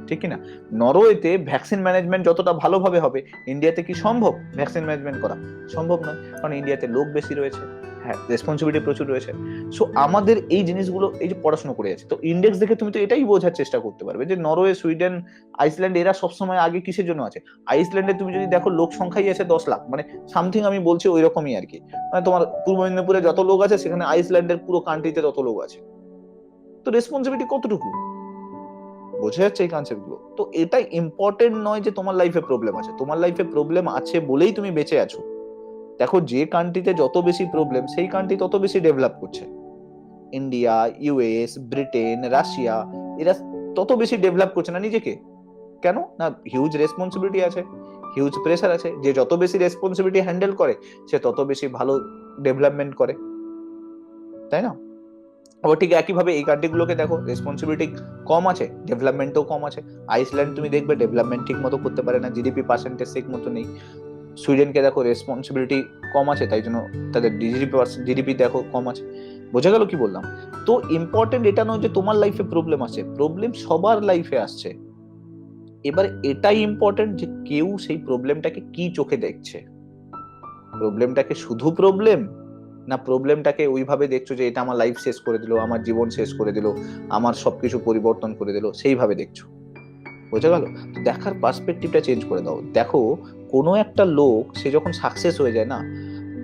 ঠিক কিনা? নরওয়েতে ভ্যাকসিন ম্যানেজমেন্ট যতটা ভালোভাবে হবে, ইন্ডিয়াতে কি সম্ভব ভ্যাকসিন ম্যানেজমেন্ট করা? সম্ভব নয়, কারণ ইন্ডিয়াতে লোক বেশি রয়েছে, হ্যাঁ রেসপন্সিবিলিটি প্রচুর রয়েছে। সো আমাদের এই জিনিসগুলো, এই যে পড়াশোনা করে যাচ্ছে, তো ইন্ডেক্স দেখে তুমি তো এটাই বোঝার চেষ্টা করতে পারবে যে নরওয়ে, সুইডেন, আইসল্যান্ড এরা সবসময় আগে কিসের জন্য আছে। আইসল্যান্ডে তুমি যদি দেখো, লোক সংখ্যাই আছে 10 লাখ, মানে সামথিং, আমি বলছি ওই রকমই আর কি। মানে তোমার পূর্ব মেদিনীপুরে যত লোক আছে, সেখানে আইসল্যান্ডের পুরো কান্ট্রিতে তত লোক আছে। তো রেসপন্সিবিলিটি কতটুকু? বোঝা যাচ্ছে এই কনসেপ্ট গুলো? তো এটা ইম্পর্টেন্ট নয় যে তোমার লাইফে প্রবলেম আছে, তোমার লাইফে প্রবলেম আছে বলেই তুমি বেঁচে আছো। দেখো, যে কান্ট্রিতে যত বেশি প্রবলেম, সেই কান্ট্রি তত বেশি ডেভেলপ করছে। ইন্ডিয়া, ইউএস, ব্রিটেন, রাশিয়া, এরা তত বেশি ডেভেলপ করছে না নিজেকে। কেন? না হিউজ রেসপন্সিবিলিটি আছে, হিউজ প্রেসার আছে। যে যত বেশি রেসপন্সিবিলিটি হ্যান্ডেল করে, সে তত বেশি ভালো ডেভেলপমেন্ট করে, তাই না? আবার ঠিক একইভাবে এই কান্ট্রিগুলোকে দেখো, রেসপন্সিবিলিটি কম আছে, ডেভেলপমেন্টও কম আছে। আইসল্যান্ড তুমি দেখবে ডেভেলপমেন্ট ঠিক মতো করতে পারে না, জিডিপি পার্সেন্টেজ ঠিক মতো নেই। সুইডেনকে দেখো, রেসপন্সিবিলিটি কম আছে, তাই জন্য তাদের জিডিপি দেখো কম আছে। বোঝা গেল কি বললাম? তো ইম্পর্টেন্ট এটা নয় যে তোমার লাইফে প্রবলেম আছে, প্রবলেম সবার লাইফে আসছে। এবার এটাই ইম্পর্টেন্ট যে কেউ সেই প্রবলেমটাকে কি চোখে দেখছে। প্রবলেমটাকে শুধু প্রবলেম, না প্রবলেমটাকে ওইভাবে দেখছো যে এটা আমার লাইফ শেষ করে দিল, আমার জীবন শেষ করে দিল, আমার সবকিছু পরিবর্তন করে দিল, সেইভাবে দেখছো? বোঝা গেল? তো দেখার পার্সপেক্টিভটা চেঞ্জ করে দাও। দেখো, কোনো একটা লোক সে যখন সাকসেস হয়ে যায় না,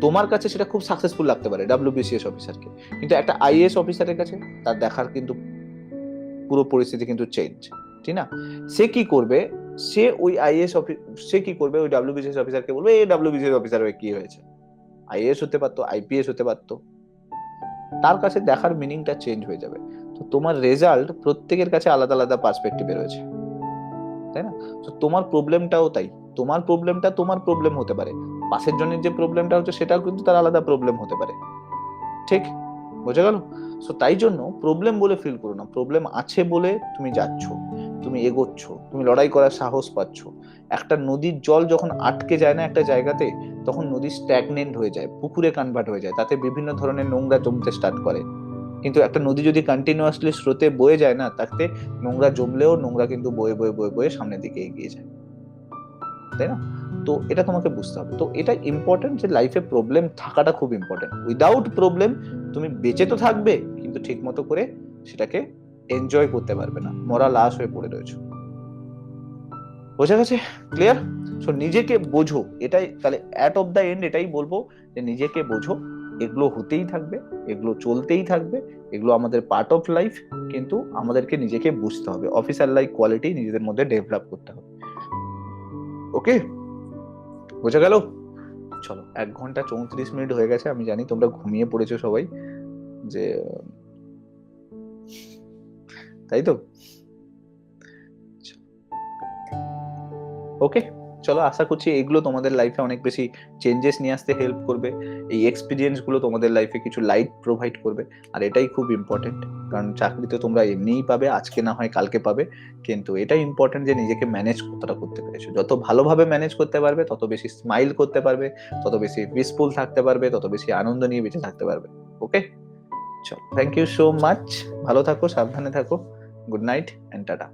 তোমার কাছে সেটা খুব সাকসেসফুল লাগতে পারে, ডাব্লিউবিসিএস অফিসারকে, কিন্তু একটা আইএএস অফিসারের কাছে তার দেখার কিন্তু পুরো পরিস্থিতি কিন্তু চেঞ্জ, ঠিক না? সে কি করবে? সে ওই আইএএস অফিস, সে কি করবে? ওই ডাব্লিউবিসিএস অফিসারকে বলবে, এই ডাব্লিউবিসিএস অফিসার হয়ে কি হয়েছে? আইএএস হতে পারতো, আইপিএস হতে পারতো। তার কাছে দেখার মিনিংটা চেঞ্জ হয়ে যাবে। তো তোমার রেজাল্ট প্রত্যেকের কাছে আলাদা আলাদা পার্সপেক্টিভে রয়েছে, তাই না? তো তোমার প্রবলেমটাও তাই, তোমার প্রবলেমটা তোমার প্রবলেম হতে পারে, পাশের জনের যে প্রবলেমটা হচ্ছে সেটাও কিন্তু তার আলাদা প্রবলেম হতে পারে, ঠিক? বোঝা গেল? সো তাই জন্য প্রবলেম বলে ফিল করো না, প্রবলেম আছে বলে তুমি যাচ্ছ, তুমি এগোচ্ছ, তুমি লড়াই করার সাহস পাচ্ছ। একটা নদীর জল যখন আটকে যায় না একটা জায়গাতে, তখন নদী স্ট্যাগনেন্ট হয়ে যায়, পুকুরে কনভার্ট হয়ে যায়, তাতে বিভিন্ন ধরনের নোংরা জমতে স্টার্ট করে। কিন্তু একটা নদী যদি কন্টিনিউয়াসলি স্রোতে বয়ে যায় না, তাতে নোংরা জমলেও নোংরা কিন্তু বয়ে বয়ে বয়ে বয়ে সামনের দিকে এগিয়ে যায়, তাই না? তো এটা তোমাকে বুঝতে হবে। তো এটা ইম্পর্টেন্ট যে লাইফে প্রবলেম থাকাটা খুব ইম্পর্টেন্ট। উইদাউট প্রবলেম তুমি বেঁচে তো থাকবে, কিন্তু ঠিক মতো করে সেটাকে এনজয় করতে পারবে না, মরা লাশ হয়ে পড়ে রয়েছে। বোঝা গেছে? ক্লিয়ার? সো নিজেকে বোঝো, এটাই তাহলে অ্যাট অফ দ্য এন্ড এটাই বলবো যে নিজেকে বোঝো, এগুলো হতেই থাকবে, এগুলো চলতেই থাকবে, এগুলো আমাদের পার্ট অফ লাইফ, কিন্তু আমাদেরকে নিজেকে বুঝতে হবে, অফিসার লাইক কোয়ালিটি নিজেদের মধ্যে ডেভেলপ করতে হবে। ওকে, বোঝা গেল? চলো, 1 ঘন্টা 34 মিনিট হয়ে গেছে, আমি জানি তোমরা ঘুমিয়ে পড়েছো সবাই, যে তাই তো? ওকে, চলো, আশা করছি এগুলো তোমাদের লাইফে অনেক বেশি চেঞ্জেস নিয়ে আসতে হেল্প করবে, এই এক্সপিরিয়েন্স গুলো তোমাদের লাইফে কিছু লাইট প্রোভাইড করবে। আর এটাই খুব ইম্পর্টেন্ট, কারণ চাকরি তো তোমরা এমনিই পাবে, আজকে না হয় কালকে পাবে, কিন্তু এটাই ইম্পর্টেন্ট যে নিজেকে ম্যানেজ কতটা করতে পেরেছো। যত ভালোভাবে ম্যানেজ করতে পারবে, তত বেশি স্মাইল করতে পারবে, তত বেশি পিসফুল থাকতে পারবে, তত বেশি আনন্দ নিয়ে বেঁচে থাকতে পারবে। ওকে, চলো, থ্যাংক ইউ সো মাচ, ভালো থাকো, সাবধানে থাকো, গুড নাইট এন্ড টাটা।